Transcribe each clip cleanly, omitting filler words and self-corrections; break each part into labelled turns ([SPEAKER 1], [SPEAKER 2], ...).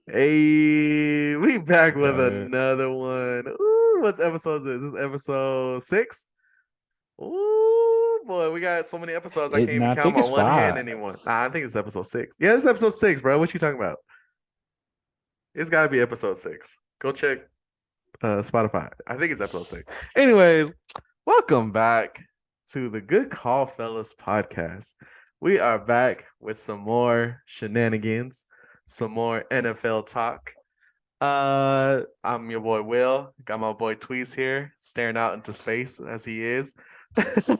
[SPEAKER 1] Hey, we back with
[SPEAKER 2] Uh,
[SPEAKER 1] another one. Ooh, what's episode is this? Is this episode 6? Ooh, boy, we got so many episodes I can't even
[SPEAKER 2] I
[SPEAKER 1] count
[SPEAKER 2] think
[SPEAKER 1] my
[SPEAKER 2] it's
[SPEAKER 1] one hand
[SPEAKER 2] 5.
[SPEAKER 1] anymore. Nah, I think it's episode 6. Yeah, it's episode 6, bro. What you talking about? It's gotta be episode 6. Go check Spotify. I think it's episode 6. Anyways, welcome back to the Good Call Fellas podcast. We are back with some more shenanigans, some more NFL talk. I'm your boy Will. Got my boy Tweez here, staring out into space as he is.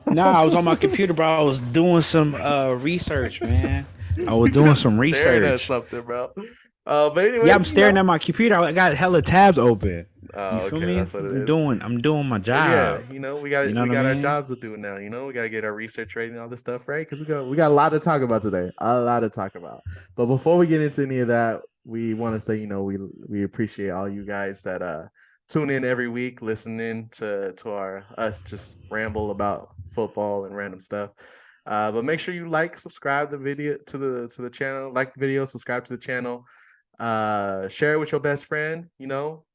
[SPEAKER 2] Nah, I was on my computer, bro. I was doing some research, man. I was
[SPEAKER 1] You
[SPEAKER 2] doing some
[SPEAKER 1] just staring at
[SPEAKER 2] research.
[SPEAKER 1] something, bro. But
[SPEAKER 2] Yeah, I'm
[SPEAKER 1] anyways,
[SPEAKER 2] staring at my computer. I got hella tabs open.
[SPEAKER 1] Oh,
[SPEAKER 2] You feel
[SPEAKER 1] okay,
[SPEAKER 2] me?
[SPEAKER 1] that's what it
[SPEAKER 2] I'm
[SPEAKER 1] is.
[SPEAKER 2] doing I'm doing my
[SPEAKER 1] Well, yeah,
[SPEAKER 2] job.
[SPEAKER 1] we
[SPEAKER 2] You
[SPEAKER 1] got
[SPEAKER 2] know
[SPEAKER 1] we
[SPEAKER 2] what I
[SPEAKER 1] got our
[SPEAKER 2] mean?
[SPEAKER 1] jobs to do now. We got to get our research rate and all this stuff, right? Because we got a lot to talk about today. A lot to talk about. But before we get into any of that, we want to say, we appreciate all you guys that tune in every week, listening to our us just ramble about football and random stuff. But make sure you like, subscribe the video to the channel, like the video, subscribe to the channel, share it with your best friend.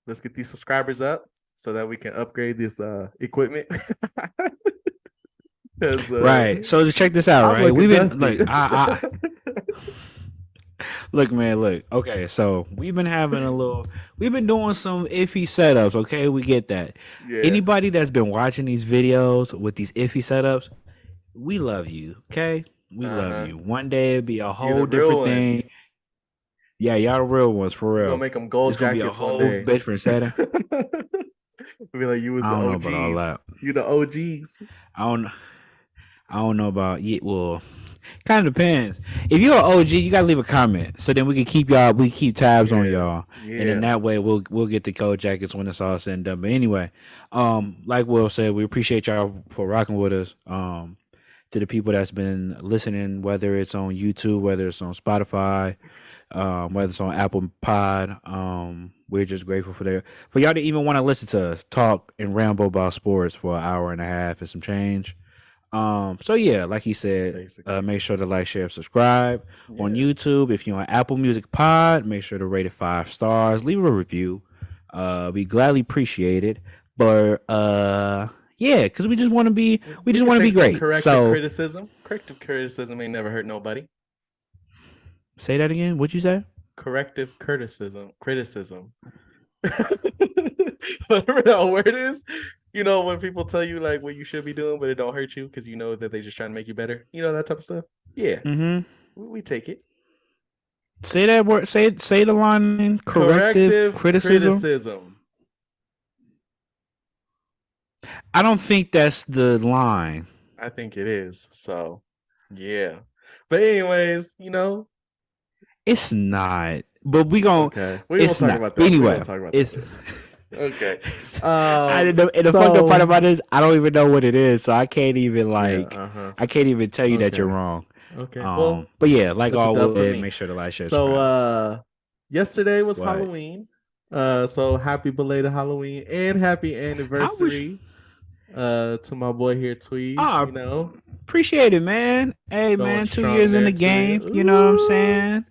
[SPEAKER 1] Let's get these subscribers up so that we can upgrade this equipment. 'Cause,
[SPEAKER 2] Right. So to check this out,
[SPEAKER 1] I'm
[SPEAKER 2] right?
[SPEAKER 1] looking
[SPEAKER 2] We've been
[SPEAKER 1] dusty.
[SPEAKER 2] like I look, man, look. Okay, so we've been doing some iffy setups, okay? We get that.
[SPEAKER 1] Yeah.
[SPEAKER 2] Anybody that's been watching these videos with these iffy setups, we love you, okay? We love
[SPEAKER 1] Uh-huh.
[SPEAKER 2] you. One day it'll be a
[SPEAKER 1] You the
[SPEAKER 2] whole
[SPEAKER 1] real
[SPEAKER 2] different thing.
[SPEAKER 1] ones.
[SPEAKER 2] Yeah, y'all the real ones for
[SPEAKER 1] We're gonna
[SPEAKER 2] real.
[SPEAKER 1] make them gold
[SPEAKER 2] It's gonna be a
[SPEAKER 1] jackets one
[SPEAKER 2] whole
[SPEAKER 1] day.
[SPEAKER 2] different setting.
[SPEAKER 1] Be like you was
[SPEAKER 2] I
[SPEAKER 1] the
[SPEAKER 2] don't know about all
[SPEAKER 1] OGs.
[SPEAKER 2] that.
[SPEAKER 1] You the OGs.
[SPEAKER 2] I don't I don't know about yeah, well, kind of depends. If you're an OG, you gotta leave a comment so then we keep tabs on
[SPEAKER 1] Yeah.
[SPEAKER 2] y'all, and then
[SPEAKER 1] Yeah.
[SPEAKER 2] that way we'll get the code jackets when it's all said and done. But anyway, like Will said, we appreciate y'all for rocking with us. To the people that's been listening, whether it's on YouTube, whether it's on Spotify, whether it's on Apple Pod, we're just grateful for y'all to even want to listen to us talk and ramble about sports for an hour and a half and some change. So yeah, like he said,
[SPEAKER 1] Basically.
[SPEAKER 2] make sure to like, share, subscribe on
[SPEAKER 1] Yeah.
[SPEAKER 2] YouTube. If you're on Apple Music Pod, make sure to rate it 5 stars. Leave a review. We gladly appreciate it. But yeah, because we
[SPEAKER 1] We
[SPEAKER 2] just
[SPEAKER 1] could
[SPEAKER 2] want to be
[SPEAKER 1] take some
[SPEAKER 2] great.
[SPEAKER 1] corrective
[SPEAKER 2] So
[SPEAKER 1] criticism. Corrective criticism ain't never hurt nobody.
[SPEAKER 2] say that again. What'd you say?
[SPEAKER 1] Corrective criticism. Whatever that word is. When people tell you like what you should be doing, but it don't hurt you because you know that they just trying to make you better. That type of stuff. Yeah,
[SPEAKER 2] Mm-hmm.
[SPEAKER 1] we take it.
[SPEAKER 2] Say that word. Say the line. Corrective
[SPEAKER 1] Corrective
[SPEAKER 2] criticism.
[SPEAKER 1] criticism.
[SPEAKER 2] I don't think that's the line.
[SPEAKER 1] I think it is. So, yeah. But anyways,
[SPEAKER 2] It's not. But we gon'
[SPEAKER 1] okay, we won't
[SPEAKER 2] It's
[SPEAKER 1] talk
[SPEAKER 2] not.
[SPEAKER 1] about
[SPEAKER 2] But
[SPEAKER 1] that. We
[SPEAKER 2] anyway,
[SPEAKER 1] won't talk about that
[SPEAKER 2] it's.
[SPEAKER 1] later. Okay.
[SPEAKER 2] I didn't know. And the fucked up part
[SPEAKER 1] So
[SPEAKER 2] about this, I don't even know what it is, so I can't even
[SPEAKER 1] yeah.
[SPEAKER 2] like. I can't even tell you that you're
[SPEAKER 1] Okay.
[SPEAKER 2] wrong.
[SPEAKER 1] Okay. Well,
[SPEAKER 2] But yeah, like
[SPEAKER 1] that's a dub for
[SPEAKER 2] always,
[SPEAKER 1] me.
[SPEAKER 2] make sure to like, share,
[SPEAKER 1] So
[SPEAKER 2] subscribe.
[SPEAKER 1] yesterday was
[SPEAKER 2] What?
[SPEAKER 1] Halloween. So happy belated Halloween and happy
[SPEAKER 2] How was?
[SPEAKER 1] anniversary to my boy here, Tweez.
[SPEAKER 2] Ah, appreciate it, man. Hey,
[SPEAKER 1] Going
[SPEAKER 2] man, 2 years
[SPEAKER 1] strong
[SPEAKER 2] in
[SPEAKER 1] there,
[SPEAKER 2] the
[SPEAKER 1] Tweez.
[SPEAKER 2] game. You know what I'm
[SPEAKER 1] Ooh.
[SPEAKER 2] saying?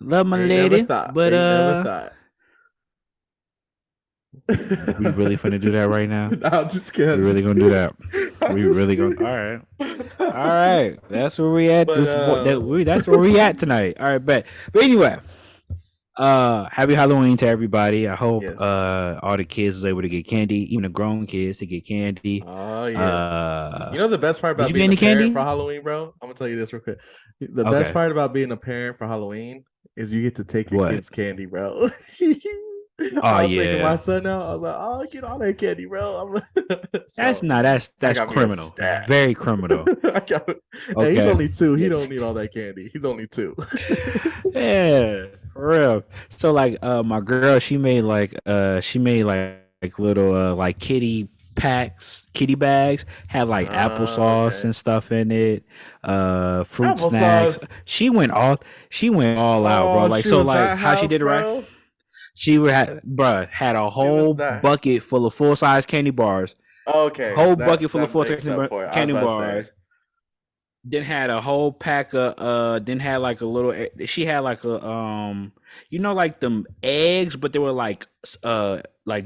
[SPEAKER 2] Love my
[SPEAKER 1] Ain't never
[SPEAKER 2] lady,
[SPEAKER 1] thought.
[SPEAKER 2] but
[SPEAKER 1] Ain't never thought.
[SPEAKER 2] we really finna do that right now.
[SPEAKER 1] No, I'm just kidding.
[SPEAKER 2] We
[SPEAKER 1] I'm
[SPEAKER 2] really
[SPEAKER 1] just
[SPEAKER 2] gonna do
[SPEAKER 1] kidding.
[SPEAKER 2] that.
[SPEAKER 1] I'm
[SPEAKER 2] We
[SPEAKER 1] just
[SPEAKER 2] really gonna.
[SPEAKER 1] kidding.
[SPEAKER 2] All right. All right, that's where we at.
[SPEAKER 1] But
[SPEAKER 2] That's where we at tonight. All right, bet. But anyway, happy Halloween to everybody. I hope
[SPEAKER 1] yes.
[SPEAKER 2] all the kids was able to get candy, even the grown kids to get candy.
[SPEAKER 1] Oh yeah. The best part
[SPEAKER 2] Did
[SPEAKER 1] about
[SPEAKER 2] you get
[SPEAKER 1] being a
[SPEAKER 2] any
[SPEAKER 1] parent for
[SPEAKER 2] candy?
[SPEAKER 1] Halloween, bro? I'm gonna tell you this real quick. The best
[SPEAKER 2] Okay.
[SPEAKER 1] part about being a parent for Halloween is you get to take your
[SPEAKER 2] What?
[SPEAKER 1] kids' candy, bro.
[SPEAKER 2] Oh
[SPEAKER 1] I was taking my
[SPEAKER 2] yeah.
[SPEAKER 1] son out. I was like, "Oh, get all that candy, bro."
[SPEAKER 2] That's
[SPEAKER 1] So
[SPEAKER 2] not.
[SPEAKER 1] I
[SPEAKER 2] That's
[SPEAKER 1] got me a
[SPEAKER 2] criminal.
[SPEAKER 1] stack.
[SPEAKER 2] Very criminal.
[SPEAKER 1] I got. Hey, he's
[SPEAKER 2] Okay.
[SPEAKER 1] only 2. He don't need all that candy. He's only 2.
[SPEAKER 2] Yeah, for real. So like my girl, she made like little like kitty bags, had like applesauce
[SPEAKER 1] Okay.
[SPEAKER 2] and stuff in it, fruit snacks.
[SPEAKER 1] Applesauce.
[SPEAKER 2] She went all out, bro.
[SPEAKER 1] Oh,
[SPEAKER 2] Like
[SPEAKER 1] she
[SPEAKER 2] so
[SPEAKER 1] was
[SPEAKER 2] like
[SPEAKER 1] that
[SPEAKER 2] how she
[SPEAKER 1] house,
[SPEAKER 2] did it right.
[SPEAKER 1] bro.
[SPEAKER 2] Bruh, had a
[SPEAKER 1] She was
[SPEAKER 2] whole
[SPEAKER 1] that.
[SPEAKER 2] bucket full of full size candy bars.
[SPEAKER 1] Okay,
[SPEAKER 2] Whole
[SPEAKER 1] that
[SPEAKER 2] bucket full of
[SPEAKER 1] that
[SPEAKER 2] full size
[SPEAKER 1] makes up for it. I was
[SPEAKER 2] candy
[SPEAKER 1] about to say.
[SPEAKER 2] bars. then had a whole pack of then had like a little she had like a you know like them eggs, but they were like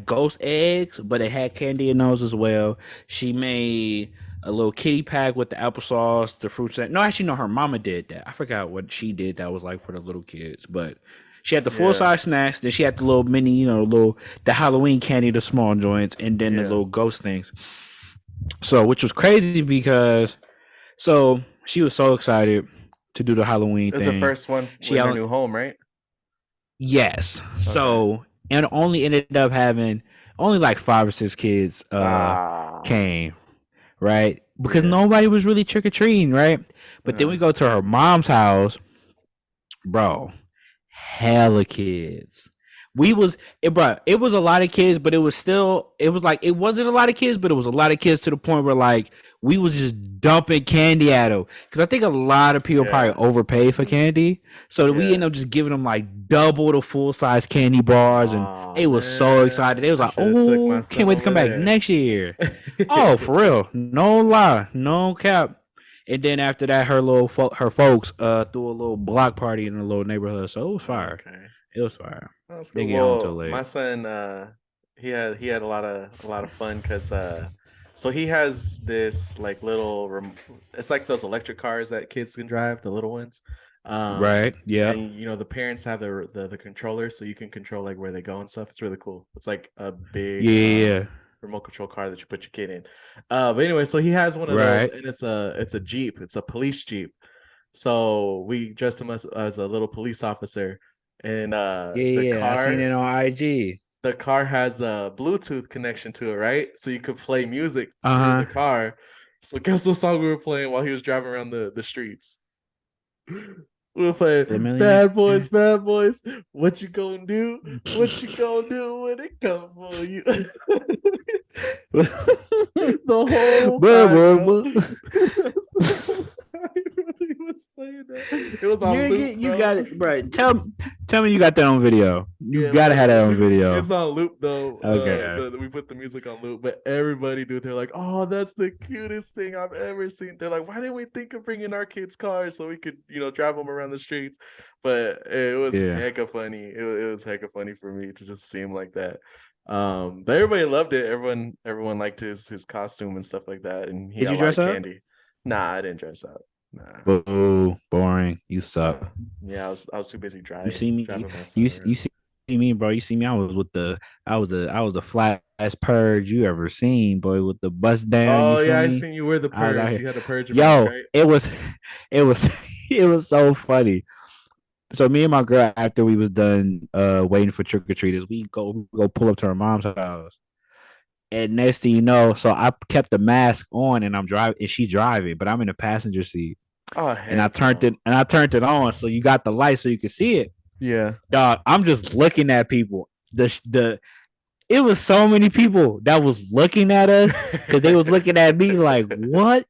[SPEAKER 2] ghost eggs, but it had candy in those as well. She made a little kitty pack with the applesauce, the fruits. No, actually no, her mama did that. I forgot what she did that was like for the little kids, but she had the full
[SPEAKER 1] Yeah,
[SPEAKER 2] size snacks, then she had the little mini, little the Halloween candy, the small joints, and then the
[SPEAKER 1] yeah.
[SPEAKER 2] little ghost things. So which was crazy because so she was so excited to do the Halloween
[SPEAKER 1] It's the
[SPEAKER 2] thing.
[SPEAKER 1] first one
[SPEAKER 2] She
[SPEAKER 1] in her new home, right?
[SPEAKER 2] yes.
[SPEAKER 1] Okay.
[SPEAKER 2] So and only ended up having only like 5 or 6 kids
[SPEAKER 1] Ah,
[SPEAKER 2] came, right? Because
[SPEAKER 1] yeah.
[SPEAKER 2] nobody was really trick or treating, right? But then
[SPEAKER 1] Uh,
[SPEAKER 2] we go to her mom's house, bro. Hella kids. We was it, bro. It was a lot of kids, but it was still. It was like it wasn't a lot of kids, but it was a lot of kids to the point where like we was just dumping candy at them because I think a lot of people probably
[SPEAKER 1] yeah,
[SPEAKER 2] overpaid for candy, so we
[SPEAKER 1] yeah.
[SPEAKER 2] ended up just giving them like double the full size candy bars, and
[SPEAKER 1] Oh
[SPEAKER 2] they was so excited. They
[SPEAKER 1] man,
[SPEAKER 2] was
[SPEAKER 1] I
[SPEAKER 2] like,
[SPEAKER 1] should have took my
[SPEAKER 2] "Oh, can't
[SPEAKER 1] son
[SPEAKER 2] wait to come
[SPEAKER 1] over
[SPEAKER 2] back
[SPEAKER 1] there.
[SPEAKER 2] next year." Oh, for real, no lie, no cap. And then after that, her folks threw a little block party in a little neighborhood, so it was fire.
[SPEAKER 1] Okay.
[SPEAKER 2] It was fire.
[SPEAKER 1] That's
[SPEAKER 2] They
[SPEAKER 1] good.
[SPEAKER 2] get home till
[SPEAKER 1] Well, my
[SPEAKER 2] late.
[SPEAKER 1] son, he had a lot of fun because so he has this like little, it's like those electric cars that kids can drive, the little ones,
[SPEAKER 2] Right? Yeah.
[SPEAKER 1] and the parents have the controller, so you can control like where they go and stuff. It's really cool. It's like a
[SPEAKER 2] Yeah.
[SPEAKER 1] big
[SPEAKER 2] Yeah.
[SPEAKER 1] remote control car that you put your kid in. But anyway, so he has one of those,
[SPEAKER 2] Right.
[SPEAKER 1] and it's a Jeep, it's a police Jeep. So we dressed him as a little police officer, and
[SPEAKER 2] Yeah.
[SPEAKER 1] the
[SPEAKER 2] Yeah. I seen
[SPEAKER 1] car
[SPEAKER 2] it on IG.
[SPEAKER 1] the car has a Bluetooth connection to it, right? So you could play music
[SPEAKER 2] Uh
[SPEAKER 1] through the
[SPEAKER 2] huh.
[SPEAKER 1] car. So guess what song we were playing while he was driving around the streets? We were playing
[SPEAKER 2] The millionaire.
[SPEAKER 1] Bad Boys. What you gonna do? What you gonna do when it come for you? The whole
[SPEAKER 2] Blah,
[SPEAKER 1] time,
[SPEAKER 2] blah,
[SPEAKER 1] bro.
[SPEAKER 2] blah.
[SPEAKER 1] The whole time, bro, he was playing that. It was on loop,
[SPEAKER 2] You got
[SPEAKER 1] bro.
[SPEAKER 2] it, bro. Tell me you got that on video. You
[SPEAKER 1] Yeah,
[SPEAKER 2] gotta have that on video.
[SPEAKER 1] it's on loop though.
[SPEAKER 2] Okay.
[SPEAKER 1] We put the music on loop, but everybody, dude, they're like, "Oh, that's the cutest thing I've ever seen." They're like, "Why didn't we think of bringing our kids' cars so we could, drive them around the streets?" But it was
[SPEAKER 2] Yeah.
[SPEAKER 1] hecka funny. It was hecka funny for me to just see him like that. But everybody loved it. Everyone liked his costume and stuff like that, and he
[SPEAKER 2] Did
[SPEAKER 1] got
[SPEAKER 2] you
[SPEAKER 1] a lot
[SPEAKER 2] dress
[SPEAKER 1] of
[SPEAKER 2] up?
[SPEAKER 1] candy. Nah, I didn't dress up. Nah,
[SPEAKER 2] Boo. Boring. You suck.
[SPEAKER 1] nah. Yeah, I was too busy
[SPEAKER 2] You see me.
[SPEAKER 1] driving my son
[SPEAKER 2] You
[SPEAKER 1] around.
[SPEAKER 2] see me, bro. You see me. I was the flattest purge you ever seen, boy, with the bust down. You
[SPEAKER 1] Oh
[SPEAKER 2] feel
[SPEAKER 1] yeah, I
[SPEAKER 2] me?
[SPEAKER 1] seen you wear the
[SPEAKER 2] I was out
[SPEAKER 1] purge.
[SPEAKER 2] here.
[SPEAKER 1] You had a purge mask,
[SPEAKER 2] Yo,
[SPEAKER 1] right?
[SPEAKER 2] it was, it was so funny. So me and my girl, after we was done waiting for trick or treaters, we go pull up to her mom's house. And next thing you know, so I kept the mask on and I'm driving and she driving, but I'm in the passenger seat.
[SPEAKER 1] Oh
[SPEAKER 2] And I
[SPEAKER 1] heck
[SPEAKER 2] turned it
[SPEAKER 1] no.
[SPEAKER 2] and I turned it on. So you got the light so you can see it.
[SPEAKER 1] Yeah.
[SPEAKER 2] Dog, I'm just looking at people. The It was so many people that was looking at us because they was looking at me like, who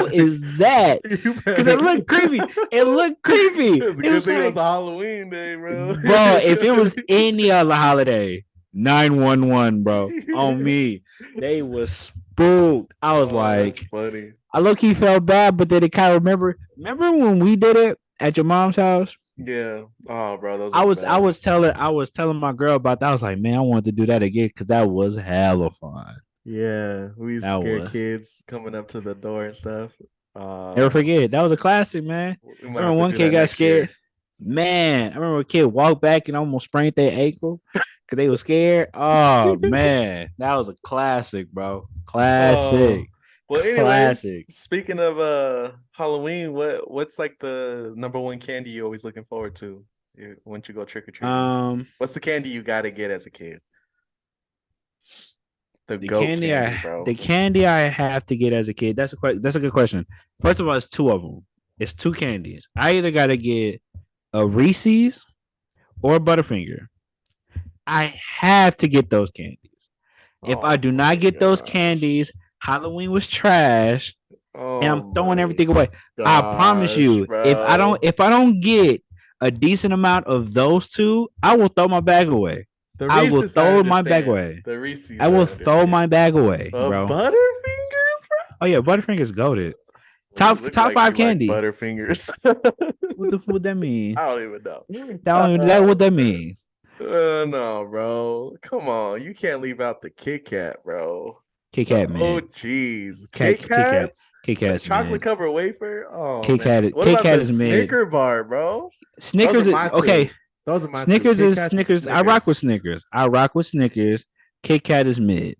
[SPEAKER 2] is that?
[SPEAKER 1] You
[SPEAKER 2] Because it
[SPEAKER 1] better.
[SPEAKER 2] looked creepy. It looked creepy.
[SPEAKER 1] It's a
[SPEAKER 2] It
[SPEAKER 1] good
[SPEAKER 2] was
[SPEAKER 1] thing it was
[SPEAKER 2] like,
[SPEAKER 1] a Halloween day, bro.
[SPEAKER 2] bro, if it was any other holiday, 911, bro, on me, they was spooked. I was
[SPEAKER 1] Oh, that's
[SPEAKER 2] like,
[SPEAKER 1] funny.
[SPEAKER 2] I low key felt bad, but then it kind of remember when we did it at your mom's house?
[SPEAKER 1] Yeah. Oh, bro, those are the
[SPEAKER 2] I was telling my girl about that. I was like, man, I wanted to do that again because that was hella fun.
[SPEAKER 1] Yeah, we used to
[SPEAKER 2] That
[SPEAKER 1] scare
[SPEAKER 2] was
[SPEAKER 1] kids coming up to the door and stuff.
[SPEAKER 2] never
[SPEAKER 1] Uh,
[SPEAKER 2] forget. That was a classic, man.
[SPEAKER 1] we might
[SPEAKER 2] I
[SPEAKER 1] have
[SPEAKER 2] remember
[SPEAKER 1] to
[SPEAKER 2] one
[SPEAKER 1] do
[SPEAKER 2] kid
[SPEAKER 1] that
[SPEAKER 2] got
[SPEAKER 1] next year.
[SPEAKER 2] scared. Man, I remember a kid walked back and almost sprained their ankle because they were scared. Oh man, that was a classic, bro.
[SPEAKER 1] Oh,
[SPEAKER 2] Classic,
[SPEAKER 1] well, anyways,
[SPEAKER 2] classic.
[SPEAKER 1] speaking of Halloween, what's like the number one candy you always looking forward to once you go trick or treating?
[SPEAKER 2] Um,
[SPEAKER 1] What's the candy you got to get as a kid? The goat candy,
[SPEAKER 2] the
[SPEAKER 1] bro.
[SPEAKER 2] candy I have to get as a kid. That's a good question. First of all, it's two of them. It's two candies. I either got to get a Reese's or a Butterfinger. I have to get those candies. If I
[SPEAKER 1] Oh
[SPEAKER 2] do not
[SPEAKER 1] my
[SPEAKER 2] get those
[SPEAKER 1] gosh.
[SPEAKER 2] candies, Halloween was trash, and
[SPEAKER 1] Oh
[SPEAKER 2] I'm throwing
[SPEAKER 1] my
[SPEAKER 2] everything away. I promise
[SPEAKER 1] gosh,
[SPEAKER 2] you,
[SPEAKER 1] bro.
[SPEAKER 2] if I don't get a decent amount of those two, I will throw my bag away.
[SPEAKER 1] The
[SPEAKER 2] I will
[SPEAKER 1] Reese's, I
[SPEAKER 2] throw my bag
[SPEAKER 1] understand.
[SPEAKER 2] away.
[SPEAKER 1] The
[SPEAKER 2] I
[SPEAKER 1] Reese's, I
[SPEAKER 2] will throw
[SPEAKER 1] understand.
[SPEAKER 2] my bag away, bro.
[SPEAKER 1] Butterfingers,
[SPEAKER 2] Oh yeah, Butterfinger's goaded.
[SPEAKER 1] You
[SPEAKER 2] Top
[SPEAKER 1] look
[SPEAKER 2] top
[SPEAKER 1] like
[SPEAKER 2] five
[SPEAKER 1] you like
[SPEAKER 2] candy.
[SPEAKER 1] Butterfingers.
[SPEAKER 2] What that mean?
[SPEAKER 1] I don't even know.
[SPEAKER 2] That what that mean?
[SPEAKER 1] No, bro. Come on. You can't leave out the Kit Kat, bro.
[SPEAKER 2] Kit
[SPEAKER 1] The
[SPEAKER 2] Kat mid.
[SPEAKER 1] OGs.
[SPEAKER 2] Cat
[SPEAKER 1] Kit
[SPEAKER 2] Kit Kat.
[SPEAKER 1] Kats?
[SPEAKER 2] Kit
[SPEAKER 1] The
[SPEAKER 2] Kat's
[SPEAKER 1] chocolate
[SPEAKER 2] mid.
[SPEAKER 1] covered wafer? Oh man. What
[SPEAKER 2] Kit
[SPEAKER 1] about
[SPEAKER 2] Kat
[SPEAKER 1] the
[SPEAKER 2] is mid.
[SPEAKER 1] Snicker bar, bro? Those are
[SPEAKER 2] Snickers is
[SPEAKER 1] my
[SPEAKER 2] okay.
[SPEAKER 1] two. Those are my two.
[SPEAKER 2] Snickers
[SPEAKER 1] Kit
[SPEAKER 2] is
[SPEAKER 1] Kats and
[SPEAKER 2] Snickers. I rock with
[SPEAKER 1] Snickers.
[SPEAKER 2] Snickers. I rock with Snickers. Kit Kat is mid.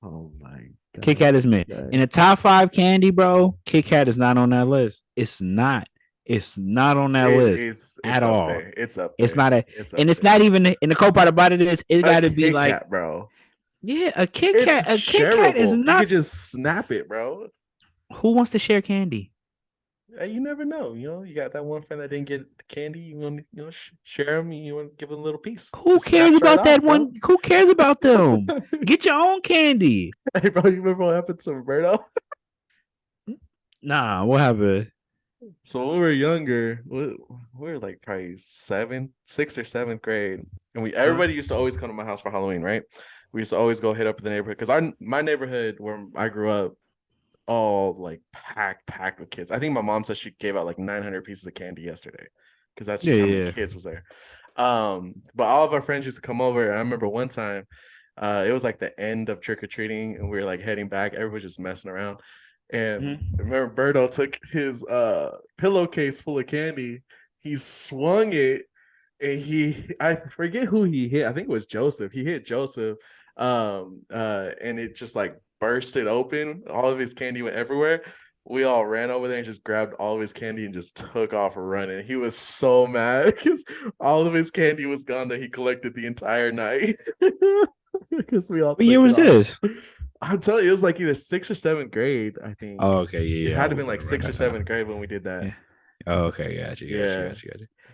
[SPEAKER 1] Oh my
[SPEAKER 2] Kit
[SPEAKER 1] god,
[SPEAKER 2] Kat is
[SPEAKER 1] this
[SPEAKER 2] mid.
[SPEAKER 1] guy.
[SPEAKER 2] In the top five candy, bro, Kit Kat is not on that list. It's not. It's not on that list
[SPEAKER 1] It's
[SPEAKER 2] at
[SPEAKER 1] up
[SPEAKER 2] all.
[SPEAKER 1] there. It's up
[SPEAKER 2] It's
[SPEAKER 1] there.
[SPEAKER 2] not a,
[SPEAKER 1] It's
[SPEAKER 2] and
[SPEAKER 1] up
[SPEAKER 2] it's not
[SPEAKER 1] there.
[SPEAKER 2] even. And the cool part about it is, it
[SPEAKER 1] A
[SPEAKER 2] got to be
[SPEAKER 1] Kit
[SPEAKER 2] like,
[SPEAKER 1] Kat, bro.
[SPEAKER 2] yeah, a Kit
[SPEAKER 1] It's
[SPEAKER 2] Kat. A Kit Kat is
[SPEAKER 1] shareable. You
[SPEAKER 2] not.
[SPEAKER 1] could just snap it, bro.
[SPEAKER 2] Who wants to share candy?
[SPEAKER 1] You never know. You got that one friend that didn't get the candy. You want to, share them. You want to give them a little piece.
[SPEAKER 2] Who
[SPEAKER 1] Just
[SPEAKER 2] cares
[SPEAKER 1] snaps right
[SPEAKER 2] about
[SPEAKER 1] off,
[SPEAKER 2] that
[SPEAKER 1] bro.
[SPEAKER 2] one? Who cares about them? Get your own candy.
[SPEAKER 1] Hey, bro, you remember what happened to Roberto?
[SPEAKER 2] Nah, what happened?
[SPEAKER 1] So when we were younger, we were like probably sixth or seventh grade, and everybody used to always come to my house for Halloween, right? We used to always go hit up the neighborhood because my neighborhood where I grew up, all like packed with kids. I think my mom said she gave out like 900 pieces of candy yesterday because that's
[SPEAKER 2] Yeah,
[SPEAKER 1] just how many
[SPEAKER 2] yeah.
[SPEAKER 1] kids was there. But all of our friends used to come over. And I remember one time, it was like the end of trick or treating, and we were like heading back. Everybody was just messing around. And I remember Berto took his pillowcase full of candy. He swung it, and I forget who he hit. I think it was Joseph. He hit Joseph, and it just like bursted open. All of his candy went everywhere. We all ran over there and just grabbed all of his candy and just took off running. He was so mad because all of his candy was gone that he collected the entire night because we all
[SPEAKER 2] What year
[SPEAKER 1] took it
[SPEAKER 2] was
[SPEAKER 1] off.
[SPEAKER 2] this?
[SPEAKER 1] I'm telling you, it was like either sixth or seventh grade. I think
[SPEAKER 2] Oh, okay,
[SPEAKER 1] it
[SPEAKER 2] yeah, yeah. I
[SPEAKER 1] had to been
[SPEAKER 2] was
[SPEAKER 1] like
[SPEAKER 2] around
[SPEAKER 1] sixth or
[SPEAKER 2] that
[SPEAKER 1] seventh
[SPEAKER 2] time.
[SPEAKER 1] grade when we did that.
[SPEAKER 2] Yeah. Oh, okay,
[SPEAKER 1] Yeah,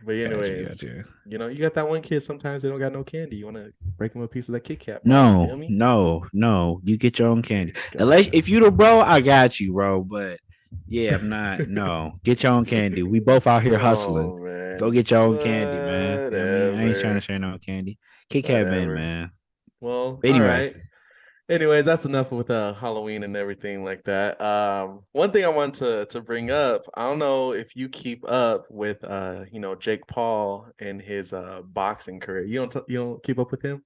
[SPEAKER 1] but anyways,
[SPEAKER 2] got you.
[SPEAKER 1] you got that one kid. Sometimes they don't got no candy. You want to break them a piece of that Kit Kat, bro? You feel
[SPEAKER 2] No,
[SPEAKER 1] me?
[SPEAKER 2] no, no. You get your own candy. Unless
[SPEAKER 1] Gotcha.
[SPEAKER 2] if you the bro, I got you, bro. But yeah, I'm not. No, get your own candy. We both out here hustling.
[SPEAKER 1] Oh
[SPEAKER 2] Go
[SPEAKER 1] man,
[SPEAKER 2] get your own candy, man. You know what I mean? I ain't trying to
[SPEAKER 1] whatever,
[SPEAKER 2] share no candy. Kit Kat man,
[SPEAKER 1] whatever.
[SPEAKER 2] man.
[SPEAKER 1] Well,
[SPEAKER 2] But
[SPEAKER 1] all
[SPEAKER 2] anyway,
[SPEAKER 1] right. Anyways, that's enough with Halloween and everything like that. One thing I want to bring up, I don't know if you keep up with Jake Paul and his boxing career. You don't keep up with him?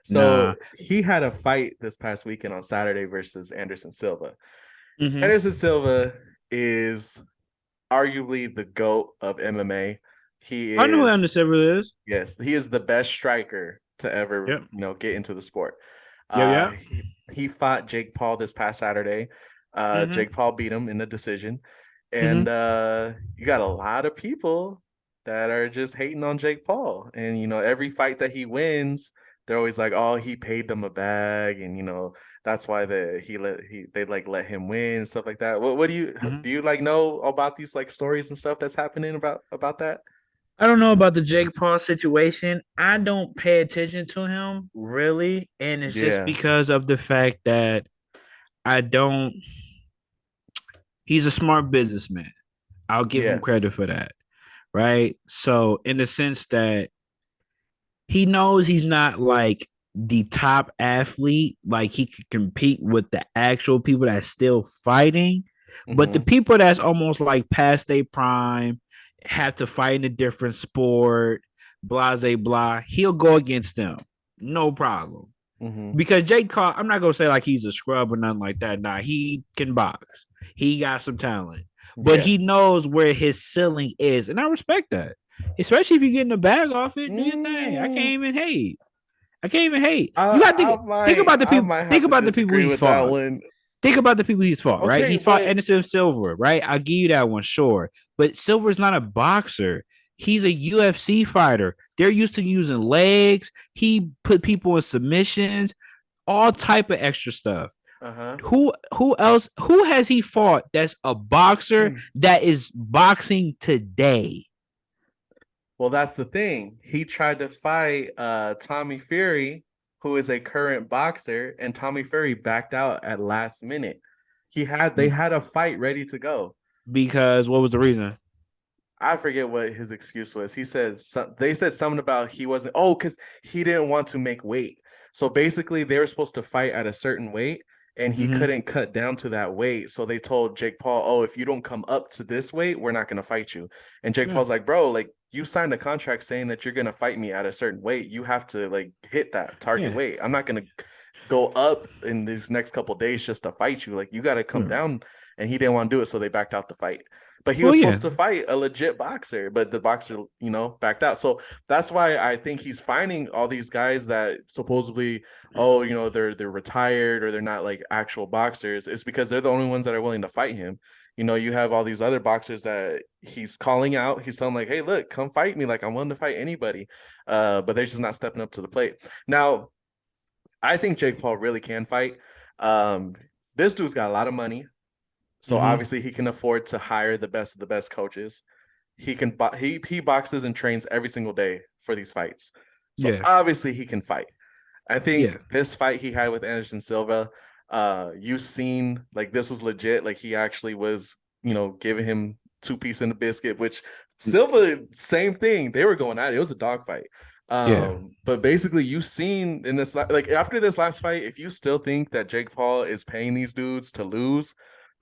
[SPEAKER 1] So
[SPEAKER 2] nah.
[SPEAKER 1] he had a fight this past weekend on Saturday versus Anderson Silva.
[SPEAKER 2] Mm-hmm.
[SPEAKER 1] Anderson Silva is arguably the GOAT of MMA. He
[SPEAKER 2] I know who Anderson
[SPEAKER 1] is,
[SPEAKER 2] Silva is.
[SPEAKER 1] yes, he is the best striker to ever,
[SPEAKER 2] Yep.
[SPEAKER 1] get into the sport.
[SPEAKER 2] Yep.
[SPEAKER 1] Uh,
[SPEAKER 2] Yep.
[SPEAKER 1] he, he fought Jake Paul this past Saturday.
[SPEAKER 2] Mm-hmm.
[SPEAKER 1] Jake Paul beat him in a decision. And
[SPEAKER 2] Mm-hmm.
[SPEAKER 1] you got a lot of people that are just hating on Jake Paul. And, every fight that he wins, they're always like, oh, he paid them a bag. And, that's why they like let him win and stuff like that. What
[SPEAKER 2] Mm-hmm.
[SPEAKER 1] do you like know about these like stories and stuff that's happening about that?
[SPEAKER 2] I don't know about the Jake Paul situation. I don't pay attention to him really, and it's just
[SPEAKER 1] Yeah.
[SPEAKER 2] because of the fact that I don't. He's a smart businessman. I'll give him credit
[SPEAKER 1] Yes.
[SPEAKER 2] for that, right? So, in the sense that he knows he's not like the top athlete, like he could compete with the actual people that's still fighting, but the
[SPEAKER 1] Mm-hmm.
[SPEAKER 2] people that's almost like past their prime have to fight in a different sport, blah, blah, blah. He'll go against them, no problem.
[SPEAKER 1] Mm-hmm.
[SPEAKER 2] Because Jake Paul, I'm not gonna say like he's a scrub or nothing like that. Nah, he can box. He got some talent, but
[SPEAKER 1] Yeah.
[SPEAKER 2] he knows where his ceiling is, and I respect that. Especially if you're getting a bag off it, do your thing. I can't
[SPEAKER 1] Mm,
[SPEAKER 2] even hate. I can't even hate. You got to
[SPEAKER 1] I
[SPEAKER 2] think
[SPEAKER 1] might
[SPEAKER 2] about the
[SPEAKER 1] I
[SPEAKER 2] people.
[SPEAKER 1] might
[SPEAKER 2] Think
[SPEAKER 1] have to
[SPEAKER 2] about the people
[SPEAKER 1] disagree
[SPEAKER 2] he's
[SPEAKER 1] with that
[SPEAKER 2] fought.
[SPEAKER 1] one.
[SPEAKER 2] Think about the people he's fought. Right?
[SPEAKER 1] Okay,
[SPEAKER 2] He's fought
[SPEAKER 1] but
[SPEAKER 2] Anderson Silva. Right? I'll give you that one, sure. But Silver's not a boxer. He's a UFC fighter. They're used to using legs. He put people in submissions, all type of extra stuff.
[SPEAKER 1] uh-huh.
[SPEAKER 2] Who else? Who has he fought that's a boxer
[SPEAKER 1] Mm.
[SPEAKER 2] that is boxing today?
[SPEAKER 1] Well, that's the thing. He tried to fight Tommy Fury, who is a current boxer, and Tommy Fury backed out at last minute. They had a fight ready to go.
[SPEAKER 2] Because what was the reason?
[SPEAKER 1] I forget what his excuse was. They said something about he wasn't because he didn't want to make weight. So basically they were supposed to fight at a certain weight, and he
[SPEAKER 2] Mm-hmm.
[SPEAKER 1] couldn't cut down to that weight. So they told Jake Paul, "Oh, if you don't come up to this weight, we're not gonna fight you." And Jake
[SPEAKER 2] Yeah.
[SPEAKER 1] Paul's like, "Bro, like you signed a contract saying that you're gonna fight me at a certain weight. You have to like hit that target
[SPEAKER 2] Yeah.
[SPEAKER 1] weight. I'm not gonna go up in these next couple days just to fight you. Like you got to come
[SPEAKER 2] Yeah.
[SPEAKER 1] down." And he didn't want to do it, so they backed out the fight. But he
[SPEAKER 2] Well,
[SPEAKER 1] was
[SPEAKER 2] yeah.
[SPEAKER 1] supposed to fight a legit boxer, but the boxer, backed out. So that's why I think he's finding all these guys that supposedly, oh, they're retired or they're not like actual boxers. It's because they're the only ones that are willing to fight him. You have all these other boxers that he's calling out. He's telling like, hey, look, come fight me. Like I'm willing to fight anybody. But they're just not stepping up to the plate. Now, I think Jake Paul really can fight. Um, this dude's got a lot of money, so
[SPEAKER 2] Mm-hmm.
[SPEAKER 1] obviously he can afford to hire the best of the best coaches. He boxes and trains every single day for these fights, so
[SPEAKER 2] Yeah.
[SPEAKER 1] obviously he can fight. I
[SPEAKER 2] Yeah.
[SPEAKER 1] think this fight he had with Anderson Silva, you've seen like this was legit. Like he actually was, giving him two piece in the biscuit, which Silva, same thing. They were going at it. It was a dog fight.
[SPEAKER 2] Yeah.
[SPEAKER 1] But basically, you've seen in this like after this last fight, if you still think that Jake Paul is paying these dudes to lose,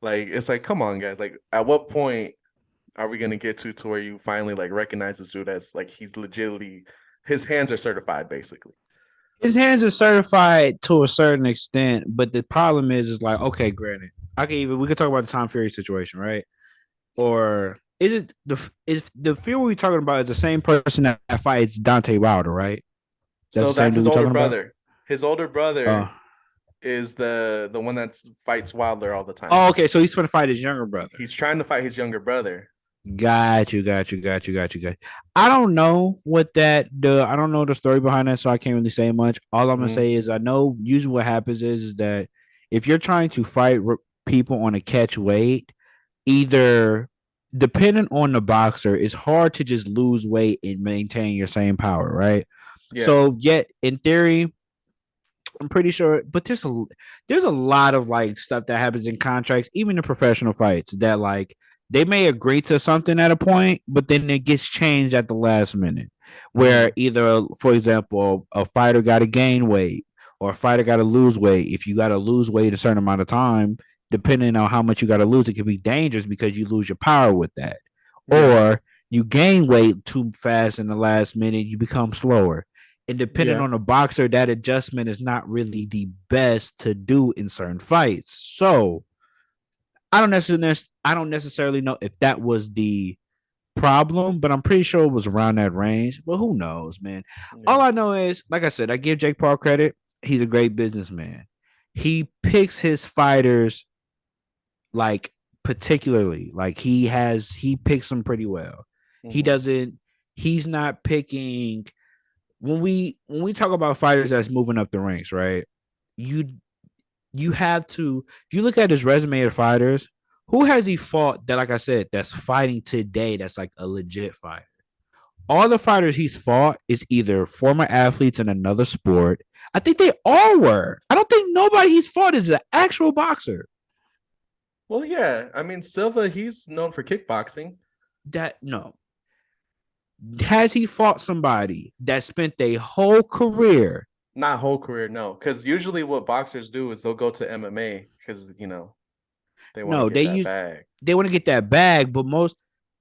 [SPEAKER 1] like it's like, come on, guys. Like, at what point are we gonna get to where you finally like recognize this dude as like he's legitimately his hands are certified, basically.
[SPEAKER 2] His hands are certified to a certain extent, but the problem is like, okay, granted, we could talk about the Tom Fury situation, right? Or is the Fury we talking about is the same person that fights Dante Wilder, right? That's
[SPEAKER 1] So
[SPEAKER 2] the same
[SPEAKER 1] that's
[SPEAKER 2] dude
[SPEAKER 1] his
[SPEAKER 2] we
[SPEAKER 1] older
[SPEAKER 2] talking about.
[SPEAKER 1] brother. His older
[SPEAKER 2] Uh,
[SPEAKER 1] brother is the one that fights Wilder all the time.
[SPEAKER 2] oh, okay, so he's going to fight his younger brother.
[SPEAKER 1] He's trying to fight his younger brother.
[SPEAKER 2] Got you, got you, got you, got you, got you. I don't know I don't know the story behind that, so I can't really say much. All I'm gonna
[SPEAKER 1] Mm-hmm.
[SPEAKER 2] say is I know usually what happens is that if you're trying to fight people on a catch weight, either depending on the boxer, it's hard to just lose weight and maintain your same power, right?
[SPEAKER 1] Yeah,
[SPEAKER 2] So, yet in theory, I'm pretty sure, but there's a lot of like stuff that happens in contracts, even in professional fights, that like they may agree to something at a point, but then it gets changed at the last minute.
[SPEAKER 1] mm-hmm.
[SPEAKER 2] Where either, for example, a fighter got to gain weight or a fighter got to lose weight. If you got to lose weight a certain amount of time, depending on how much you got to lose, it can be dangerous because you lose your power with that.
[SPEAKER 1] Yeah,
[SPEAKER 2] Or you gain weight too fast in the last minute, you become slower. And depending
[SPEAKER 1] yeah,
[SPEAKER 2] on the boxer, that adjustment is not really the best to do in certain fights. So I don't necessarily know if that was the problem, but I'm pretty sure it was around that range. But who knows, man?
[SPEAKER 1] yeah,
[SPEAKER 2] All I know is, like I said, I give Jake Paul credit. He's a great businessman. He picks his fighters like particularly. Like he picks them pretty well. He
[SPEAKER 1] mm-hmm.
[SPEAKER 2] doesn't. He's not picking when we talk about fighters that's moving up the ranks, right? You you have to if you look at his resume of fighters, who has he fought that, like I said, that's fighting today that's like a legit fight? All the fighters he's fought is either former athletes in another sport. I think they all were. I don't think nobody he's fought is an actual boxer.
[SPEAKER 1] Well, yeah. I mean, Silva, he's known for kickboxing.
[SPEAKER 2] That no. Has he fought somebody that spent their whole career?
[SPEAKER 1] Not whole career, no. Because usually what boxers do is they'll go to MMA because they want to
[SPEAKER 2] No,
[SPEAKER 1] get that bag.
[SPEAKER 2] they want to get that bag, but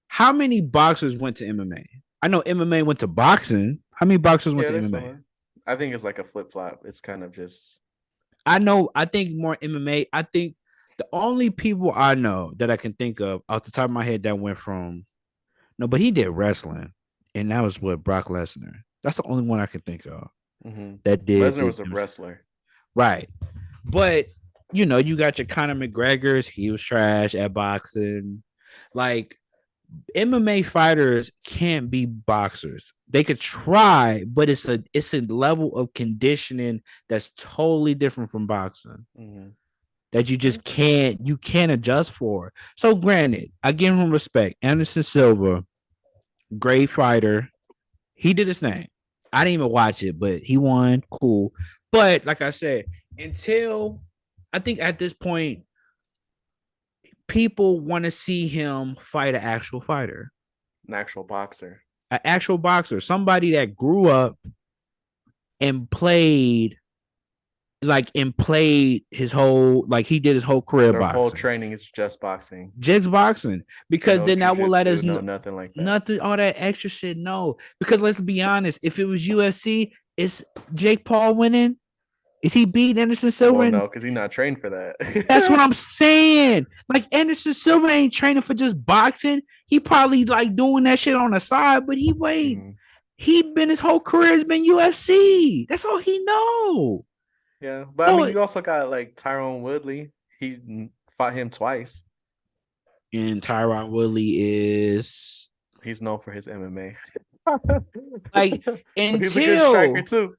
[SPEAKER 2] how many boxers went to MMA? I know MMA went to boxing. How many boxers went
[SPEAKER 1] Yeah,
[SPEAKER 2] to
[SPEAKER 1] there's
[SPEAKER 2] MMA?
[SPEAKER 1] someone. I think it's like a flip flop. It's kind of just
[SPEAKER 2] I think more MMA. I think the only people I know that I can think of off the top of my head that went from no, but he did wrestling, and that was what Brock Lesnar. That's the only one I can think of
[SPEAKER 1] mm-hmm.
[SPEAKER 2] that did
[SPEAKER 1] Lesnar
[SPEAKER 2] the
[SPEAKER 1] was a wrestler.
[SPEAKER 2] right. But you got your Conor McGregor's. He was trash at boxing. Like MMA fighters can't be boxers. They could try, but it's a level of conditioning that's totally different from boxing
[SPEAKER 1] Mm-hmm.
[SPEAKER 2] that you can't adjust for. So granted, I give him respect. Anderson Silva, great fighter. He did his thing. I didn't even watch it, but he won. Cool. But like I said, until I think at this point, people want to see him fight an actual fighter,
[SPEAKER 1] An actual boxer.
[SPEAKER 2] an actual boxer, somebody that grew up and played like and played his whole like he did his whole career
[SPEAKER 1] Their whole
[SPEAKER 2] boxing.
[SPEAKER 1] training is just boxing.
[SPEAKER 2] Just boxing. Because
[SPEAKER 1] No
[SPEAKER 2] then that will let
[SPEAKER 1] jujitsu,
[SPEAKER 2] us
[SPEAKER 1] no
[SPEAKER 2] know
[SPEAKER 1] nothing like that.
[SPEAKER 2] nothing, all that extra shit. No. Because let's be honest, if it was UFC, is Jake Paul winning? Is he beating Anderson Silva?
[SPEAKER 1] Well,
[SPEAKER 2] And
[SPEAKER 1] no, because he's not trained for
[SPEAKER 2] that's what
[SPEAKER 1] that.
[SPEAKER 2] I'm saying. Like Anderson Silva ain't training for just boxing. He probably like doing that shit on the side, but
[SPEAKER 1] Mhm.
[SPEAKER 2] he been his whole career has been UFC. That's all he know.
[SPEAKER 1] Yeah, but I mean,
[SPEAKER 2] So
[SPEAKER 1] you also got like Tyrone Woodley. He fought him twice.
[SPEAKER 2] and Tyron Woodley is
[SPEAKER 1] He's known for his MMA.
[SPEAKER 2] like
[SPEAKER 1] But he's a good striker
[SPEAKER 2] until
[SPEAKER 1] too.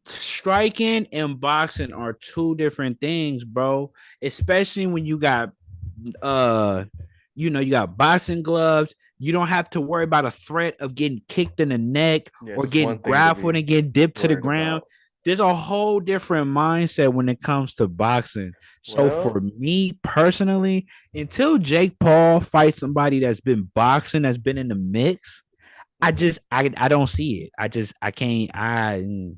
[SPEAKER 2] striking and boxing are two different things, bro. Especially when you got you got boxing gloves. You don't have to worry about a threat of getting kicked in the neck
[SPEAKER 1] Yeah, it's
[SPEAKER 2] or
[SPEAKER 1] just
[SPEAKER 2] getting
[SPEAKER 1] one thing to
[SPEAKER 2] grappled
[SPEAKER 1] be
[SPEAKER 2] and getting dipped to the
[SPEAKER 1] worried
[SPEAKER 2] ground.
[SPEAKER 1] about.
[SPEAKER 2] There's a whole different mindset when it comes to boxing. So for
[SPEAKER 1] Well,
[SPEAKER 2] me personally, until Jake Paul fights somebody that's been boxing, that's been in the mix, I don't see it. I can't
[SPEAKER 1] well,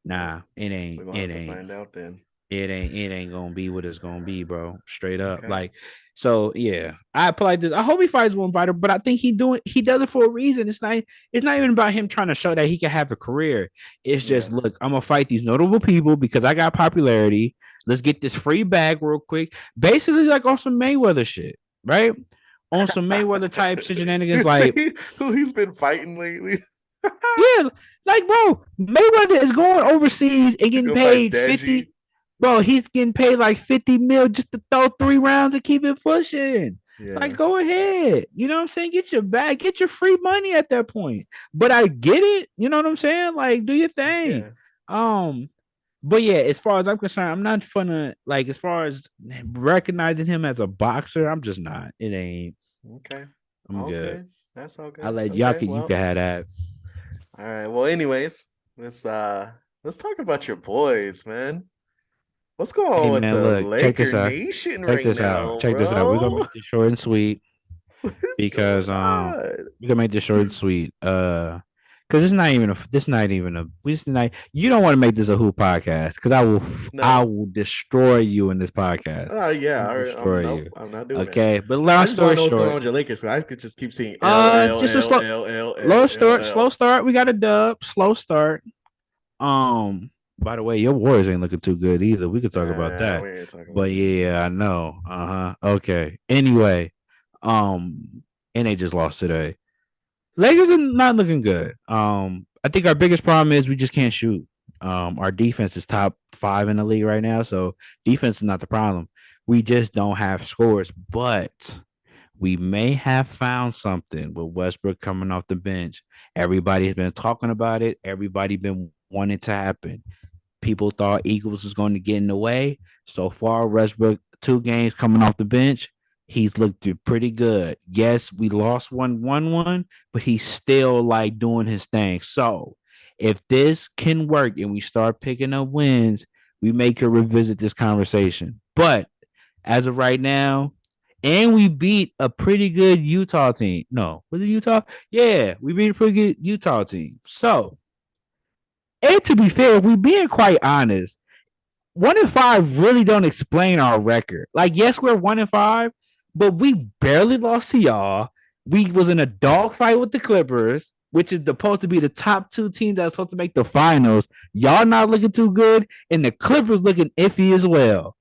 [SPEAKER 2] nah, it ain't
[SPEAKER 1] we're gonna
[SPEAKER 2] it
[SPEAKER 1] have to
[SPEAKER 2] ain't
[SPEAKER 1] find out then.
[SPEAKER 2] it ain't gonna be what it's gonna be, bro. Straight up.
[SPEAKER 1] Okay.
[SPEAKER 2] Like, so yeah. I apply this. I hope he fights one fighter, but I think he does it for a reason. It's not even about him trying to show that he can have a career. It's
[SPEAKER 1] Yeah.
[SPEAKER 2] just look, I'm gonna fight these notable people because I got popularity. Let's get this free bag real quick. Basically, like on some Mayweather shit, right? On some Mayweather type shenanigans,
[SPEAKER 1] You
[SPEAKER 2] like
[SPEAKER 1] see who he's been fighting lately?
[SPEAKER 2] yeah, like bro, Mayweather is going overseas and getting
[SPEAKER 1] Go fight
[SPEAKER 2] paid 50.
[SPEAKER 1] Deji.
[SPEAKER 2] Bro, he's getting paid like 50 mil just to throw 3 rounds and keep it pushing. Like,
[SPEAKER 1] Yeah.
[SPEAKER 2] go ahead. You know what I'm saying? Get your bag, get your free money at that point. But I get it. You know what I'm saying? Like, do your thing.
[SPEAKER 1] Yeah.
[SPEAKER 2] Um, but yeah, as far as I'm concerned, I'm not gonna like as far as recognizing him as a boxer, I'm just not. It ain't.
[SPEAKER 1] Okay.
[SPEAKER 2] I'm
[SPEAKER 1] All
[SPEAKER 2] good.
[SPEAKER 1] good. That's all
[SPEAKER 2] I
[SPEAKER 1] good.
[SPEAKER 2] let y'all
[SPEAKER 1] Okay.
[SPEAKER 2] can you
[SPEAKER 1] Well.
[SPEAKER 2] can have that.
[SPEAKER 1] All right. Well, anyways, let's talk about your boys, man. What's going
[SPEAKER 2] Hey
[SPEAKER 1] on with
[SPEAKER 2] man,
[SPEAKER 1] the
[SPEAKER 2] look, check
[SPEAKER 1] Laker
[SPEAKER 2] this out.
[SPEAKER 1] Nation
[SPEAKER 2] Check
[SPEAKER 1] right
[SPEAKER 2] this out.
[SPEAKER 1] now,
[SPEAKER 2] Check this out. We're gonna
[SPEAKER 1] bro?
[SPEAKER 2] make this short and sweet
[SPEAKER 1] What's
[SPEAKER 2] because
[SPEAKER 1] going on?
[SPEAKER 2] we're gonna make this short and sweet. Because it's not even a we just not you don't want to make this a who podcast because I
[SPEAKER 1] No.
[SPEAKER 2] will destroy you in this podcast.
[SPEAKER 1] Oh yeah.
[SPEAKER 2] I'm
[SPEAKER 1] All
[SPEAKER 2] gonna
[SPEAKER 1] right.
[SPEAKER 2] destroy
[SPEAKER 1] Nope.
[SPEAKER 2] you.
[SPEAKER 1] I'm not doing that.
[SPEAKER 2] Okay, but
[SPEAKER 1] I
[SPEAKER 2] long
[SPEAKER 1] just want to
[SPEAKER 2] story
[SPEAKER 1] know what's going on
[SPEAKER 2] short,
[SPEAKER 1] with your Lakers. So I could just keep seeing L L
[SPEAKER 2] just a
[SPEAKER 1] L L L
[SPEAKER 2] slow
[SPEAKER 1] L L
[SPEAKER 2] start, slow
[SPEAKER 1] L.
[SPEAKER 2] start. We got a dub, slow start. By the way, your Warriors ain't looking too good either. We could talk about
[SPEAKER 1] Nah,
[SPEAKER 2] that.
[SPEAKER 1] we ain't talking
[SPEAKER 2] But
[SPEAKER 1] about that.
[SPEAKER 2] yeah, I know. Okay. Anyway, and they just lost today. Lakers are not looking good. I think our biggest problem is we just can't shoot. Our defense is top 5 in the league right now, so defense is not the problem. We just don't have scores, but we may have found something with Westbrook coming off the bench. Everybody's been talking about it. Everybody been wanting to happen. People thought Eagles was going to get in the way. So far, Westbrook 2 games coming off the bench, he's looked pretty good. Yes, we lost 1-1, but he's still like doing his thing. So if this can work and we start picking up wins, we may could revisit this conversation. But as of right now, and we beat a pretty good Utah team. No, was it Utah? Yeah, we beat a pretty good Utah team. So, and to be fair, if we being quite honest, 1-5 really don't explain our record. Like, yes, we're 1-5, but we barely lost to y'all. We was in a dogfight with the Clippers, which is supposed to be the top 2 teams that are supposed to make the finals. Y'all not looking too good, and the Clippers looking iffy as well.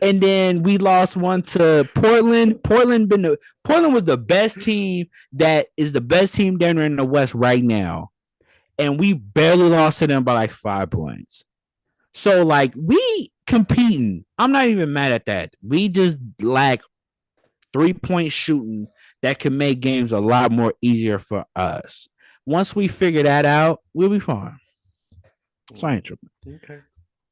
[SPEAKER 2] And then we lost one to Portland. Portland was the best team that is the best team down in the West right now, and we barely lost to them by like 5 points. So like we competing. I'm not even mad at that. We just lack 3-point shooting that can make games a lot more easier for us. Once we figure that out, we'll be fine. So I ain't tripping.
[SPEAKER 1] Okay.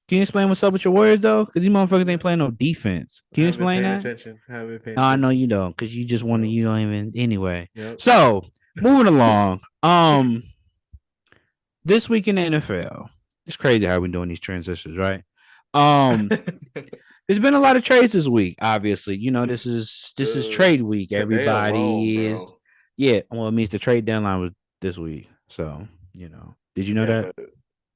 [SPEAKER 2] Can you explain what's up with your Warriors though? Because these motherfuckers ain't
[SPEAKER 1] No,
[SPEAKER 2] playing no defense.
[SPEAKER 1] I
[SPEAKER 2] Can you
[SPEAKER 1] haven't been
[SPEAKER 2] explain
[SPEAKER 1] paying
[SPEAKER 2] that?
[SPEAKER 1] attention. I haven't been paying
[SPEAKER 2] No, I know
[SPEAKER 1] attention.
[SPEAKER 2] you don't, because you just want to.
[SPEAKER 1] Nope.
[SPEAKER 2] You don't even anyway.
[SPEAKER 1] Yep.
[SPEAKER 2] So moving along. This week in the NFL, it's crazy how we're doing these transitions, right? There's been a lot of trades this week. Obviously, this is
[SPEAKER 1] Dude,
[SPEAKER 2] trade week.
[SPEAKER 1] today alone,
[SPEAKER 2] Everybody is,
[SPEAKER 1] bro.
[SPEAKER 2] yeah. Well, it means the trade deadline was this week. So, did you know
[SPEAKER 1] Yeah,
[SPEAKER 2] that?
[SPEAKER 1] but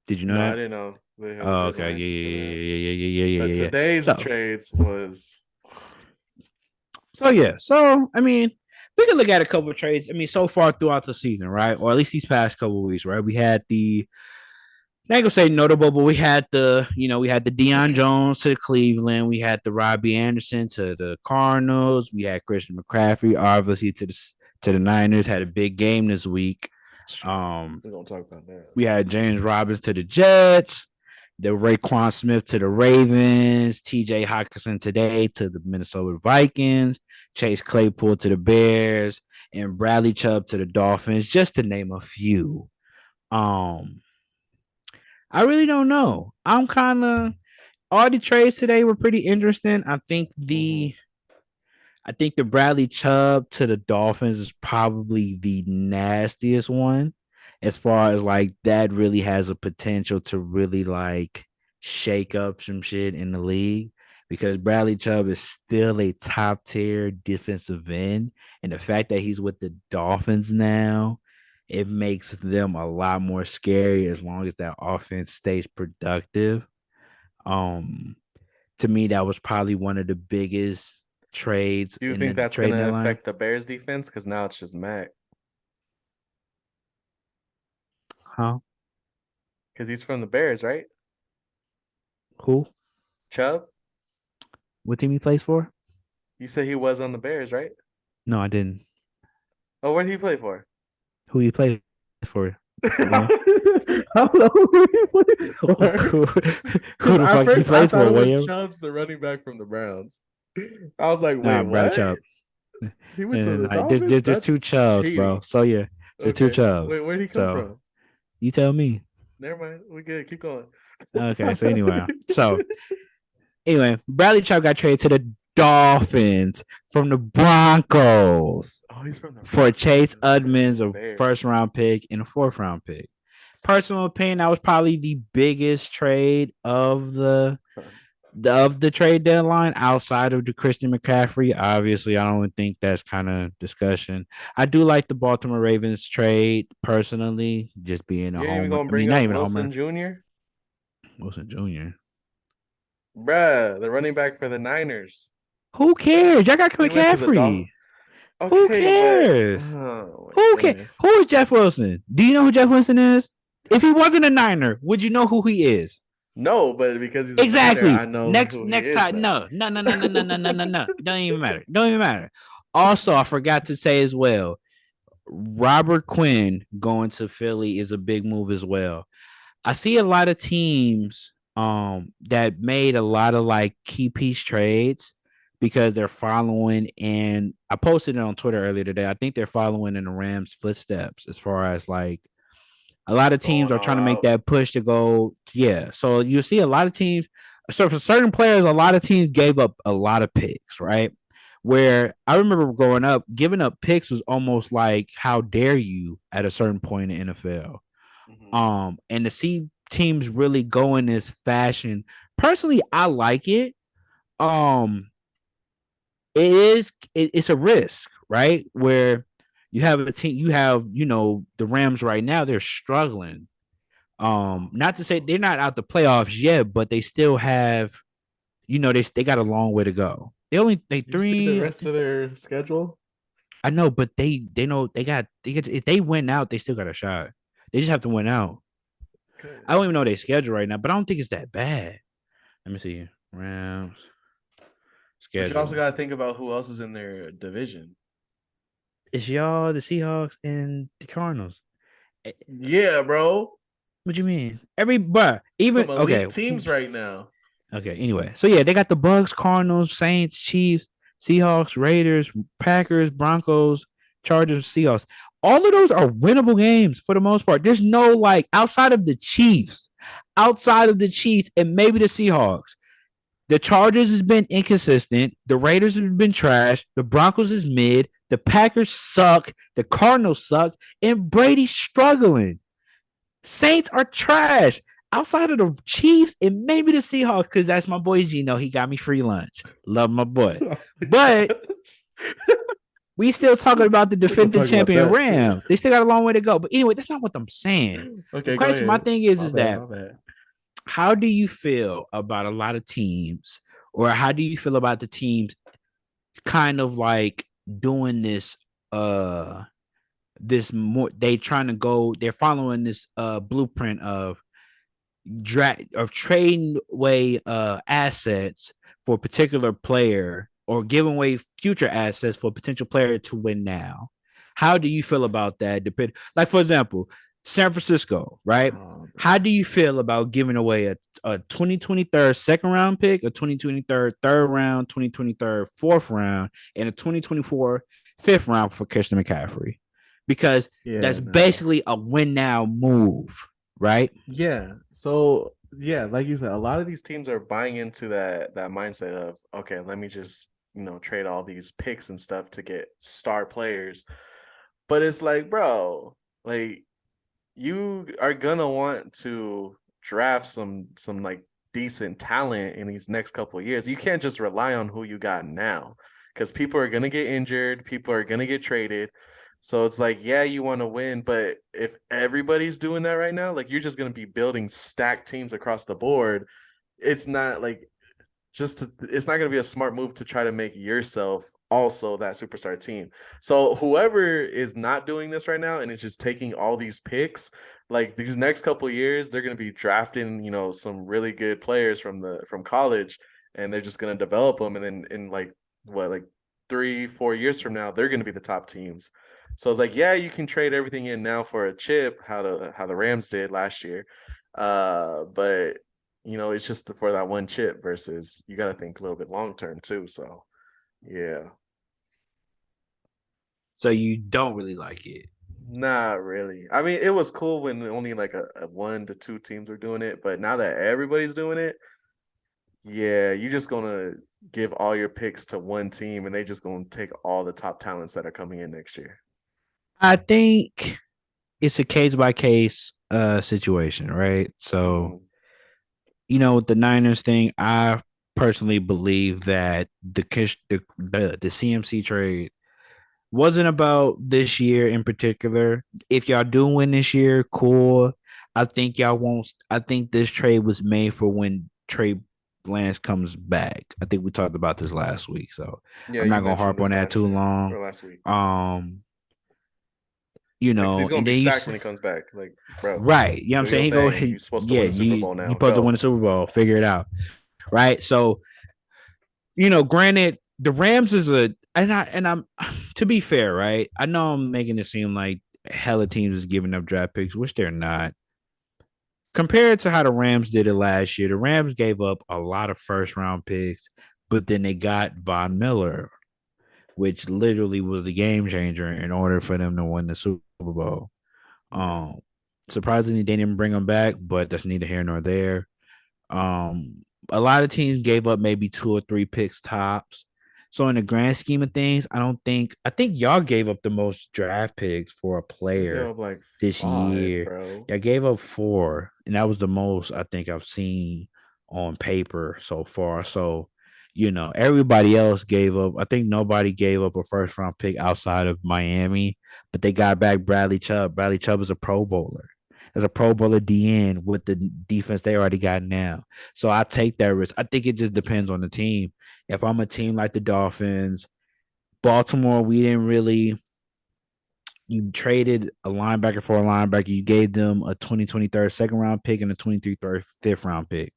[SPEAKER 2] Did you know
[SPEAKER 1] No, I
[SPEAKER 2] that?
[SPEAKER 1] didn't know they had a
[SPEAKER 2] Oh, okay.
[SPEAKER 1] deadline
[SPEAKER 2] Yeah,
[SPEAKER 1] for that.
[SPEAKER 2] yeah, yeah, yeah, yeah, yeah,
[SPEAKER 1] But
[SPEAKER 2] yeah, yeah.
[SPEAKER 1] today's
[SPEAKER 2] So,
[SPEAKER 1] trades was
[SPEAKER 2] so yeah. So, I mean, we can look at a couple of trades. I mean, so far throughout the season, right? Or at least these past couple of weeks, right? We had the I ain't gonna say notable, but we had we had the Deion Jones to Cleveland, we had the Robbie Anderson to the Cardinals, we had Christian McCaffrey obviously to the Niners. Had a big game this week. Um,
[SPEAKER 1] we're gonna talk about that.
[SPEAKER 2] we had James Robinson to the Jets, the Raekwon Smith to the Ravens, T.J. Hockenson today to the Minnesota Vikings, Chase Claypool to the Bears, and Bradley Chubb to the Dolphins, just to name a few. Um, I really don't know. I'm kind of all the trades today were pretty interesting.
[SPEAKER 1] Mm-hmm.
[SPEAKER 2] I think the Bradley Chubb to the Dolphins is probably the nastiest one, as far as like that really has a potential to really like shake up some shit in the league, because Bradley Chubb is still a top tier defensive end, and the fact that he's with the Dolphins now, it makes them a lot more scary as long as that offense stays productive. Um, to me, that was probably one of the biggest trades
[SPEAKER 1] Do you
[SPEAKER 2] in
[SPEAKER 1] think
[SPEAKER 2] the
[SPEAKER 1] that's
[SPEAKER 2] trade
[SPEAKER 1] gonna
[SPEAKER 2] deadline.
[SPEAKER 1] affect the Bears defense? Because now it's just Mac.
[SPEAKER 2] Huh?
[SPEAKER 1] Because he's from the Bears, right?
[SPEAKER 2] Who?
[SPEAKER 1] Chubb?
[SPEAKER 2] What team he plays for?
[SPEAKER 1] You said he was on the Bears, right?
[SPEAKER 2] No, I didn't.
[SPEAKER 1] Oh, where did he play for?
[SPEAKER 2] Who he plays for? William?
[SPEAKER 1] I don't know who he plays for.
[SPEAKER 2] who,
[SPEAKER 1] Because
[SPEAKER 2] who the
[SPEAKER 1] at
[SPEAKER 2] fuck he
[SPEAKER 1] first I
[SPEAKER 2] plays
[SPEAKER 1] thought
[SPEAKER 2] for,
[SPEAKER 1] it was
[SPEAKER 2] William?
[SPEAKER 1] Chubbs, the running back from the Browns. I was like,
[SPEAKER 2] Nah,
[SPEAKER 1] wait,
[SPEAKER 2] Bradley
[SPEAKER 1] what?
[SPEAKER 2] Chubb.
[SPEAKER 1] He went to
[SPEAKER 2] And
[SPEAKER 1] the
[SPEAKER 2] like, there's
[SPEAKER 1] Dolphins?
[SPEAKER 2] there's two
[SPEAKER 1] That's
[SPEAKER 2] Chubbs, bro.
[SPEAKER 1] cheating.
[SPEAKER 2] So yeah, there's two
[SPEAKER 1] Okay.
[SPEAKER 2] Chubbs.
[SPEAKER 1] Wait, where'd he come
[SPEAKER 2] So
[SPEAKER 1] from?
[SPEAKER 2] you tell me.
[SPEAKER 1] Never mind. We good. Keep going.
[SPEAKER 2] Okay. So anyway, Bradley Chubb got traded to the Dolphins from the Broncos
[SPEAKER 1] Oh, he's from the
[SPEAKER 2] for
[SPEAKER 1] Broncos.
[SPEAKER 2] Chase
[SPEAKER 1] I thought he was from
[SPEAKER 2] Edmonds,
[SPEAKER 1] the
[SPEAKER 2] a
[SPEAKER 1] Bears.
[SPEAKER 2] first round pick and a fourth round pick. Personal opinion, that was probably the biggest trade of the trade deadline outside of the Christian McCaffrey. Obviously, I don't think that's kind of discussion. I do like the Baltimore Ravens trade personally, just being a
[SPEAKER 1] You ain't even
[SPEAKER 2] homer.
[SPEAKER 1] gonna
[SPEAKER 2] I mean,
[SPEAKER 1] bring
[SPEAKER 2] not
[SPEAKER 1] up
[SPEAKER 2] even a
[SPEAKER 1] Wilson
[SPEAKER 2] homer.
[SPEAKER 1] Jr.?
[SPEAKER 2] Wilson Jr.
[SPEAKER 1] Bruh, the running back for the Niners.
[SPEAKER 2] Who cares? Y'all got
[SPEAKER 1] He went to the Dolphins.
[SPEAKER 2] McCaffrey. Who
[SPEAKER 1] Okay, but
[SPEAKER 2] cares?
[SPEAKER 1] oh my
[SPEAKER 2] Who cares?
[SPEAKER 1] goodness.
[SPEAKER 2] Who is Jeff Wilson? Do you know who Jeff Wilson is? If he wasn't a Niner, would you know who he is?
[SPEAKER 1] No, but because he's a Niner,
[SPEAKER 2] Exactly.
[SPEAKER 1] I know
[SPEAKER 2] Next
[SPEAKER 1] who he
[SPEAKER 2] next
[SPEAKER 1] is
[SPEAKER 2] time.
[SPEAKER 1] now.
[SPEAKER 2] No, no, no, no, no, no, no, no, no, no. Don't even matter. Don't even matter. Also, I forgot to say as well, Robert Quinn going to Philly is a big move as well. I see a lot of teams that made a lot of like key piece trades because they're following, and I posted it on Twitter earlier today. I think they're following in the Rams footsteps as far as like a lot of teams
[SPEAKER 1] Going
[SPEAKER 2] are
[SPEAKER 1] all
[SPEAKER 2] trying to make
[SPEAKER 1] out.
[SPEAKER 2] that push to go. Yeah. So you see a lot of teams. So for certain players, a lot of teams gave up a lot of picks, right? Where I remember growing up, giving up picks was almost like, how dare you at a certain point in the NFL.
[SPEAKER 1] Mm-hmm.
[SPEAKER 2] And to see teams really go in this fashion, personally, I like it. Um, it's a risk, right? Where you have a team, you have, the Rams right now, they're struggling. Not to say they're not out the playoffs yet, but they still have, they got a long way to go. They
[SPEAKER 1] You see the
[SPEAKER 2] three.
[SPEAKER 1] rest of their schedule?
[SPEAKER 2] I know, but they know they got if they win out, they still got a shot. They just have to win out.
[SPEAKER 1] Okay.
[SPEAKER 2] I don't even know their schedule right now, but I don't think it's that bad. Let me see. Rams
[SPEAKER 1] But you also
[SPEAKER 2] schedule.
[SPEAKER 1] got to think about who else is in their division.
[SPEAKER 2] It's y'all, the Seahawks, and the Cardinals. Eh,
[SPEAKER 1] Yeah, bro.
[SPEAKER 2] What you mean? But even
[SPEAKER 1] Some
[SPEAKER 2] okay.
[SPEAKER 1] elite teams right now.
[SPEAKER 2] Okay. Anyway, so yeah, they got the Bucks, Cardinals, Saints, Chiefs, Seahawks, Raiders, Packers, Broncos, Chargers, Seahawks. All of those are winnable games for the most part. There's no like outside of the Chiefs, and maybe the Seahawks. The Chargers has been inconsistent. The Raiders have been trash. The Broncos is mid. The Packers suck. The Cardinals suck. And Brady's struggling. Saints are trash. Outside of the Chiefs and maybe the Seahawks, because that's my boy Geno. He got me free lunch. Love my boy.
[SPEAKER 1] Oh my
[SPEAKER 2] But
[SPEAKER 1] gosh.
[SPEAKER 2] We still talking about the
[SPEAKER 1] We're gonna
[SPEAKER 2] defending
[SPEAKER 1] talk about
[SPEAKER 2] champion
[SPEAKER 1] that too.
[SPEAKER 2] Rams. They still got a long way to go. But anyway, that's not what I'm saying. The
[SPEAKER 1] Okay, go
[SPEAKER 2] question, my
[SPEAKER 1] ahead.
[SPEAKER 2] thing is,
[SPEAKER 1] My
[SPEAKER 2] is
[SPEAKER 1] bad.
[SPEAKER 2] that
[SPEAKER 1] My bad.
[SPEAKER 2] how do you feel about a lot of teams, or how do you feel about the teams kind of like doing this? This more they trying to go. They're following this blueprint of trading away assets for a particular player or giving away future assets for a potential player to win now. How do you feel about that? Like for example, San Francisco, right?
[SPEAKER 1] Oh,
[SPEAKER 2] How
[SPEAKER 1] man.
[SPEAKER 2] do you feel about giving away a 2023 second round pick, a 2023 third round, 2023 fourth round, and a 2024 fifth round for Christian McCaffrey? Because
[SPEAKER 1] Yeah,
[SPEAKER 2] that's
[SPEAKER 1] no.
[SPEAKER 2] basically a win now move, right?
[SPEAKER 1] Yeah. So yeah, like you said, a lot of these teams are buying into that mindset of, okay, let me just, trade all these picks and stuff to get star players. But it's like, bro, like you are gonna want to draft some like decent talent in these next couple of years. You can't just rely on who you got now because people are gonna get injured, people are gonna get traded. So it's like, yeah, you want to win, but if everybody's doing that right now, like you're just gonna be building stacked teams across the board. It's not like it's not going to be a smart move to try to make yourself also that superstar team. So whoever is not doing this right now and is just taking all these picks, like these next couple of years, they're going to be drafting, some really good players from college, and they're just going to develop them, and then in like what like 3-4 years from now, they're going to be the top teams. So it's like, yeah, you can trade everything in now for a chip, how the Rams did last year, but it's just for that one chip versus you got to think a little bit long term too. So, yeah,
[SPEAKER 2] So you don't really like it.
[SPEAKER 1] not really. I mean, it was cool when only like a 1 to 2 teams were doing it, but now that everybody's doing it, yeah, you're just gonna give all your picks to one team and they just gonna take all the top talents that are coming in next year.
[SPEAKER 2] I think it's a case by case situation, right? So,
[SPEAKER 1] Mm-hmm.
[SPEAKER 2] with the Niners thing, I personally believe that the CMC trade wasn't about this year in particular. If y'all do win this year, cool. I think y'all won't. I think this trade was made for when Trey Lance comes back. I think we talked about this last week, so
[SPEAKER 1] Yeah,
[SPEAKER 2] I'm
[SPEAKER 1] you
[SPEAKER 2] not gonna
[SPEAKER 1] mentioned
[SPEAKER 2] harp on
[SPEAKER 1] this
[SPEAKER 2] that
[SPEAKER 1] last
[SPEAKER 2] too
[SPEAKER 1] year
[SPEAKER 2] long.
[SPEAKER 1] or last week.
[SPEAKER 2] Um,
[SPEAKER 1] Yeah, because he's gonna
[SPEAKER 2] and
[SPEAKER 1] be
[SPEAKER 2] then
[SPEAKER 1] stacked when he comes back. Like, bro,
[SPEAKER 2] right, you know what I'm
[SPEAKER 1] do
[SPEAKER 2] saying?
[SPEAKER 1] your
[SPEAKER 2] He go,
[SPEAKER 1] thing. You're supposed to
[SPEAKER 2] yeah,
[SPEAKER 1] win a Super
[SPEAKER 2] you
[SPEAKER 1] Bowl
[SPEAKER 2] you
[SPEAKER 1] now.
[SPEAKER 2] supposed to win
[SPEAKER 1] Go.
[SPEAKER 2] the Super Bowl, figure it out, right? So granted, the Rams is I'm to be fair, right? I know I'm making it seem like hella teams is giving up draft picks, which they're not. Compared to how the Rams did it last year, the Rams gave up a lot of first round picks, but then they got Von Miller, which literally was the game changer in order for them to win the Super Bowl.
[SPEAKER 1] Yeah.
[SPEAKER 2] Um, Surprisingly, they didn't bring him back, but that's neither here nor there. A lot of teams gave up maybe 2 or 3 picks tops. So in the grand scheme of things, I think y'all gave up the most draft picks for a
[SPEAKER 1] We go
[SPEAKER 2] player
[SPEAKER 1] up like
[SPEAKER 2] this
[SPEAKER 1] 5,
[SPEAKER 2] year.
[SPEAKER 1] bro.
[SPEAKER 2] Y'all gave up 4, and that was the most I think I've seen on paper so far. So, everybody else gave up. I think nobody gave up a first round pick outside of Miami, but they got back Bradley Chubb. Bradley Chubb is a Pro Bowler. As a Pro Bowler DN with the defense they already got now. So I take that risk. I think it just depends on the team. If I'm a team like the Dolphins, Baltimore, we didn't really. You traded a linebacker for a linebacker. You gave them a 2023 second round pick and a 2023 fifth round pick.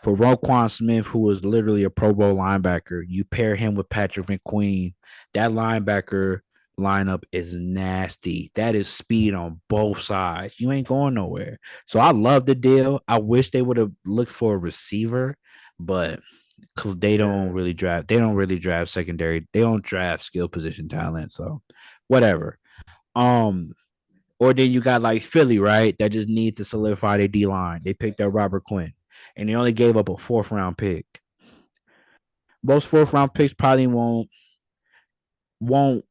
[SPEAKER 2] For Roquan Smith, who was literally a Pro Bowl linebacker, you pair him with Patrick McQueen. That linebacker lineup is nasty. That is speed on both sides. You ain't going nowhere. So I love the deal. I wish they would have looked for a receiver, but they don't
[SPEAKER 1] Yeah.
[SPEAKER 2] really draft. They don't really draft secondary. They don't draft skill position talent. So whatever. Um, or then you got like Philly, right? That just need to solidify their D line. They picked up Robert Quinn, and they only gave up a fourth round pick. Most fourth round picks probably won't won't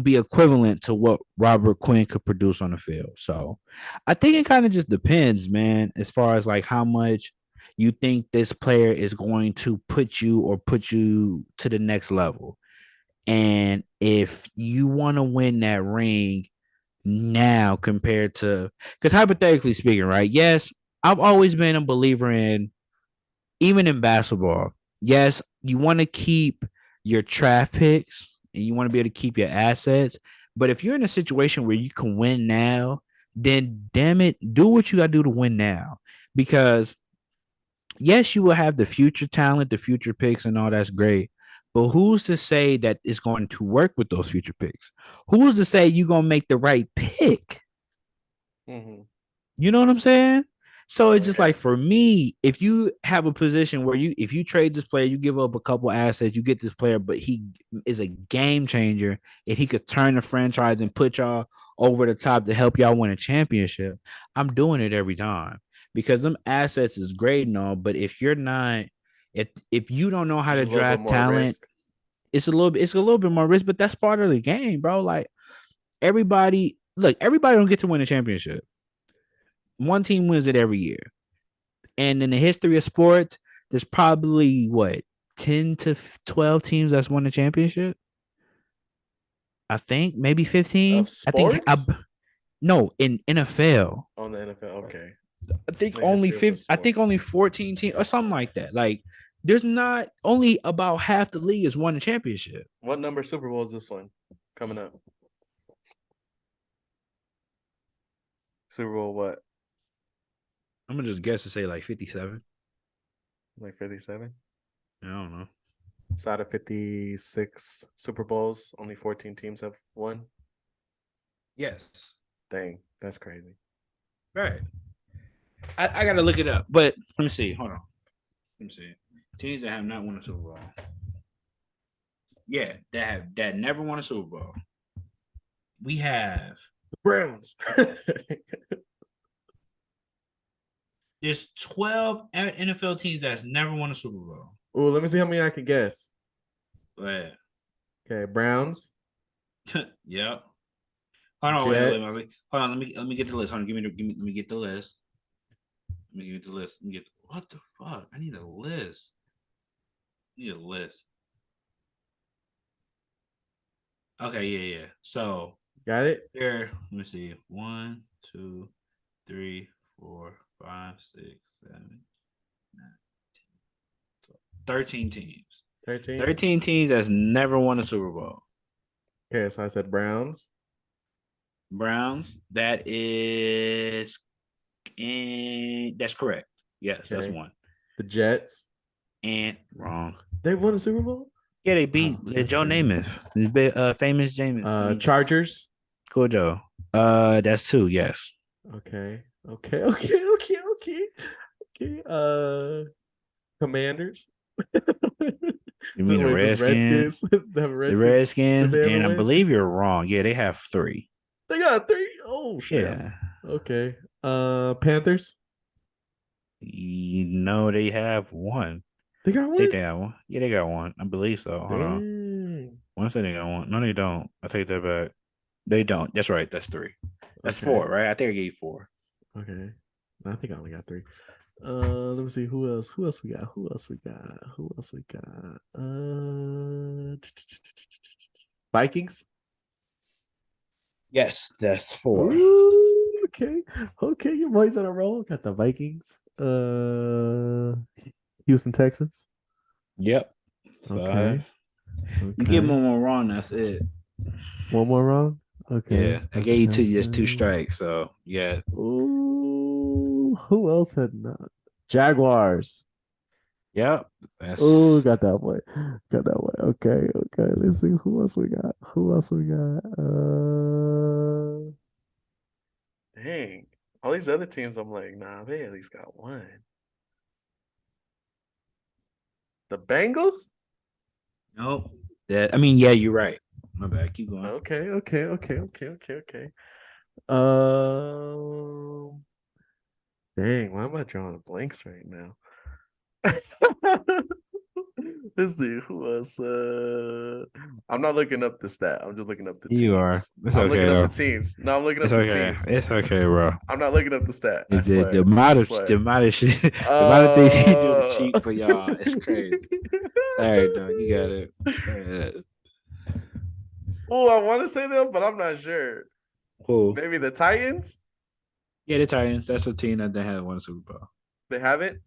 [SPEAKER 2] be equivalent to what Robert Quinn could produce on the field. So I think it kind of just depends, man, as far as like how much you think this player is going to put you to the next level. And if you want to win that ring now compared to, because hypothetically speaking, right? Yes, I've always been a believer in, even in basketball, yes, you want to keep your draft picks and you want to be able to keep your assets. But if you're in a situation where you can win now, then damn it, do what you got to do to win now. Because yes, you will have the future talent, the future picks, and all that's great. But who's to say that it's going to work with those future picks? Who's to say you're going to make the right pick?
[SPEAKER 1] Mm-hmm.
[SPEAKER 2] You know what I'm saying? So it's
[SPEAKER 1] Oh
[SPEAKER 2] just
[SPEAKER 1] yeah.
[SPEAKER 2] like, for me, if you have a position where if you trade this player, you give up a couple assets, you get this player, but he is a game changer and he could turn the franchise and put y'all over the top to help y'all win a championship, I'm doing it every time, because them assets is great and all, but if you're not, if you don't know how
[SPEAKER 1] Just
[SPEAKER 2] to
[SPEAKER 1] a little bit
[SPEAKER 2] draft
[SPEAKER 1] more
[SPEAKER 2] talent,
[SPEAKER 1] risk.
[SPEAKER 2] it's a little bit more risk, but that's part of the game, bro. Like, everybody don't get to win a championship. One team wins it every year. And in the history of sports, there's probably what, 10 to 12 teams that's won the championship. I think maybe
[SPEAKER 1] Of
[SPEAKER 2] 15.
[SPEAKER 1] sports
[SPEAKER 2] No, in NFL.
[SPEAKER 1] on the NFL. Okay.
[SPEAKER 2] I think
[SPEAKER 1] In the
[SPEAKER 2] only
[SPEAKER 1] history of the
[SPEAKER 2] 50, I
[SPEAKER 1] sport.
[SPEAKER 2] think only 14 teams or something like that. Like, there's not, only about half the league has won the championship.
[SPEAKER 1] What number Super Bowl is this one coming up? Super Bowl what?
[SPEAKER 2] I'm gonna just guess to say like 57.
[SPEAKER 1] Like 57?
[SPEAKER 2] I don't know.
[SPEAKER 1] So out of 56 Super Bowls, only 14 teams have won.
[SPEAKER 2] Yes.
[SPEAKER 1] Dang, that's crazy.
[SPEAKER 2] Right. I gotta look it up. But let me see. Hold on. Let me see. Teams that have not won a Super Bowl. Yeah, that never won a Super Bowl. We have,
[SPEAKER 1] Browns.
[SPEAKER 2] there's 12 NFL teams that's never won a Super Bowl.
[SPEAKER 1] Oh, let me see how many I can guess.
[SPEAKER 2] But
[SPEAKER 1] Okay, Browns,
[SPEAKER 2] yep. Hold on,
[SPEAKER 1] Jets.
[SPEAKER 2] wait. Hold on, let me get the list. Hold on, let me get the list. Let me get the list. What the fuck? I need a list. I need a list. Okay, yeah. So
[SPEAKER 1] Got it?
[SPEAKER 2] here, let me see. 1, 2, 3, 4, 5, 6, 7, 9, 10, 13 teams.
[SPEAKER 1] 13.
[SPEAKER 2] 13 teams that's never won a Super Bowl.
[SPEAKER 1] Okay, so I said Browns.
[SPEAKER 2] Browns. That's correct. Yes, that's
[SPEAKER 1] Okay.
[SPEAKER 2] one.
[SPEAKER 1] The Jets.
[SPEAKER 2] And wrong.
[SPEAKER 1] They've won a Super Bowl?
[SPEAKER 2] Yeah, they beat
[SPEAKER 1] Oh, that's
[SPEAKER 2] Joe
[SPEAKER 1] crazy.
[SPEAKER 2] Namath, famous James.
[SPEAKER 1] Chargers.
[SPEAKER 2] Cool Joe. That's two. Yes.
[SPEAKER 1] Okay. Okay. Commanders.
[SPEAKER 2] You
[SPEAKER 1] So
[SPEAKER 2] mean the
[SPEAKER 1] wait, does Redskins?
[SPEAKER 2] Redskins?
[SPEAKER 1] Does the
[SPEAKER 2] The
[SPEAKER 1] Redskins? Did
[SPEAKER 2] Redskins,
[SPEAKER 1] they ever
[SPEAKER 2] and I
[SPEAKER 1] win?
[SPEAKER 2] believe you're wrong. Yeah, they have three.
[SPEAKER 1] They got three. Oh snap.
[SPEAKER 2] Yeah.
[SPEAKER 1] Okay. Panthers.
[SPEAKER 2] You know they have one.
[SPEAKER 1] They got
[SPEAKER 2] They
[SPEAKER 1] one.
[SPEAKER 2] got one. Yeah, they got one. I believe so. Hold on.
[SPEAKER 1] Dang.
[SPEAKER 2] One say they got one. No, they don't. I take that back. They don't. That's right. That's three. That's
[SPEAKER 1] Okay.
[SPEAKER 2] four, right? I think I gave you four.
[SPEAKER 1] Okay. I think I only got three. Let me see who else. Who else we got? Who else we got? Who else we got? Vikings.
[SPEAKER 2] Yes, that's four.
[SPEAKER 1] Ooh, okay. Okay, your boys on a roll. Got the Vikings. Houston Texans.
[SPEAKER 2] Yep. Five.
[SPEAKER 1] Okay.
[SPEAKER 2] You get
[SPEAKER 1] Okay.
[SPEAKER 2] one more wrong, that's it.
[SPEAKER 1] One more wrong. Okay.
[SPEAKER 2] Yeah. I gave you two, just two
[SPEAKER 1] Texans.
[SPEAKER 2] strikes. So yeah.
[SPEAKER 1] Ooh, who else had not? Jaguars.
[SPEAKER 2] Yep.
[SPEAKER 1] Oh,
[SPEAKER 2] That's
[SPEAKER 1] got that one. Got that one. Okay. Let's see who else we got. Who else we got? Dang. All these other teams, I'm like, nah, they at least got one. The Bengals?
[SPEAKER 2] nope. That, I mean, yeah, you're right. My bad. Keep going.
[SPEAKER 1] Okay. Um, Dang, why am I drawing blanks right now? Let's see who else. I'm not looking up the stat. I'm just looking up the
[SPEAKER 2] You are.
[SPEAKER 1] teams.
[SPEAKER 2] It's
[SPEAKER 1] I'm
[SPEAKER 2] okay
[SPEAKER 1] looking up the
[SPEAKER 2] though.
[SPEAKER 1] teams. No, I'm looking
[SPEAKER 2] It's
[SPEAKER 1] up the
[SPEAKER 2] okay.
[SPEAKER 1] teams.
[SPEAKER 2] It's okay, bro.
[SPEAKER 1] I'm not looking up the stat. I
[SPEAKER 2] The
[SPEAKER 1] swear.
[SPEAKER 2] amount
[SPEAKER 1] I
[SPEAKER 2] of the
[SPEAKER 1] swear.
[SPEAKER 2] amount of shit, the amount of things you do to
[SPEAKER 1] Uh...
[SPEAKER 2] cheat for y'all, it's crazy. All right, dog, you got it.
[SPEAKER 1] Oh, I want to say them, but I'm not sure.
[SPEAKER 2] Cool.
[SPEAKER 1] Maybe the Titans.
[SPEAKER 2] Yeah, the Titans. That's a team that they haven't won a Super Bowl.
[SPEAKER 1] They haven't.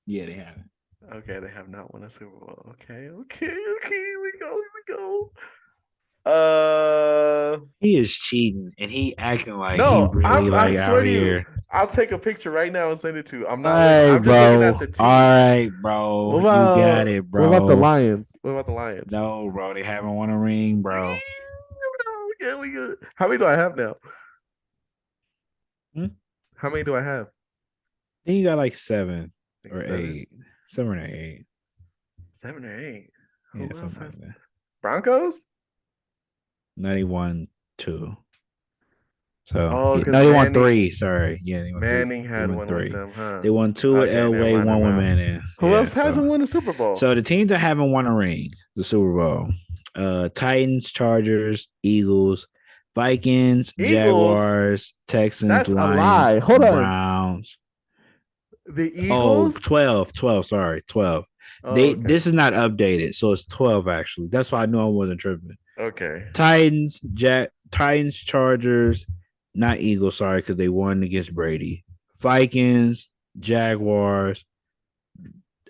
[SPEAKER 2] Yeah, they haven't.
[SPEAKER 1] Okay, they have not won a Super Bowl. Okay. Here we go. Here we go. Uh,
[SPEAKER 2] He is cheating, and he acting like he
[SPEAKER 1] no,
[SPEAKER 2] really
[SPEAKER 1] I
[SPEAKER 2] like
[SPEAKER 1] swear
[SPEAKER 2] out
[SPEAKER 1] to you,
[SPEAKER 2] here.
[SPEAKER 1] I'll take a picture right now and send it to you. I'm
[SPEAKER 2] All
[SPEAKER 1] not looking.
[SPEAKER 2] right,
[SPEAKER 1] I'm just looking
[SPEAKER 2] bro.
[SPEAKER 1] at the
[SPEAKER 2] All
[SPEAKER 1] teams.
[SPEAKER 2] right, bro. You got it,
[SPEAKER 1] What about the
[SPEAKER 2] bro.
[SPEAKER 1] Lions? What about the Lions?
[SPEAKER 2] No, bro. They haven't won a ring, bro.
[SPEAKER 1] Yeah, we good. How many do I have now?
[SPEAKER 2] Hmm?
[SPEAKER 1] How many do I have?
[SPEAKER 2] Then you got like 7
[SPEAKER 1] Like
[SPEAKER 2] or
[SPEAKER 1] 7,
[SPEAKER 2] 8, 7 or 8.
[SPEAKER 1] 7 or 8.
[SPEAKER 2] Yeah,
[SPEAKER 1] Who else
[SPEAKER 2] something like
[SPEAKER 1] has
[SPEAKER 2] that.
[SPEAKER 1] Broncos?
[SPEAKER 2] 91-2. So
[SPEAKER 1] Oh,
[SPEAKER 2] yeah,
[SPEAKER 1] because
[SPEAKER 2] no, they won
[SPEAKER 1] Manning
[SPEAKER 2] 3. Sorry, yeah, they won 3.
[SPEAKER 1] Manning
[SPEAKER 2] They
[SPEAKER 1] had
[SPEAKER 2] won
[SPEAKER 1] one with
[SPEAKER 2] 3.
[SPEAKER 1] them, huh?
[SPEAKER 2] They won 2 with
[SPEAKER 1] Okay, never
[SPEAKER 2] Elway,
[SPEAKER 1] mind,
[SPEAKER 2] 1
[SPEAKER 1] never
[SPEAKER 2] with
[SPEAKER 1] mind.
[SPEAKER 2] Manning.
[SPEAKER 1] Who else
[SPEAKER 2] Yeah,
[SPEAKER 1] hasn't won a Super Bowl?
[SPEAKER 2] so the teams that haven't won a ring, the Super Bowl, Titans, Chargers, Eagles, Vikings,
[SPEAKER 1] Eagles?
[SPEAKER 2] Jaguars, Texans,
[SPEAKER 1] That's a
[SPEAKER 2] Lions,
[SPEAKER 1] lie. Hold on.
[SPEAKER 2] Browns.
[SPEAKER 1] The
[SPEAKER 2] Oh,
[SPEAKER 1] Eagles?
[SPEAKER 2] 12, sorry, 12.
[SPEAKER 1] Oh, okay.
[SPEAKER 2] This is not updated, so it's 12 actually. That's why I knew I wasn't tripping.
[SPEAKER 1] Okay.
[SPEAKER 2] Titans, Chargers, not Eagles, sorry, because they won against Brady. Vikings, Jaguars,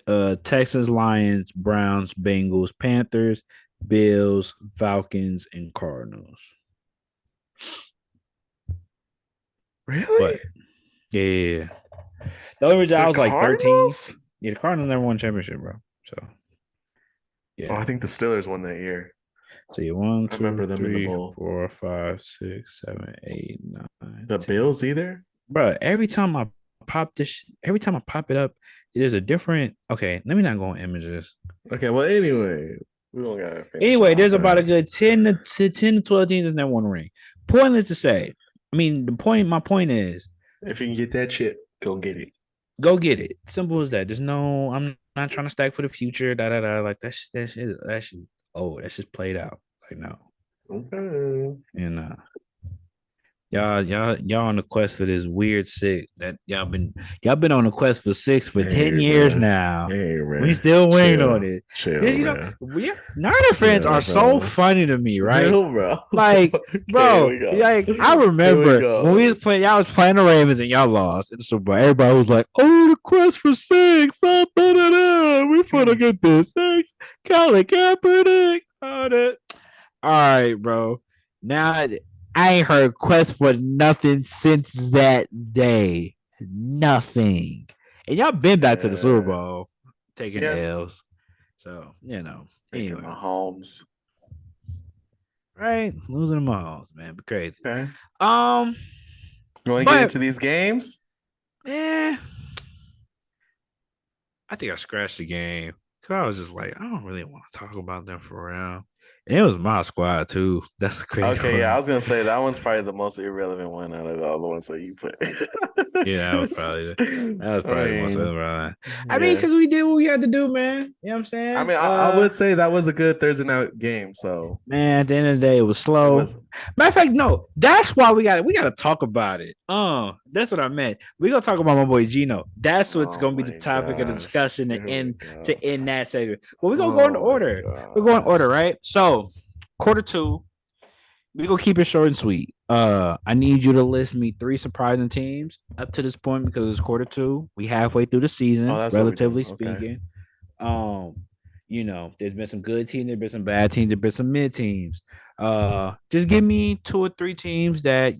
[SPEAKER 2] Texans, Lions, Browns, Bengals, Panthers, Bills, Falcons, and Cardinals.
[SPEAKER 1] Really?
[SPEAKER 2] But yeah. The only reason I was like 13.
[SPEAKER 1] Cardinals?
[SPEAKER 2] Yeah, the Cardinals never won a championship, bro. So
[SPEAKER 1] Oh,
[SPEAKER 2] yeah.
[SPEAKER 1] I think the Steelers won that year.
[SPEAKER 2] So you 1,
[SPEAKER 1] I remember
[SPEAKER 2] 2,
[SPEAKER 1] them in the
[SPEAKER 2] 3,
[SPEAKER 1] bowl.
[SPEAKER 2] 4, 5, 6, 7, 8, 9.
[SPEAKER 1] The
[SPEAKER 2] 10.
[SPEAKER 1] Bills either?
[SPEAKER 2] Bro, every time I pop it up, there's a different. Okay, let me not go on images.
[SPEAKER 1] Okay, well, anyway, we don't gotta finish.
[SPEAKER 2] Anyway, there's about a good 10 to 12 teams in that one ring. Pointless to say. I mean, my point is,
[SPEAKER 1] if you can get that chip, go get it.
[SPEAKER 2] go get it. Simple as that. There's no, I'm not trying to stack for the future. Da da da. Like that's old. That's just played out. Like no.
[SPEAKER 1] Okay.
[SPEAKER 2] And y'all on the quest for this weird 6 that y'all been on the quest for 6 for 10 years
[SPEAKER 1] man.
[SPEAKER 2] now.
[SPEAKER 1] Hey, man.
[SPEAKER 2] We still waiting on it.
[SPEAKER 1] Chill,
[SPEAKER 2] Niner fans are so funny to me, right?
[SPEAKER 1] Bro.
[SPEAKER 2] Like, bro, like I remember when we was playing, y'all was playing the Ravens and y'all lost in the Super Bowl. Everybody was like, "Oh, the quest for 6, we finna get this 6." Colin Kaepernick, all that. All right, bro. Now I ain't heard quest for nothing since that day. Nothing. And y'all been back to the Super Bowl, taking L's. So, anyway.
[SPEAKER 1] Mahomes.
[SPEAKER 2] Right? Losing to Mahomes, man. Be crazy.
[SPEAKER 1] Okay. You
[SPEAKER 2] want
[SPEAKER 1] to get into these games?
[SPEAKER 2] Yeah. I think I scratched the game. So I was just like, I don't really want to talk about them for real. And it was my squad too. That's the crazy.
[SPEAKER 1] Okay, yeah, I was gonna say that one's probably the most irrelevant one out of all the ones that you put.
[SPEAKER 2] Yeah, that was probably the most irrelevant. I mean,
[SPEAKER 1] yeah.
[SPEAKER 2] because we did what we had to do, man. You know what I'm saying?
[SPEAKER 1] I mean, I would say that was a good Thursday night game. So,
[SPEAKER 2] man, at the end of the day, it was slow. Matter of fact, no, that's why we got to talk about it. That's what I meant. We gonna talk about my boy GENO. That's what's gonna be the topic of the discussion to end that segment. Well, we're gonna go in order. We're going in order, right? So, quarter 2, we gonna keep it short and sweet. I need you to list me 3 surprising teams up to this point because it's quarter 2. We halfway through the season, relatively speaking. There's been some good teams, there's been some bad teams, there's been some mid teams. Just give me 2 or 3 teams that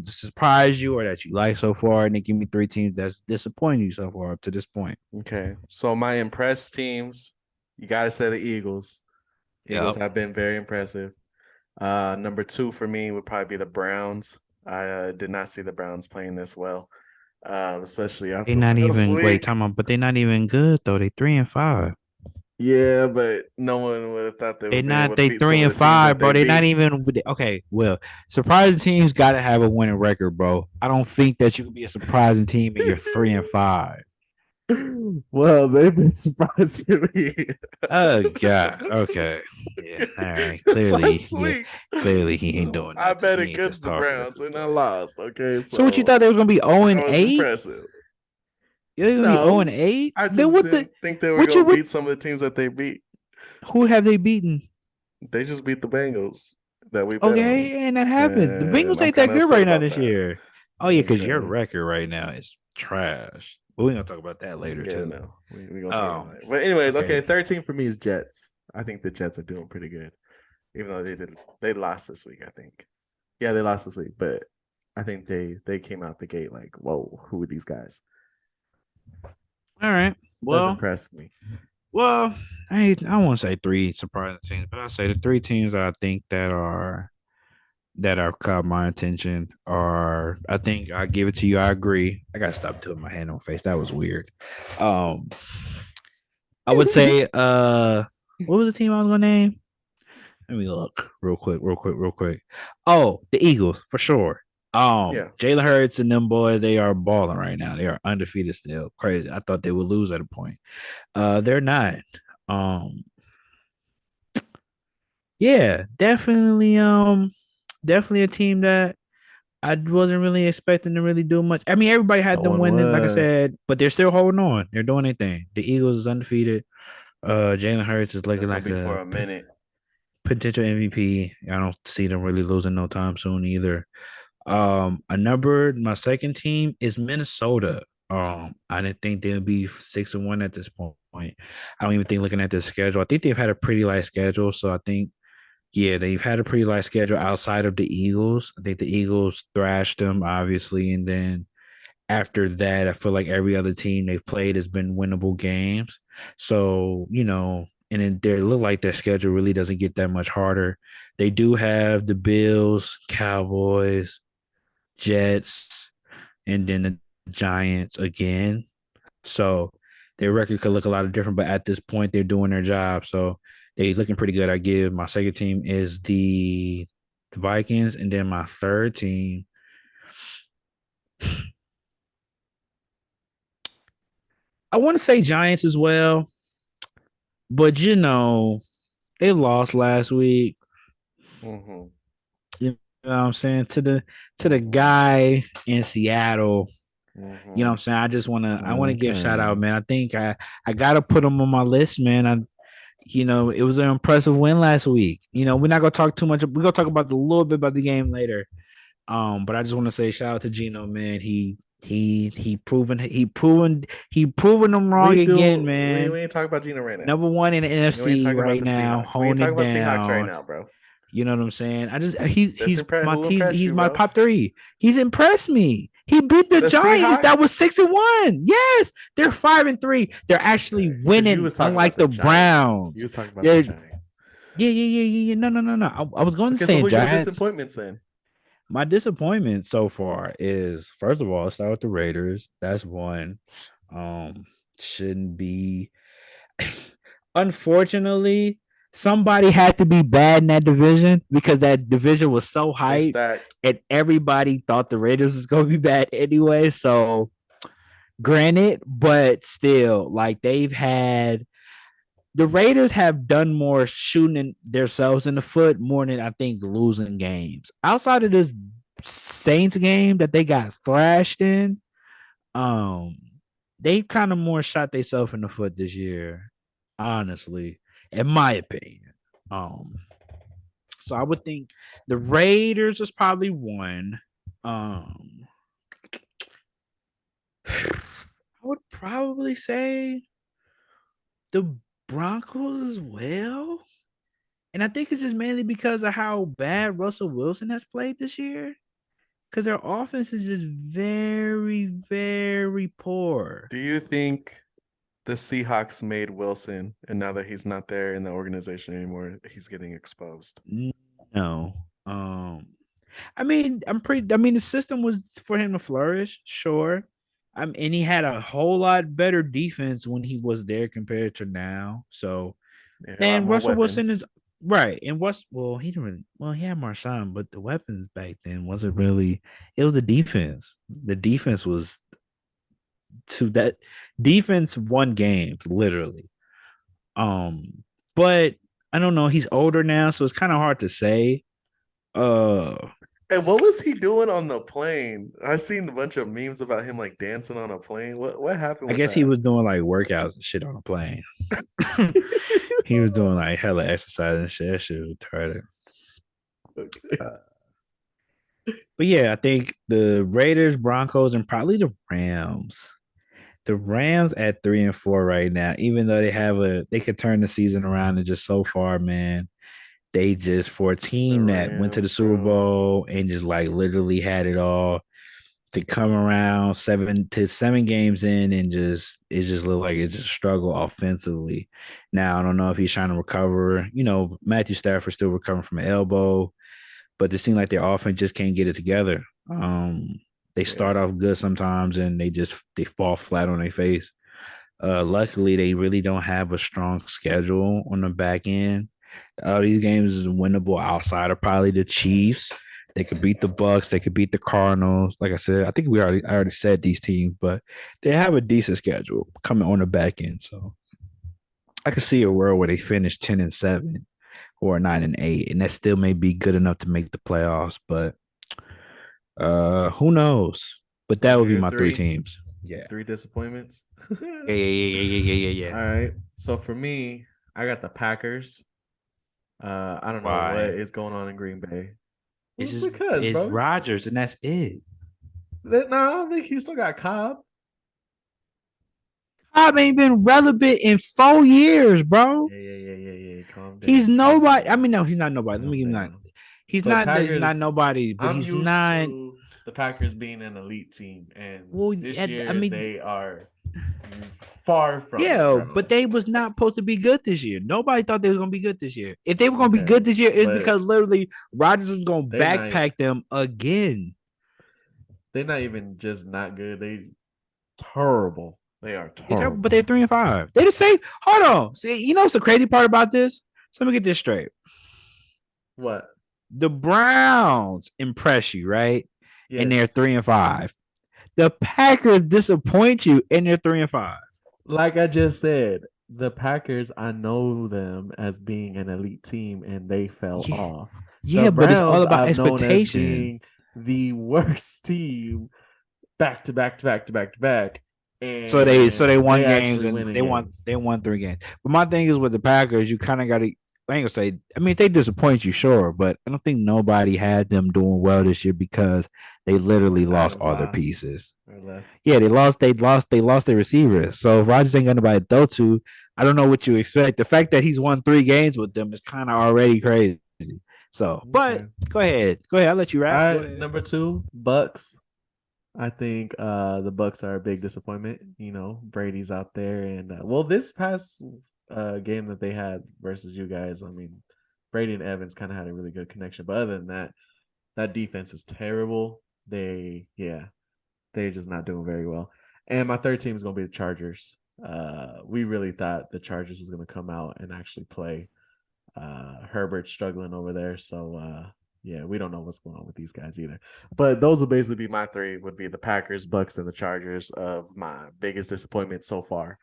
[SPEAKER 2] surprise you or that you like so far, and then give me 3 teams that's disappointed you so far up to this point.
[SPEAKER 1] Okay, so my impressed teams, you gotta say the Eagles. Eagles have been very impressive. Number 2 for me would probably be the Browns. I did not see the Browns playing this well, especially after
[SPEAKER 2] they're not even but they're not even good though. They 3-5.
[SPEAKER 1] Yeah, but no one would have thought
[SPEAKER 2] they not. They 3-5, bro. They're not even. Okay, well, surprising teams got to have a winning record, bro. I don't think that you could be a surprising team and you're 3-5.
[SPEAKER 1] Well, they've been surprising me.
[SPEAKER 2] Oh God. Okay. Yeah. All right.
[SPEAKER 1] This
[SPEAKER 2] Clearly,
[SPEAKER 1] last
[SPEAKER 2] yeah.
[SPEAKER 1] week,
[SPEAKER 2] Clearly, he ain't doing
[SPEAKER 1] I
[SPEAKER 2] nothing.
[SPEAKER 1] bet
[SPEAKER 2] He ain't
[SPEAKER 1] against
[SPEAKER 2] just
[SPEAKER 1] the
[SPEAKER 2] talking with
[SPEAKER 1] Browns
[SPEAKER 2] his
[SPEAKER 1] and I
[SPEAKER 2] butt.
[SPEAKER 1] lost. Okay,
[SPEAKER 2] So what you
[SPEAKER 1] so
[SPEAKER 2] thought they was gonna be 0
[SPEAKER 1] that
[SPEAKER 2] and
[SPEAKER 1] was
[SPEAKER 2] 8?
[SPEAKER 1] impressive.
[SPEAKER 2] They're gonna be 0 and
[SPEAKER 1] No,
[SPEAKER 2] 8.
[SPEAKER 1] I
[SPEAKER 2] Then
[SPEAKER 1] just
[SPEAKER 2] what the?
[SPEAKER 1] didn't think they were
[SPEAKER 2] What you?
[SPEAKER 1] gonna
[SPEAKER 2] What?
[SPEAKER 1] beat some of the teams that they beat.
[SPEAKER 2] Who have they beaten?
[SPEAKER 1] They just beat the Bengals that we bet on,
[SPEAKER 2] Okay, and that happens. The
[SPEAKER 1] and
[SPEAKER 2] Bengals
[SPEAKER 1] I'm
[SPEAKER 2] ain't
[SPEAKER 1] kind
[SPEAKER 2] that
[SPEAKER 1] of
[SPEAKER 2] good
[SPEAKER 1] upset
[SPEAKER 2] right now
[SPEAKER 1] about
[SPEAKER 2] this
[SPEAKER 1] that.
[SPEAKER 2] year. Oh yeah, because your
[SPEAKER 1] Okay.
[SPEAKER 2] record right now is trash. But we're gonna talk about that later
[SPEAKER 1] Yeah,
[SPEAKER 2] too.
[SPEAKER 1] no, we gonna talk about
[SPEAKER 2] Um.
[SPEAKER 1] that. But anyways, okay,
[SPEAKER 2] Okay.
[SPEAKER 1] 13 for me is Jets. I think the Jets are doing pretty good, even though they lost this week. I think, yeah, they lost this week, but I think they came out the gate like, whoa, who are these guys?
[SPEAKER 2] All right.
[SPEAKER 1] That's
[SPEAKER 2] Well.
[SPEAKER 1] impressed me.
[SPEAKER 2] Well. I won't say three surprising teams, but I'll say the three teams that I think that are caught my attention are. I think I give it to you. I agree. I gotta stop doing my hand on my face. That was weird. Um. I would say. What was the team I was gonna name? Let me look real quick. Oh, the Eagles for sure.
[SPEAKER 1] Yeah,
[SPEAKER 2] Jalen Hurts and them boys, they are balling right now. They are undefeated still. Crazy. I thought they would lose at a point. They're not. Um, yeah, definitely. Definitely a team that I wasn't really expecting to really do much. I mean, everybody
[SPEAKER 1] no
[SPEAKER 2] had them
[SPEAKER 1] one
[SPEAKER 2] winning, like I
[SPEAKER 1] was.
[SPEAKER 2] said, but they're still holding on. They're doing their thing. The Eagles is undefeated. Jalen Hurts is looking
[SPEAKER 1] That's gonna
[SPEAKER 2] like
[SPEAKER 1] be for
[SPEAKER 2] a
[SPEAKER 1] a minute.
[SPEAKER 2] potential MVP. I don't see them really losing no time soon either. My second team is Minnesota. I didn't think they'd be 6-1 at this point. I don't even think looking at their schedule. I think they've had a pretty light schedule. So I think, yeah, they've had a pretty light schedule outside of the Eagles. I think the Eagles thrashed them, obviously, and then after that, I feel like every other team they've played has been winnable games. So, and then they look like their schedule really doesn't get that much harder. They do have the Bills, Cowboys, Jets, and then the Giants again. So their record could look a lot of different, but at this point, they're doing their job. So they looking pretty good. I give my second team is the Vikings, and then my third team. I want to say Giants as well, but they lost last week.
[SPEAKER 1] Mm-hmm.
[SPEAKER 2] You know what I'm saying to the
[SPEAKER 1] Mm-hmm.
[SPEAKER 2] guy in Seattle. You know what
[SPEAKER 1] Mm-hmm.
[SPEAKER 2] I'm saying? I want to give a shout out,
[SPEAKER 1] Okay.
[SPEAKER 2] man. I think I gotta put him on my list, man. It was an impressive win last week. We're not gonna talk too much. We're gonna talk about a little bit about the game later. But I just want to say shout out to Geno, man. He proven them wrong again,
[SPEAKER 1] We
[SPEAKER 2] man.
[SPEAKER 1] ain't talking about Gino right now.
[SPEAKER 2] Number one in the
[SPEAKER 1] We ain't
[SPEAKER 2] NFC
[SPEAKER 1] talking about
[SPEAKER 2] right
[SPEAKER 1] the
[SPEAKER 2] now,
[SPEAKER 1] Seahawks. We ain't
[SPEAKER 2] holding
[SPEAKER 1] talking
[SPEAKER 2] it
[SPEAKER 1] about Seahawks right
[SPEAKER 2] down.
[SPEAKER 1] now, bro.
[SPEAKER 2] You know what I'm saying? I just he's my
[SPEAKER 1] Who impressed
[SPEAKER 2] he's
[SPEAKER 1] you,
[SPEAKER 2] my
[SPEAKER 1] bro?
[SPEAKER 2] top three. He's impressed me. He beat the
[SPEAKER 1] The
[SPEAKER 2] Giants. That was
[SPEAKER 1] Seahawks?
[SPEAKER 2] 6-1. Yes, they're 5-3. They're actually
[SPEAKER 1] Okay. Because you
[SPEAKER 2] winning,
[SPEAKER 1] was talking about
[SPEAKER 2] unlike
[SPEAKER 1] the
[SPEAKER 2] the
[SPEAKER 1] Giants. You
[SPEAKER 2] Browns.
[SPEAKER 1] was talking about the
[SPEAKER 2] They're
[SPEAKER 1] Giants.
[SPEAKER 2] yeah. No. I was going to
[SPEAKER 1] Okay, so
[SPEAKER 2] say
[SPEAKER 1] who's your
[SPEAKER 2] Giants.
[SPEAKER 1] disappointments then?
[SPEAKER 2] My disappointment so far is first of all, let's start with the Raiders. That's one. Um, shouldn't be. Unfortunately, somebody had to be bad in that division because that division was so
[SPEAKER 1] They
[SPEAKER 2] hyped
[SPEAKER 1] stacked.
[SPEAKER 2] and everybody thought the Raiders was going to be bad anyway. So, granted, but still, like the Raiders have done more shooting themselves in the foot more than I think losing games. Outside of this Saints game that they got thrashed in, um, they kind of more shot themselves in the foot this year, honestly, in my opinion. Um, so I would think the Raiders is probably one. Um, I would probably say the Broncos as well. And I think it's just mainly because of how bad Russell Wilson has played this year. Because their offense is just very, very poor.
[SPEAKER 1] Do you think the Seahawks made Wilson, and now that he's not there in the organization anymore, he's getting exposed?
[SPEAKER 2] No. I mean, the system was for him to flourish, sure. And he had a whole lot better defense when he was there compared to now. So,
[SPEAKER 1] Yeah, a lot
[SPEAKER 2] and
[SPEAKER 1] more
[SPEAKER 2] Russell Wilson
[SPEAKER 1] weapons.
[SPEAKER 2] is right. And he didn't really, he had Marshawn, but the weapons back then wasn't really, it was the defense. The defense was to that defense won games literally. But I don't know. He's older now, so it's kind of hard to say. Uh,
[SPEAKER 1] And what was he doing on the plane? I seen a bunch of memes about him like dancing on a plane. What happened
[SPEAKER 2] I
[SPEAKER 1] with
[SPEAKER 2] guess he
[SPEAKER 1] that?
[SPEAKER 2] was doing like workouts and shit on a plane. He was doing like hella exercise and shit. That shit was retarded.
[SPEAKER 1] Okay.
[SPEAKER 2] Uh, but yeah, I think the Raiders, Broncos, and probably the Rams. The Rams at 3-4 right now, even though they could turn the season around and just so far, man. They just for a
[SPEAKER 1] The
[SPEAKER 2] team that went to the
[SPEAKER 1] Rams,
[SPEAKER 2] Super
[SPEAKER 1] bro.
[SPEAKER 2] Bowl and just like literally had it all to come around 7 games in and just it just looked like it's just struggle offensively. Now I don't know if he's trying to recover. Matthew Stafford still recovering from an elbow, but it seems like their offense just can't get it together. They
[SPEAKER 1] Yeah.
[SPEAKER 2] start off good sometimes and they fall flat on their face. Luckily, they really don't have a strong schedule on the back end. All these games is winnable outside of probably the Chiefs. They could beat the Bucks. They could beat the Cardinals. Like I said, I think I already said these teams, but they have a decent schedule coming on the back end. So I could see a world where they finish 10-7 or 9-8, and that still may be good enough to make the playoffs. But who knows? But
[SPEAKER 1] So
[SPEAKER 2] that
[SPEAKER 1] those
[SPEAKER 2] would
[SPEAKER 1] are
[SPEAKER 2] be
[SPEAKER 1] your
[SPEAKER 2] my three
[SPEAKER 1] three
[SPEAKER 2] teams. Yeah.
[SPEAKER 1] three disappointments.
[SPEAKER 2] Yeah, yeah, yeah, yeah, yeah, yeah,
[SPEAKER 1] All
[SPEAKER 2] yeah.
[SPEAKER 1] right. So for me, I got the Packers. I don't know what
[SPEAKER 2] Why?
[SPEAKER 1] is going on in Green Bay.
[SPEAKER 2] It's
[SPEAKER 1] Well,
[SPEAKER 2] just
[SPEAKER 1] because,
[SPEAKER 2] it's
[SPEAKER 1] bro,
[SPEAKER 2] Rodgers, and that's it.
[SPEAKER 1] nah, I think he still got Cobb.
[SPEAKER 2] Cobb ain't been relevant in 4 years, bro.
[SPEAKER 1] Yeah. Calm
[SPEAKER 2] He's
[SPEAKER 1] down. Calm
[SPEAKER 2] nobody. I
[SPEAKER 1] down.
[SPEAKER 2] mean, no, he's not nobody. Let me
[SPEAKER 1] Calm
[SPEAKER 2] give him that.
[SPEAKER 1] down.
[SPEAKER 2] He's
[SPEAKER 1] But
[SPEAKER 2] not. He's not
[SPEAKER 1] Packers,
[SPEAKER 2] nobody, but
[SPEAKER 1] I'm
[SPEAKER 2] he's
[SPEAKER 1] used
[SPEAKER 2] not.
[SPEAKER 1] to the Packers being an elite team, and
[SPEAKER 2] Well,
[SPEAKER 1] this
[SPEAKER 2] I
[SPEAKER 1] year
[SPEAKER 2] mean,
[SPEAKER 1] they are far from it,
[SPEAKER 2] yeah,
[SPEAKER 1] bro.
[SPEAKER 2] but they was not supposed to be good this year. Nobody thought they was gonna be good this year. If they were gonna be
[SPEAKER 1] Okay,
[SPEAKER 2] good this year, it's
[SPEAKER 1] but
[SPEAKER 2] because literally Rodgers was gonna
[SPEAKER 1] they're not.
[SPEAKER 2] backpack them again.
[SPEAKER 1] They're not even just not good. They terrible. They are
[SPEAKER 2] But
[SPEAKER 1] terrible.
[SPEAKER 2] they're 3-5. They just say, hold on. See, what's the crazy part about this? So let me get this straight.
[SPEAKER 1] What?
[SPEAKER 2] The Browns impress you, right? And they're
[SPEAKER 1] Yes.
[SPEAKER 2] 3-5. The Packers disappoint you and they're 3-5.
[SPEAKER 1] Like I just said, the Packers, I know them as being an elite team and they fell
[SPEAKER 2] Yeah,
[SPEAKER 1] off. The
[SPEAKER 2] yeah, but it's all
[SPEAKER 1] Browns,
[SPEAKER 2] about
[SPEAKER 1] I've known as
[SPEAKER 2] expectation.
[SPEAKER 1] being the worst team back to back to back to back to back.
[SPEAKER 2] So they
[SPEAKER 1] And
[SPEAKER 2] won
[SPEAKER 1] they
[SPEAKER 2] games
[SPEAKER 1] actually
[SPEAKER 2] and
[SPEAKER 1] winning
[SPEAKER 2] they won
[SPEAKER 1] games.
[SPEAKER 2] they won 3 games. But my thing is with the Packers, you kind of got to. I ain't gonna say. I mean, they disappoint you, sure, but I don't think nobody had them doing well this year because they literally lost
[SPEAKER 1] Adams
[SPEAKER 2] all their
[SPEAKER 1] lost
[SPEAKER 2] pieces.
[SPEAKER 1] or left.
[SPEAKER 2] Yeah, they lost. They lost their receivers. So if Rodgers ain't got nobody to throw to, I don't know what you expect. The fact that he's won 3 games with them is kind of already crazy. So, but
[SPEAKER 1] Okay.
[SPEAKER 2] go ahead. I'll let you
[SPEAKER 1] All
[SPEAKER 2] rap. Go
[SPEAKER 1] right.
[SPEAKER 2] ahead.
[SPEAKER 1] Number two, Bucks. I think the Bucks are a big disappointment. Brady's out there, and well, this past game that they had versus you guys, I mean, Brady and Evans kind of had a really good connection. But other than that, that defense is terrible. They're just not doing very well. And my third team is going to be the Chargers. We really thought the Chargers was going to come out and actually play. Herbert's struggling over there, so yeah, we don't know what's going on with these guys either. But those would basically be my three: would be the Packers, Bucks, and the Chargers of my biggest disappointment so far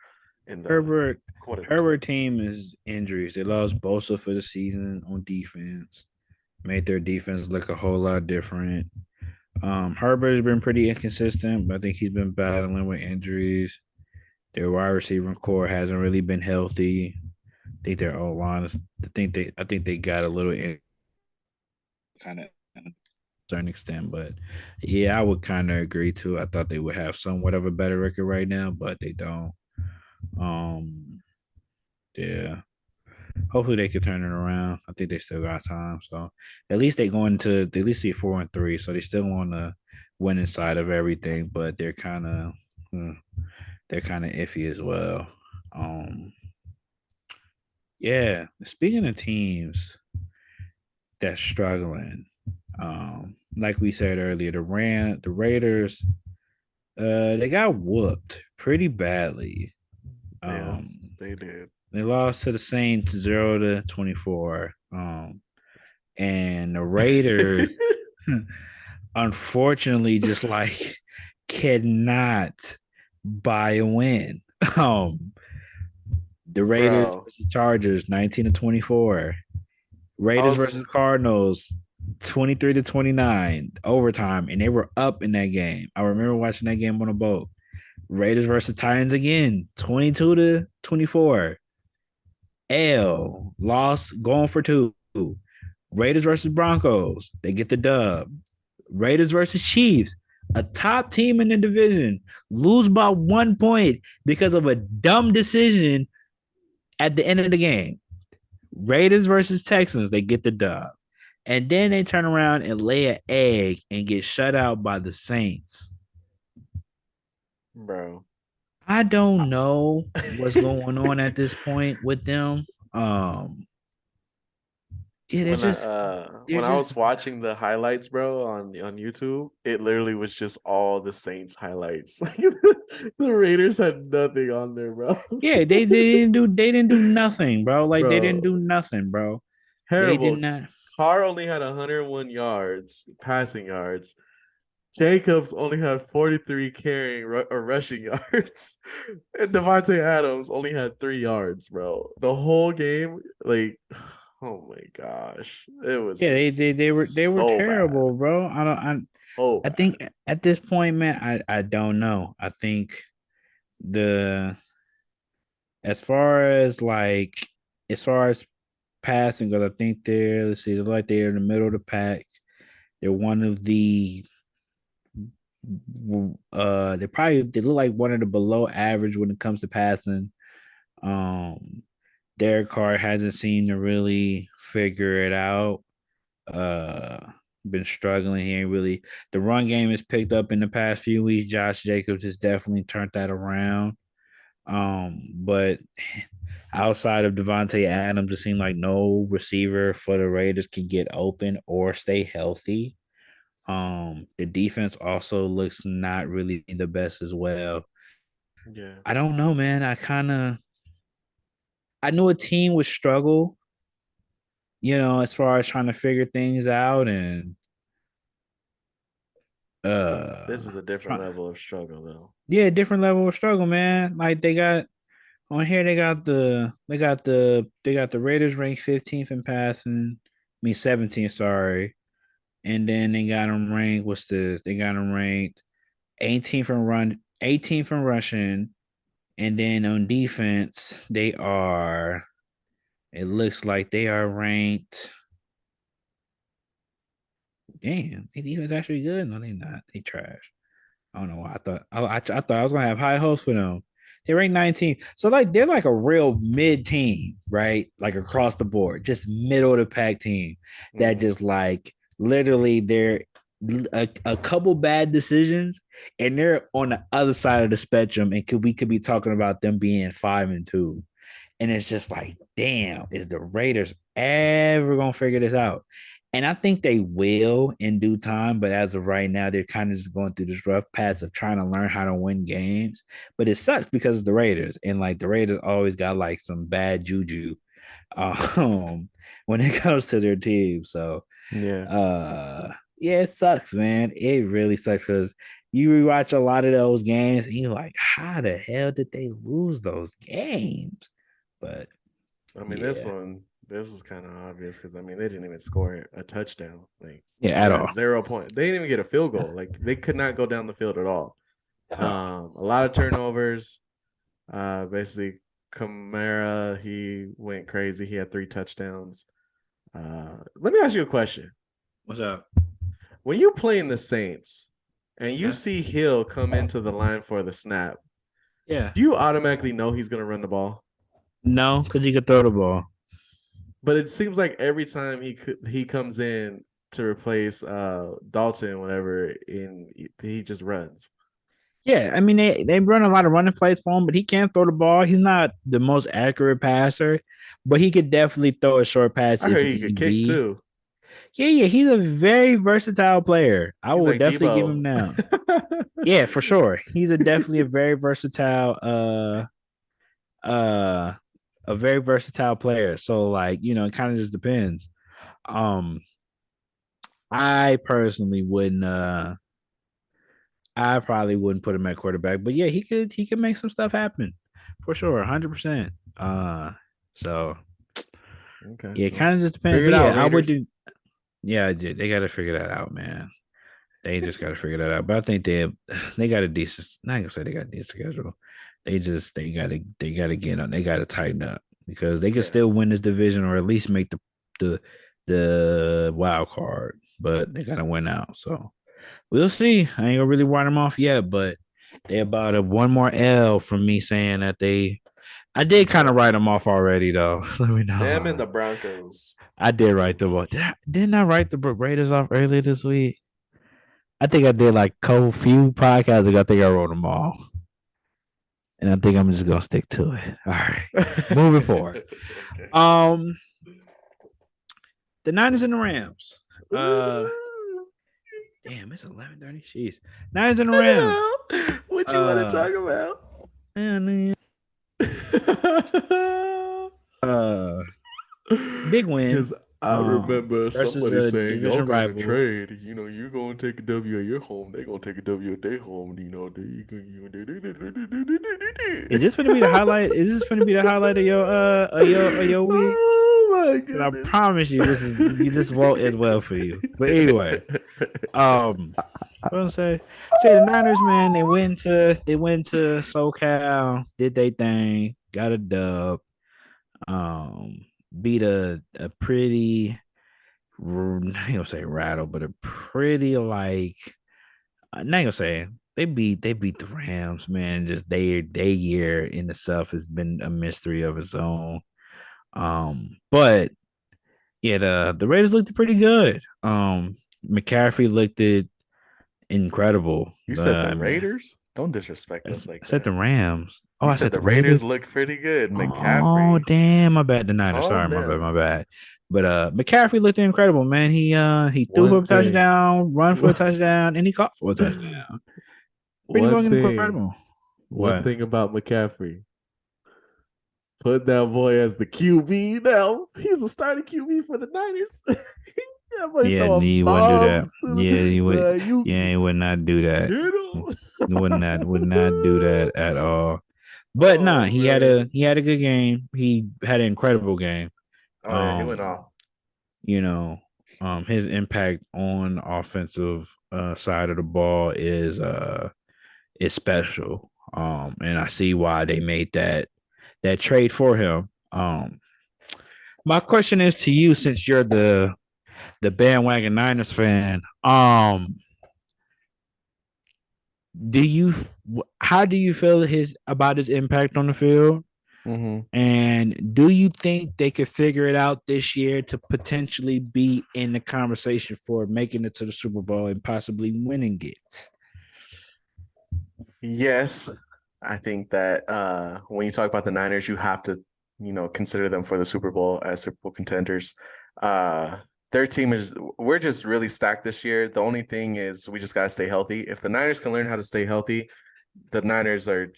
[SPEAKER 1] in the
[SPEAKER 2] Herbert
[SPEAKER 1] quarter.
[SPEAKER 2] Herbert team is injuries. They lost Bosa for the season on defense. Made their defense look a whole lot different. Herbert has been pretty inconsistent, but I think he's been battling with injuries. Their wide receiver core hasn't really been healthy. I think their O line is. I think they got a little kind of a certain extent, but yeah, I would kind of agree too. I thought they would have somewhat of a better record right now, but they don't. Um, yeah. Hopefully they can turn it around. I think they still got time. So at least they going to at least see 4-3. So they still on the winning side of everything, but they're kind of iffy as well. Um, yeah. Speaking of teams that's struggling, like we said earlier, the Raiders, they got whooped pretty badly.
[SPEAKER 1] Yeah,
[SPEAKER 2] Um,
[SPEAKER 1] they did.
[SPEAKER 2] they lost to the Saints 0-24. And the Raiders, unfortunately, just like cannot by a win. Um, the Raiders
[SPEAKER 1] Bro.
[SPEAKER 2] versus Chargers, 19-24.
[SPEAKER 1] I
[SPEAKER 2] Raiders
[SPEAKER 1] was
[SPEAKER 2] versus Cardinals, 23-29, overtime, and they were up in that game. I remember watching that game on a boat. Raiders versus Titans again, 22-24. L lost going for two. Raiders versus Broncos, they get the dub. Raiders versus Chiefs, a top team in the division, lose by 1 point because of a dumb decision at the end of the game. Raiders versus Texans, they get the dub. And then they turn around and lay an egg and get shut out by the Saints.
[SPEAKER 1] bro.
[SPEAKER 2] I don't know what's going on at this point with them. Um, yeah,
[SPEAKER 1] when
[SPEAKER 2] they're
[SPEAKER 1] when I
[SPEAKER 2] just
[SPEAKER 1] was watching the highlights, bro, on YouTube, it literally was just all the Saints highlights. Like the Raiders had nothing on there, bro.
[SPEAKER 2] yeah, they didn't do nothing, bro. Like they didn't
[SPEAKER 1] Bro,
[SPEAKER 2] do nothing, bro. They did
[SPEAKER 1] terrible.
[SPEAKER 2] not.
[SPEAKER 1] Carr only had 101 yards, passing yards. Jacobs only had 43 carrying or rushing yards. And Devontae Adams only had 3 yards, bro. The whole game, like, oh my gosh. It was
[SPEAKER 2] Yeah,
[SPEAKER 1] just
[SPEAKER 2] they were
[SPEAKER 1] so bad.
[SPEAKER 2] terrible, bro. I don't
[SPEAKER 1] So
[SPEAKER 2] I
[SPEAKER 1] bad.
[SPEAKER 2] think at this point, man, I don't know. I think the as far as like as far as passing goes, I think they're let's see, they're like they're in the middle of the pack. They're one of the they look like one of the below average when it comes to passing. Um Derek Carr hasn't seemed to really figure it out. Uh Been struggling here really. The run game has picked up in the past few weeks. Josh Jacobs has definitely turned that around. But outside of Devontae Adams, it seemed like no receiver for the Raiders can get open or stay healthy. The defense also looks not really the best as well.
[SPEAKER 1] Yeah.
[SPEAKER 2] I don't know, man. I knew a team would struggle, as far as trying to figure things out and
[SPEAKER 1] This is a different
[SPEAKER 2] try,
[SPEAKER 1] level of struggle though.
[SPEAKER 2] yeah, different level of struggle, man. Like they got on here, they got the Raiders ranked 15th in passing. I mean 17th, sorry. And then they got them ranked. What's this? They got them ranked 18th in rushing. And then on defense, they are. It looks like they are ranked. Damn, their defense actually good. No, they not. They trash. I don't know why. I thought I was gonna have high hopes for them. They ranked 19th, so like they're like a real mid team, right? Like across the board, just middle of the pack team that
[SPEAKER 1] Mm-hmm.
[SPEAKER 2] just like literally they're a couple bad decisions and they're on the other side of the spectrum, and we could be talking about them being 5-2. And it's just like, damn, is the Raiders ever gonna figure this out? And I think they will in due time, but as of right now, they're kind of just going through this rough patch of trying to learn how to win games. But it sucks because it's the Raiders, and like the Raiders always got like some bad juju um when it comes to their team. So
[SPEAKER 1] Yeah.
[SPEAKER 2] yeah, it sucks, man. It really sucks because you rewatch a lot of those games and you're like, how the hell did they lose those games? But
[SPEAKER 1] I mean,
[SPEAKER 2] yeah,
[SPEAKER 1] this is kind of obvious because I mean, they didn't even score a touchdown. Like
[SPEAKER 2] yeah,
[SPEAKER 1] they
[SPEAKER 2] at
[SPEAKER 1] got
[SPEAKER 2] all,
[SPEAKER 1] 0 point. They didn't even get a field goal. Like they could not go down the field at all.
[SPEAKER 2] at all.
[SPEAKER 1] A lot of turnovers. Basically, Kamara he went crazy. He had 3 touchdowns. Let me ask you a question.
[SPEAKER 2] What's up?
[SPEAKER 1] When you play in the Saints and you
[SPEAKER 2] Yeah,
[SPEAKER 1] see Hill come into the line for the snap,
[SPEAKER 2] yeah.
[SPEAKER 1] do you automatically know he's going to run the ball?
[SPEAKER 2] No, because he could throw the ball.
[SPEAKER 1] But it seems like every time he comes in to replace Dalton, whatever, in he just runs.
[SPEAKER 2] Yeah, I mean they run a lot of running plays for him, but he can't throw the ball. He's not the most accurate passer, but he could definitely throw a short pass
[SPEAKER 1] I
[SPEAKER 2] if
[SPEAKER 1] heard he could
[SPEAKER 2] need
[SPEAKER 1] kick
[SPEAKER 2] be.
[SPEAKER 1] too.
[SPEAKER 2] Yeah, yeah, he's a very versatile player. I
[SPEAKER 1] He's
[SPEAKER 2] will
[SPEAKER 1] like
[SPEAKER 2] definitely give
[SPEAKER 1] Debo.
[SPEAKER 2] him that. Yeah, for sure. He's definitely uh a very versatile player. So like, it kind of just depends. Um I personally wouldn't I probably wouldn't put him at quarterback, but yeah, he could make some stuff happen for sure, 100%. So
[SPEAKER 1] Okay,
[SPEAKER 2] yeah, it
[SPEAKER 1] well,
[SPEAKER 2] kind of just depends.
[SPEAKER 1] figure
[SPEAKER 2] But
[SPEAKER 1] it out,
[SPEAKER 2] yeah, I would
[SPEAKER 1] Raiders.
[SPEAKER 2] do. Yeah, they got to figure that out, man. They just got to figure that out. But I think they got a decent. Not gonna say they got a decent schedule. They gotta get on. They gotta tighten up because they can
[SPEAKER 1] Yeah.
[SPEAKER 2] still win this division or at least make the the wild card. But they gotta win out. So we'll see. I ain't gonna really write them off yet, but they about a one more L from me saying that they. I did kind of
[SPEAKER 1] Yep.
[SPEAKER 2] write them off already though. Let me
[SPEAKER 1] Them and
[SPEAKER 2] know.
[SPEAKER 1] the Broncos.
[SPEAKER 2] I did write them off. Didn't I write the Raiders off earlier this week? I think I did like a few podcasts ago. I think I wrote them all. And I think I'm just gonna stick to it. All right. Moving forward.
[SPEAKER 1] Okay.
[SPEAKER 2] Um the Niners and the Rams. Uh
[SPEAKER 1] Ooh.
[SPEAKER 2] damn, it's 11:30. Jeez. Niners and the Rams.
[SPEAKER 1] What you want to
[SPEAKER 2] Uh
[SPEAKER 1] talk about?
[SPEAKER 2] man, uh big win.
[SPEAKER 1] Because I remember
[SPEAKER 2] Versus
[SPEAKER 1] somebody
[SPEAKER 2] a
[SPEAKER 1] saying, y'all
[SPEAKER 2] division
[SPEAKER 1] gonna
[SPEAKER 2] rival.
[SPEAKER 1] trade. You're gonna take a W at your home. They're gonna take a W at their home.
[SPEAKER 2] Is this gonna be the highlight? Is this gonna be the highlight of your week?
[SPEAKER 1] Oh my
[SPEAKER 2] And I
[SPEAKER 1] goodness.
[SPEAKER 2] promise you this won't end well for you. But anyway, what I'm say the Niners, man, they went to SoCal, did they thing, got a dub, um, beat a pretty I ain't gonna say rattle, but a pretty like I ain't gonna say they beat the Rams, man. Just their year in itself has been a mystery of its own. But yeah, the Raiders looked pretty good. McCaffrey looked it incredible.
[SPEAKER 1] You said the
[SPEAKER 2] I mean,
[SPEAKER 1] Raiders? Don't disrespect
[SPEAKER 2] I
[SPEAKER 1] us like
[SPEAKER 2] said
[SPEAKER 1] that.
[SPEAKER 2] the Rams. Oh,
[SPEAKER 1] You
[SPEAKER 2] I
[SPEAKER 1] said
[SPEAKER 2] said
[SPEAKER 1] the
[SPEAKER 2] the
[SPEAKER 1] Raiders
[SPEAKER 2] Raiders.
[SPEAKER 1] looked pretty good.
[SPEAKER 2] Oh,
[SPEAKER 1] McCaffrey,
[SPEAKER 2] damn, my bad. The Niners. Sorry,
[SPEAKER 1] calm
[SPEAKER 2] my bad,
[SPEAKER 1] down.
[SPEAKER 2] my bad. But McCaffrey looked incredible, man. He threw for
[SPEAKER 1] One
[SPEAKER 2] a
[SPEAKER 1] thing,
[SPEAKER 2] touchdown, run for a touchdown, and he caught for a touchdown. Pretty
[SPEAKER 1] one
[SPEAKER 2] fucking
[SPEAKER 1] thing,
[SPEAKER 2] incredible.
[SPEAKER 1] one
[SPEAKER 2] What?
[SPEAKER 1] thing about McCaffrey. Put that boy as the QB now. He's a starting QB for the Niners. That boy
[SPEAKER 2] Yeah,
[SPEAKER 1] throwing
[SPEAKER 2] you wouldn't do that.
[SPEAKER 1] bombs
[SPEAKER 2] Yeah, you would.
[SPEAKER 1] you
[SPEAKER 2] Yeah, you would not do that.
[SPEAKER 1] get
[SPEAKER 2] Would not do that at all. But nah,
[SPEAKER 1] Oh
[SPEAKER 2] he had
[SPEAKER 1] man.
[SPEAKER 2] a he had a good game. He had an incredible game.
[SPEAKER 1] Oh yeah, he went
[SPEAKER 2] Um,
[SPEAKER 1] off.
[SPEAKER 2] you know, his impact on the offensive side of the ball is special. And I see why they made that trade for him. My question is to you, since you're the bandwagon Niners fan. Do you how do you feel about his impact on the field?
[SPEAKER 1] Mm-hmm.
[SPEAKER 2] And do you think they could figure it out this year to potentially be in the conversation for making it to the Super Bowl and possibly winning it?
[SPEAKER 1] Yes, I think that when you talk about the Niners, you have to, consider them for the Super Bowl as Super Bowl contenders. Uh, their team we're just really stacked this year. The only thing is we just got to stay healthy. If the Niners can learn how to stay healthy, the Niners are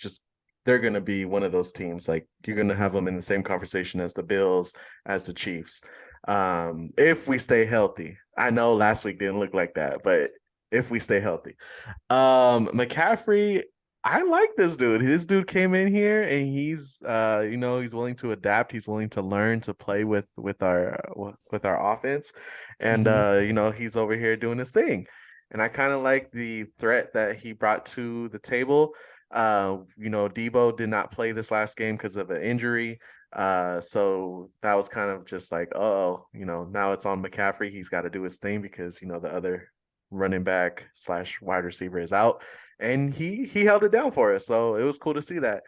[SPEAKER 1] they're going to be one of those teams. Like you're going to have them in the same conversation as the Bills, as the Chiefs. If we stay healthy, I know last week didn't look like that, but if we stay healthy. McCaffrey, I like this dude. This dude came in here and he's he's willing to adapt. He's willing to learn to play with our offense. And
[SPEAKER 2] Mm-hmm.
[SPEAKER 1] he's over here doing his thing. And I kind of like the threat that he brought to the table. Debo did not play this last game because of an injury. So that was kind of just like, oh, now it's on McCaffrey. He's got to do his thing because the other running back / wide receiver is out, and he held it down for us. So it was cool to see that.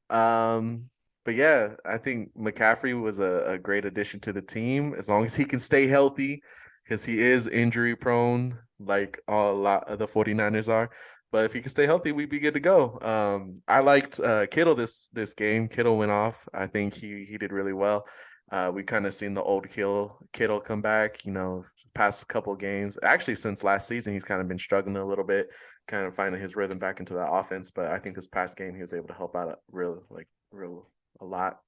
[SPEAKER 1] But yeah, I think McCaffrey was a great addition to the team as long as he can stay healthy because he is injury prone, like a lot of the 49ers are. But if he can stay healthy, we'd be good to go. I liked Kittle this game. Kittle went off. I think he did really well. We kind of seen the old Kittle come back, past couple games. Actually, since last season, he's kind of been struggling a little bit, kind of finding his rhythm back into that offense. But I think this past game, he was able to help out real a lot.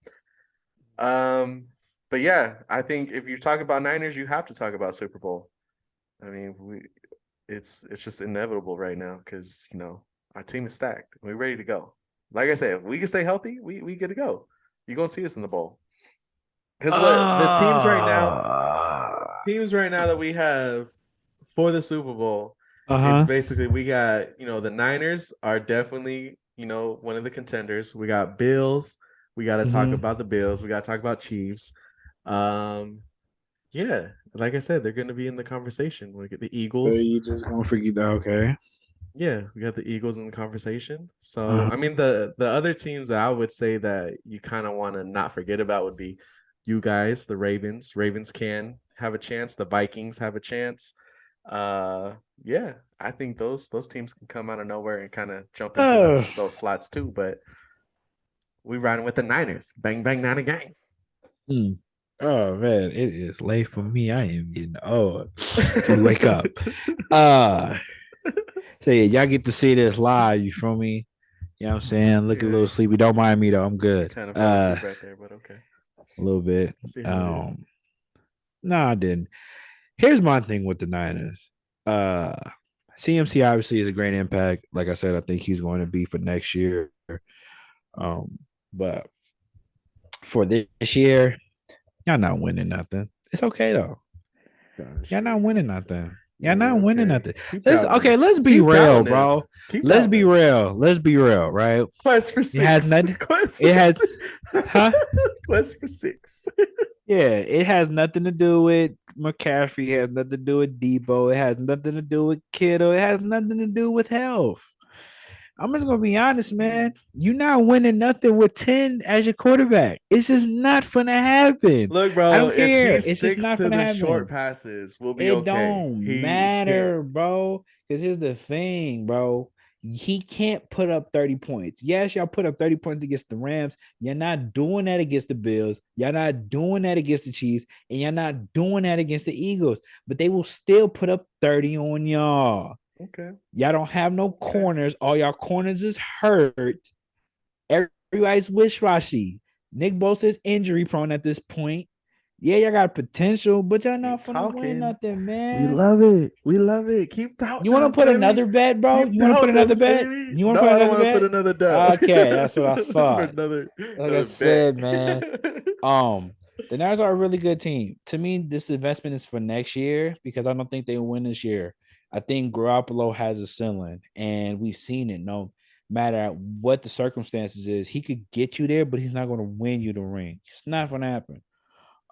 [SPEAKER 1] Um, but yeah, I think if you talk about Niners, you have to talk about Super Bowl. I mean, it's just inevitable right now because our team is stacked. We're ready to go. Like I said, if we can stay healthy, we get to go. You're gonna see us in the bowl. Because what the
[SPEAKER 2] Uh
[SPEAKER 1] teams right now that we have for the Super Bowl is
[SPEAKER 2] huh.
[SPEAKER 1] basically we got the Niners are definitely one of the contenders. We got Bills. We got to talk
[SPEAKER 2] Mm-hmm.
[SPEAKER 1] about the Bills. We got to talk about Chiefs. Um, yeah, like I said, they're going to be in the conversation. We get the
[SPEAKER 2] So
[SPEAKER 1] Eagles.
[SPEAKER 2] you just gonna forget that? Okay.
[SPEAKER 1] Yeah, we got the Eagles in the conversation. So
[SPEAKER 2] Uh
[SPEAKER 1] I mean the other teams that I would say that you kind of want to not forget about would be you guys, the Ravens. Ravens can have a chance. The Vikings have a chance. Uh yeah, I think those teams can come out of nowhere and kind of jump into
[SPEAKER 2] huh.
[SPEAKER 1] those slots too. But we riding with the Niners. Bang bang Niner gang.
[SPEAKER 2] Hmm. Oh man, it is late for me. I am getting old. Let me wake up. Uh so yeah, y'all get to see this live, you feel me? You know what I'm saying? Look a
[SPEAKER 1] Yeah,
[SPEAKER 2] little sleepy. Don't mind me though. I'm
[SPEAKER 1] you
[SPEAKER 2] good.
[SPEAKER 1] kind of fell asleep right there, but okay.
[SPEAKER 2] A little bit.
[SPEAKER 1] We'll see how it is.
[SPEAKER 2] Um no, I didn't. Here's my thing with the Niners. Uh CMC obviously is a great impact. Like I said, I think he's going to be for next year. But for this year, y'all not winning nothing. It's okay though.
[SPEAKER 1] Gosh,
[SPEAKER 2] Y'all not winning nothing. Y'all
[SPEAKER 1] yeah,
[SPEAKER 2] not winning
[SPEAKER 1] okay.
[SPEAKER 2] nothing.
[SPEAKER 1] Keep
[SPEAKER 2] Let's
[SPEAKER 1] doubting
[SPEAKER 2] okay.
[SPEAKER 1] us.
[SPEAKER 2] Let's be
[SPEAKER 1] Keep
[SPEAKER 2] real,
[SPEAKER 1] doubting
[SPEAKER 2] bro.
[SPEAKER 1] us. Keep
[SPEAKER 2] Let's
[SPEAKER 1] doubting
[SPEAKER 2] be
[SPEAKER 1] us.
[SPEAKER 2] real. Let's be real, right?
[SPEAKER 1] Quest for
[SPEAKER 2] It has
[SPEAKER 1] six.
[SPEAKER 2] nothing.
[SPEAKER 1] Quest
[SPEAKER 2] It
[SPEAKER 1] for
[SPEAKER 2] has,
[SPEAKER 1] six.
[SPEAKER 2] huh?
[SPEAKER 1] Quest for six.
[SPEAKER 2] Yeah, it has nothing to do with McCaffrey. It has nothing to do with Debo. It has nothing to do with Kittle. It has nothing to do with health. I'm just gonna be honest, man. You're not winning nothing with 10 as your quarterback. It's just not gonna happen.
[SPEAKER 1] Look,
[SPEAKER 2] I
[SPEAKER 1] bro,
[SPEAKER 2] don't
[SPEAKER 1] if he
[SPEAKER 2] care. It's just
[SPEAKER 1] sticks
[SPEAKER 2] not
[SPEAKER 1] to
[SPEAKER 2] gonna
[SPEAKER 1] the short
[SPEAKER 2] happen.
[SPEAKER 1] passes, we'll be
[SPEAKER 2] It
[SPEAKER 1] okay.
[SPEAKER 2] don't
[SPEAKER 1] He can't.
[SPEAKER 2] matter, bro. Because here's the thing, bro. He can't put up 30 points. Yes, y'all put up 30 points against the Rams. You're not doing that against the Bills. You're not doing that against the Chiefs. And you're not doing that against the Eagles. But they will still put up 30 on y'all.
[SPEAKER 1] Okay.
[SPEAKER 2] Y'all don't have no
[SPEAKER 1] Okay.
[SPEAKER 2] corners. All y'all corners is hurt. Everybody's wish washy. Nick Bosa's injury prone at this point. Yeah, y'all got potential, but y'all
[SPEAKER 1] Keep
[SPEAKER 2] not gonna win
[SPEAKER 1] talking.
[SPEAKER 2] nothing,
[SPEAKER 1] We
[SPEAKER 2] man.
[SPEAKER 1] love it. We love it. Keep
[SPEAKER 2] You
[SPEAKER 1] doubting
[SPEAKER 2] want to
[SPEAKER 1] us,
[SPEAKER 2] put
[SPEAKER 1] baby.
[SPEAKER 2] another bet, bro?
[SPEAKER 1] Keep
[SPEAKER 2] You want to put
[SPEAKER 1] doubting
[SPEAKER 2] another
[SPEAKER 1] us,
[SPEAKER 2] bet?
[SPEAKER 1] baby.
[SPEAKER 2] You want to
[SPEAKER 1] No,
[SPEAKER 2] put
[SPEAKER 1] I don't
[SPEAKER 2] another
[SPEAKER 1] want to put
[SPEAKER 2] bet?
[SPEAKER 1] another doubt.
[SPEAKER 2] Okay, that's what I
[SPEAKER 1] For
[SPEAKER 2] thought. Like I
[SPEAKER 1] another bet.
[SPEAKER 2] said, man. Um, the Niners are a really good team. To me, this investment is for next year because I don't think they win this year. I think Garoppolo has a ceiling, and we've seen it. No matter what the circumstances is, he could get you there, but he's not going to win you the ring. It's not going to happen.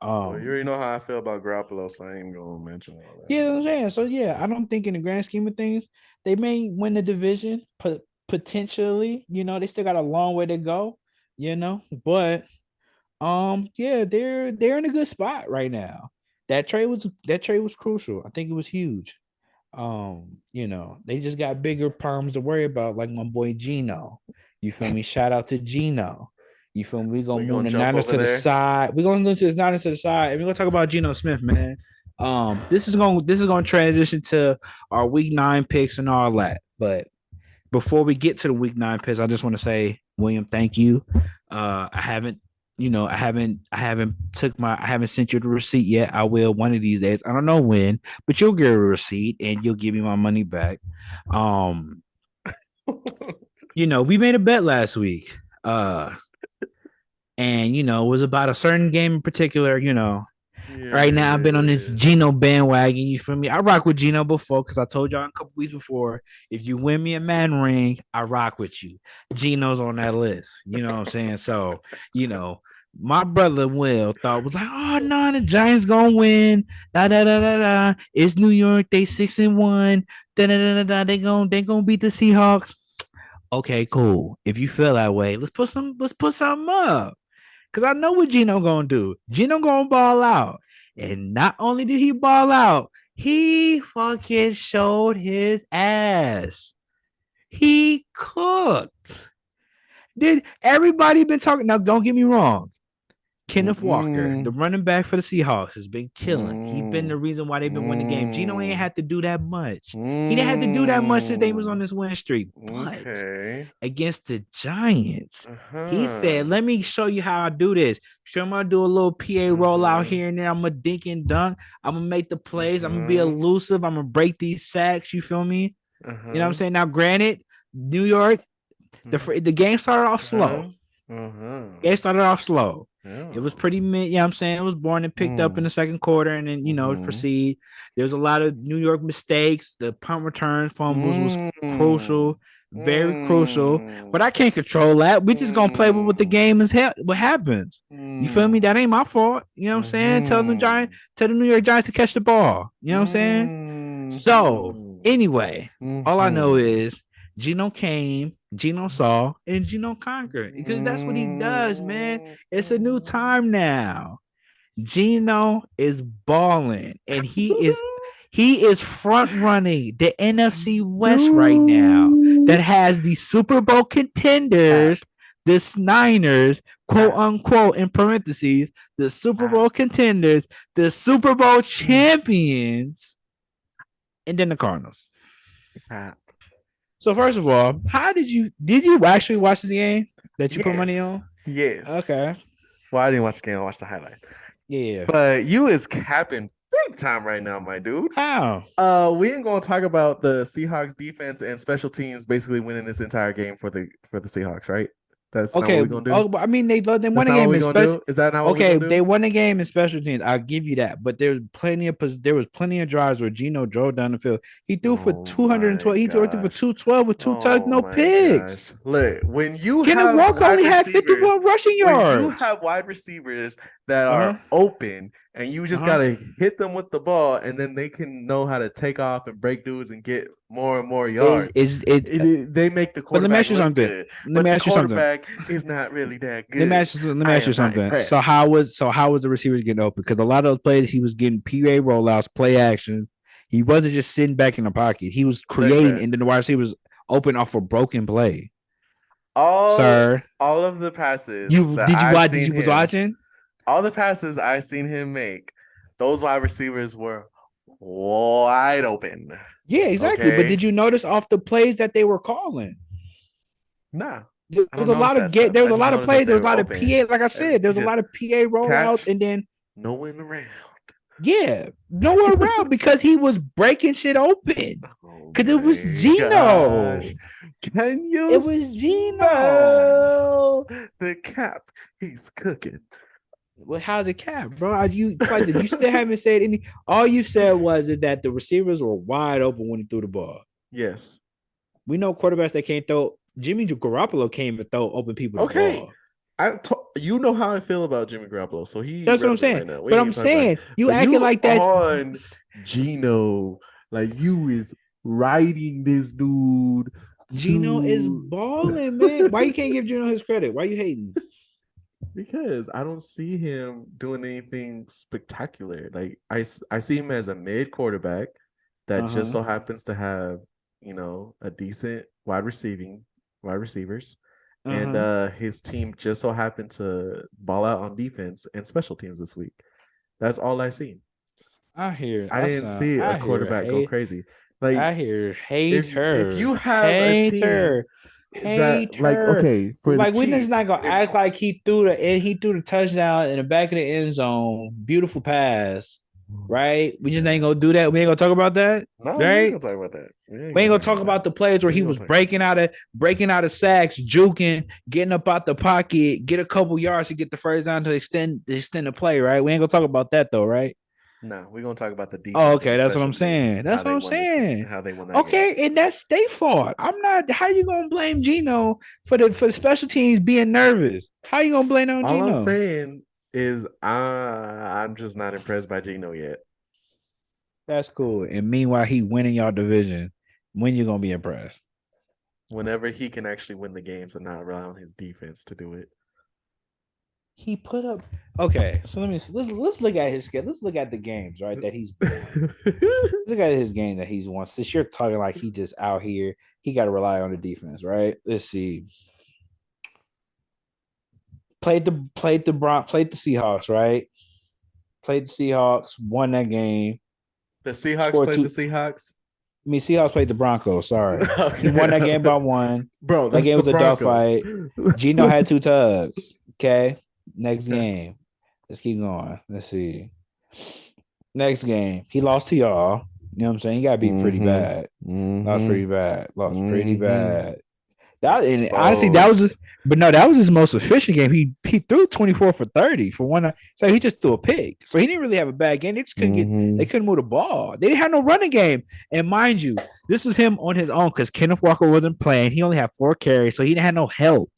[SPEAKER 1] Well, you already know how I feel about Garoppolo, so I ain't gonna mention all that.
[SPEAKER 2] Yeah, I'm saying. So yeah, I don't think in the grand scheme of things, they may win the division, potentially. They still got a long way to go, but yeah, they're in a good spot right now. That trade was crucial. I think it was huge. They just got bigger problems to worry about, like my boy Geno. You feel me? Shout out to Geno. You feel me? We gonna
[SPEAKER 1] We
[SPEAKER 2] move
[SPEAKER 1] gonna
[SPEAKER 2] the
[SPEAKER 1] jump
[SPEAKER 2] Niners
[SPEAKER 1] over
[SPEAKER 2] to the
[SPEAKER 1] there.
[SPEAKER 2] side. We gonna move to the Niners to the side, and we gonna talk about Geno Smith, man. This is gonna transition to our Week 9 picks and all that. But before we get to the Week 9 picks, I just want to say, William, thank you. I haven't I haven't sent you the receipt yet. I will one of these days. I don't know when, but you'll get a receipt and you'll give me my money back. Um, we made a bet last week. And it was about a certain game in particular.
[SPEAKER 1] Yeah,
[SPEAKER 2] Right
[SPEAKER 1] yeah,
[SPEAKER 2] now I've
[SPEAKER 1] yeah,
[SPEAKER 2] been on
[SPEAKER 1] yeah,
[SPEAKER 2] this
[SPEAKER 1] yeah.
[SPEAKER 2] Geno bandwagon. You feel me? I rock with Geno before because I told y'all a couple weeks before. If you win me a man ring, I rock with you. Geno's on that list. You know what I'm saying? So, you know, my brother Will thought was like, oh no, the Giants gonna win. Da da da da da. It's New York. They 6-1. Da da da da da. They gonna beat the Seahawks. Okay, cool. If you feel that way, let's put something up. Cause I know what Geno gonna do. Geno gonna ball out. And not only did he ball out, he fucking showed his ass. He cooked. Did everybody been talking? Now, don't get me wrong. Kenneth Walker, the
[SPEAKER 1] Mm-mm.
[SPEAKER 2] running back for the Seahawks, has been killing. He's been the
[SPEAKER 1] Mm.
[SPEAKER 2] reason why they've been winning games. Geno ain't
[SPEAKER 1] Mm.
[SPEAKER 2] had to do that much. He didn't have to do that much since they was on
[SPEAKER 1] Mm.
[SPEAKER 2] this win streak. But
[SPEAKER 1] Okay.
[SPEAKER 2] against the Giants, he said,
[SPEAKER 1] Uh-huh.
[SPEAKER 2] "Let me show you how I do this. Show him how to do a little PA rollout
[SPEAKER 1] Uh-huh.
[SPEAKER 2] here and there. I'm gonna dink and dunk. I'm gonna make the plays. I'm gonna be
[SPEAKER 1] Uh-huh.
[SPEAKER 2] elusive. I'm gonna break these sacks. You feel me? You know what I'm
[SPEAKER 1] Uh-huh.
[SPEAKER 2] saying? Now, granted, New York, the game started off
[SPEAKER 1] Uh-huh.
[SPEAKER 2] slow.
[SPEAKER 1] Uh-huh.
[SPEAKER 2] It started off slow. It was
[SPEAKER 1] Yeah.
[SPEAKER 2] pretty mid, you know what I'm saying? It was born and picked up in
[SPEAKER 1] Mm.
[SPEAKER 2] the second quarter and then,
[SPEAKER 1] Mm-hmm.
[SPEAKER 2] proceed. There was a lot of New York mistakes. The punt return fumbles was
[SPEAKER 1] Mm.
[SPEAKER 2] crucial, very crucial. But
[SPEAKER 1] Mm.
[SPEAKER 2] I can't control that. We just gonna play with what the
[SPEAKER 1] Mm.
[SPEAKER 2] game is what happens. You feel me?
[SPEAKER 1] Mm.
[SPEAKER 2] That ain't my fault. You know what I'm saying?
[SPEAKER 1] Mm.
[SPEAKER 2] Tell the New York Giants to catch the ball. You know what I'm saying? So
[SPEAKER 1] Mm.
[SPEAKER 2] anyway, all I know
[SPEAKER 1] Mm.
[SPEAKER 2] is Geno came, Geno saw, and Geno conquered because that's what he does, man. It's a new time now. Geno is balling, and he is front running the NFC West right now. That
[SPEAKER 1] Dude.
[SPEAKER 2] has the Super Bowl
[SPEAKER 1] Cap.
[SPEAKER 2] contenders, the Niners, quote
[SPEAKER 1] Cap.
[SPEAKER 2] unquote, in parentheses, the Super
[SPEAKER 1] Cap.
[SPEAKER 2] Bowl contenders, the Super Bowl champions, and then the Cardinals.
[SPEAKER 1] Cap.
[SPEAKER 2] So first of all, how did you actually watch the game that you put money
[SPEAKER 1] Yes.
[SPEAKER 2] on?
[SPEAKER 1] Yes.
[SPEAKER 2] Okay.
[SPEAKER 1] Well, I didn't watch the game. I watched the highlight.
[SPEAKER 2] Yeah.
[SPEAKER 1] But you is capping big time right now, my dude.
[SPEAKER 2] How?
[SPEAKER 1] We ain't gonna talk about the Seahawks defense and special teams basically winning this entire game for the Seahawks, right? That's not what
[SPEAKER 2] Okay.
[SPEAKER 1] we're gonna do.
[SPEAKER 2] Oh, I mean they
[SPEAKER 1] That's
[SPEAKER 2] won a
[SPEAKER 1] not what
[SPEAKER 2] game
[SPEAKER 1] we're
[SPEAKER 2] in
[SPEAKER 1] gonna
[SPEAKER 2] special.
[SPEAKER 1] do. Is that not what we're
[SPEAKER 2] Okay,
[SPEAKER 1] gonna
[SPEAKER 2] they
[SPEAKER 1] do?
[SPEAKER 2] won a game in special teams. I'll give you that. But there was plenty of drives where Geno drove down the field. He threw for
[SPEAKER 1] Oh my
[SPEAKER 2] 212. He threw for
[SPEAKER 1] gosh.
[SPEAKER 2] 212 with two touchdowns,
[SPEAKER 1] Oh
[SPEAKER 2] no
[SPEAKER 1] my
[SPEAKER 2] picks.
[SPEAKER 1] gosh. Look, when you
[SPEAKER 2] Kenneth
[SPEAKER 1] have
[SPEAKER 2] Walker
[SPEAKER 1] wide
[SPEAKER 2] only had
[SPEAKER 1] receivers,
[SPEAKER 2] 51 rushing
[SPEAKER 1] when you
[SPEAKER 2] yards.
[SPEAKER 1] have wide receivers that
[SPEAKER 2] Uh
[SPEAKER 1] are
[SPEAKER 2] huh.
[SPEAKER 1] open and you
[SPEAKER 2] Uh
[SPEAKER 1] just
[SPEAKER 2] huh.
[SPEAKER 1] gotta hit them with the ball and then they can know how to take off and break dudes and get more and more
[SPEAKER 2] Is
[SPEAKER 1] yards.
[SPEAKER 2] is it?
[SPEAKER 1] They make the
[SPEAKER 2] But let me
[SPEAKER 1] quarterback
[SPEAKER 2] ask you
[SPEAKER 1] look
[SPEAKER 2] something.
[SPEAKER 1] good,
[SPEAKER 2] Let
[SPEAKER 1] but
[SPEAKER 2] me
[SPEAKER 1] the
[SPEAKER 2] ask you something.
[SPEAKER 1] quarterback is not really that
[SPEAKER 2] Let me
[SPEAKER 1] good.
[SPEAKER 2] ask you. Let me
[SPEAKER 1] I
[SPEAKER 2] ask you
[SPEAKER 1] am not
[SPEAKER 2] something.
[SPEAKER 1] impressed.
[SPEAKER 2] How was the receivers getting open? Because a lot of those plays he was getting PA rollouts, play action. He wasn't just sitting back in the pocket. He was
[SPEAKER 1] Look,
[SPEAKER 2] creating,
[SPEAKER 1] man,
[SPEAKER 2] and then the wide receiver was open off a broken play.
[SPEAKER 1] all
[SPEAKER 2] Sir,
[SPEAKER 1] all of the passes that
[SPEAKER 2] you
[SPEAKER 1] I've
[SPEAKER 2] watch? Did
[SPEAKER 1] seen
[SPEAKER 2] you was
[SPEAKER 1] him,
[SPEAKER 2] watching?
[SPEAKER 1] all the passes I've seen him make, those wide receivers were wide open.
[SPEAKER 2] Yeah, exactly. But
[SPEAKER 1] Okay.
[SPEAKER 2] did you notice off the plays that they were calling?
[SPEAKER 1] Nah,
[SPEAKER 2] There
[SPEAKER 1] I
[SPEAKER 2] was
[SPEAKER 1] don't
[SPEAKER 2] a
[SPEAKER 1] notice
[SPEAKER 2] lot of
[SPEAKER 1] that stuff.
[SPEAKER 2] there was
[SPEAKER 1] I
[SPEAKER 2] a
[SPEAKER 1] just
[SPEAKER 2] lot of
[SPEAKER 1] noticed that
[SPEAKER 2] plays. There
[SPEAKER 1] they
[SPEAKER 2] was a
[SPEAKER 1] were
[SPEAKER 2] lot of
[SPEAKER 1] open.
[SPEAKER 2] PA. Like I said, there
[SPEAKER 1] You
[SPEAKER 2] was a lot
[SPEAKER 1] just
[SPEAKER 2] of PA rollouts,
[SPEAKER 1] catch,
[SPEAKER 2] and then
[SPEAKER 1] no one around.
[SPEAKER 2] yeah, nowhere around because he was breaking shit open.
[SPEAKER 1] Oh
[SPEAKER 2] Because it was
[SPEAKER 1] my gosh.
[SPEAKER 2] Gino.
[SPEAKER 1] Can you
[SPEAKER 2] It was Gino.
[SPEAKER 1] smell the cap he's cooking?
[SPEAKER 2] Well, how's it cap, bro? You still haven't said any. All you said was is that the receivers were wide open when he threw the ball.
[SPEAKER 1] Yes.
[SPEAKER 2] We know quarterbacks that can't throw. Jimmy Garoppolo can't even throw open people the
[SPEAKER 1] Okay.
[SPEAKER 2] ball.
[SPEAKER 1] You know how I feel about Jimmy Garoppolo, so he
[SPEAKER 2] That's what I'm
[SPEAKER 1] irrelevant
[SPEAKER 2] saying.
[SPEAKER 1] right now. We
[SPEAKER 2] But
[SPEAKER 1] ain't
[SPEAKER 2] I'm
[SPEAKER 1] even talking about it.
[SPEAKER 2] saying you
[SPEAKER 1] But
[SPEAKER 2] acting
[SPEAKER 1] you
[SPEAKER 2] like that's
[SPEAKER 1] on Gino, like you is riding this dude
[SPEAKER 2] Gino is
[SPEAKER 1] to
[SPEAKER 2] balling, man. Why you can't give Gino his credit? Why you hating?
[SPEAKER 1] because I don't see him doing anything spectacular. Like I see him as a mid quarterback that
[SPEAKER 2] Uh
[SPEAKER 1] just
[SPEAKER 2] huh.
[SPEAKER 1] so happens to have, a decent wide receivers.
[SPEAKER 2] Uh
[SPEAKER 1] And
[SPEAKER 2] huh.
[SPEAKER 1] his team just so happened to ball out on defense and special teams this week. That's all I seen.
[SPEAKER 2] I hear.
[SPEAKER 1] I didn't see a
[SPEAKER 2] I hear
[SPEAKER 1] quarterback go
[SPEAKER 2] hate.
[SPEAKER 1] crazy. Like
[SPEAKER 2] I hear
[SPEAKER 1] if
[SPEAKER 2] hater,
[SPEAKER 1] you have a team
[SPEAKER 2] hater,
[SPEAKER 1] that like
[SPEAKER 2] hater.
[SPEAKER 1] okay for the
[SPEAKER 2] Like we just
[SPEAKER 1] Chiefs,
[SPEAKER 2] not gonna
[SPEAKER 1] if
[SPEAKER 2] act like he threw the touchdown in the back of the end zone. Beautiful pass, right? We just ain't gonna do that. We ain't gonna talk about that,
[SPEAKER 1] no, we ain't
[SPEAKER 2] right?
[SPEAKER 1] gonna talk about that. We ain't
[SPEAKER 2] We ain't
[SPEAKER 1] gonna
[SPEAKER 2] gonna
[SPEAKER 1] talk
[SPEAKER 2] talk
[SPEAKER 1] about that.
[SPEAKER 2] about the plays where
[SPEAKER 1] We
[SPEAKER 2] he
[SPEAKER 1] ain't gonna
[SPEAKER 2] was
[SPEAKER 1] talk about that.
[SPEAKER 2] breaking out of sacks, juking, getting up out the pocket, get a couple yards to get the first down to extend the play, right? We ain't gonna talk about that though, right?
[SPEAKER 1] No, we're gonna talk about the
[SPEAKER 2] Oh,
[SPEAKER 1] defense and
[SPEAKER 2] okay,
[SPEAKER 1] the
[SPEAKER 2] that's what
[SPEAKER 1] special
[SPEAKER 2] I'm
[SPEAKER 1] teams,
[SPEAKER 2] saying. That's what I'm saying.
[SPEAKER 1] how they won that game.
[SPEAKER 2] Okay, and that's their fault. I'm not. How you gonna blame Gino for the special teams being nervous? How you gonna blame on
[SPEAKER 1] All I'm
[SPEAKER 2] Gino?
[SPEAKER 1] saying is I'm just not impressed by Gino yet.
[SPEAKER 2] That's cool. And meanwhile, he winning y'all division. When you gonna be impressed?
[SPEAKER 1] Whenever he can actually win the games and not rely on his defense to do it.
[SPEAKER 2] He put up. Okay, so let's look at his schedule. Let's look at the games right that he's won. Look at his game that he's won. Since you're talking like he just out here, he got to rely on the defense, right? Let's see. played the Seahawks, right? Played the Seahawks, won that game,
[SPEAKER 1] The Seahawks
[SPEAKER 2] scored
[SPEAKER 1] played the
[SPEAKER 2] two.
[SPEAKER 1] Seahawks.
[SPEAKER 2] I mean, Seahawks played the Broncos. Sorry, he won that game
[SPEAKER 1] Okay.
[SPEAKER 2] by one.
[SPEAKER 1] Bro,
[SPEAKER 2] That
[SPEAKER 1] that's
[SPEAKER 2] game
[SPEAKER 1] the
[SPEAKER 2] was a
[SPEAKER 1] Broncos.
[SPEAKER 2] dogfight. Geno had two tugs. Okay, next
[SPEAKER 1] Okay.
[SPEAKER 2] game. Let's keep going. Let's see. Next game, he lost to y'all. You know what I'm saying? He got beat pretty
[SPEAKER 1] Mm-hmm.
[SPEAKER 2] bad. Lost
[SPEAKER 1] Mm-hmm.
[SPEAKER 2] pretty bad. Lost pretty
[SPEAKER 1] Mm-hmm.
[SPEAKER 2] bad. That and honestly, that was
[SPEAKER 1] Exposed.
[SPEAKER 2] just, but no, that was his most efficient game. He threw 24 for 30 for one. So he just threw a pick. So he didn't really have a bad game. They just couldn't get. They
[SPEAKER 1] Mm-hmm.
[SPEAKER 2] couldn't move the ball. They didn't have no running game. And mind you, this was him on his own because Kenneth Walker wasn't playing. He only had 4 carries, so he didn't have no help.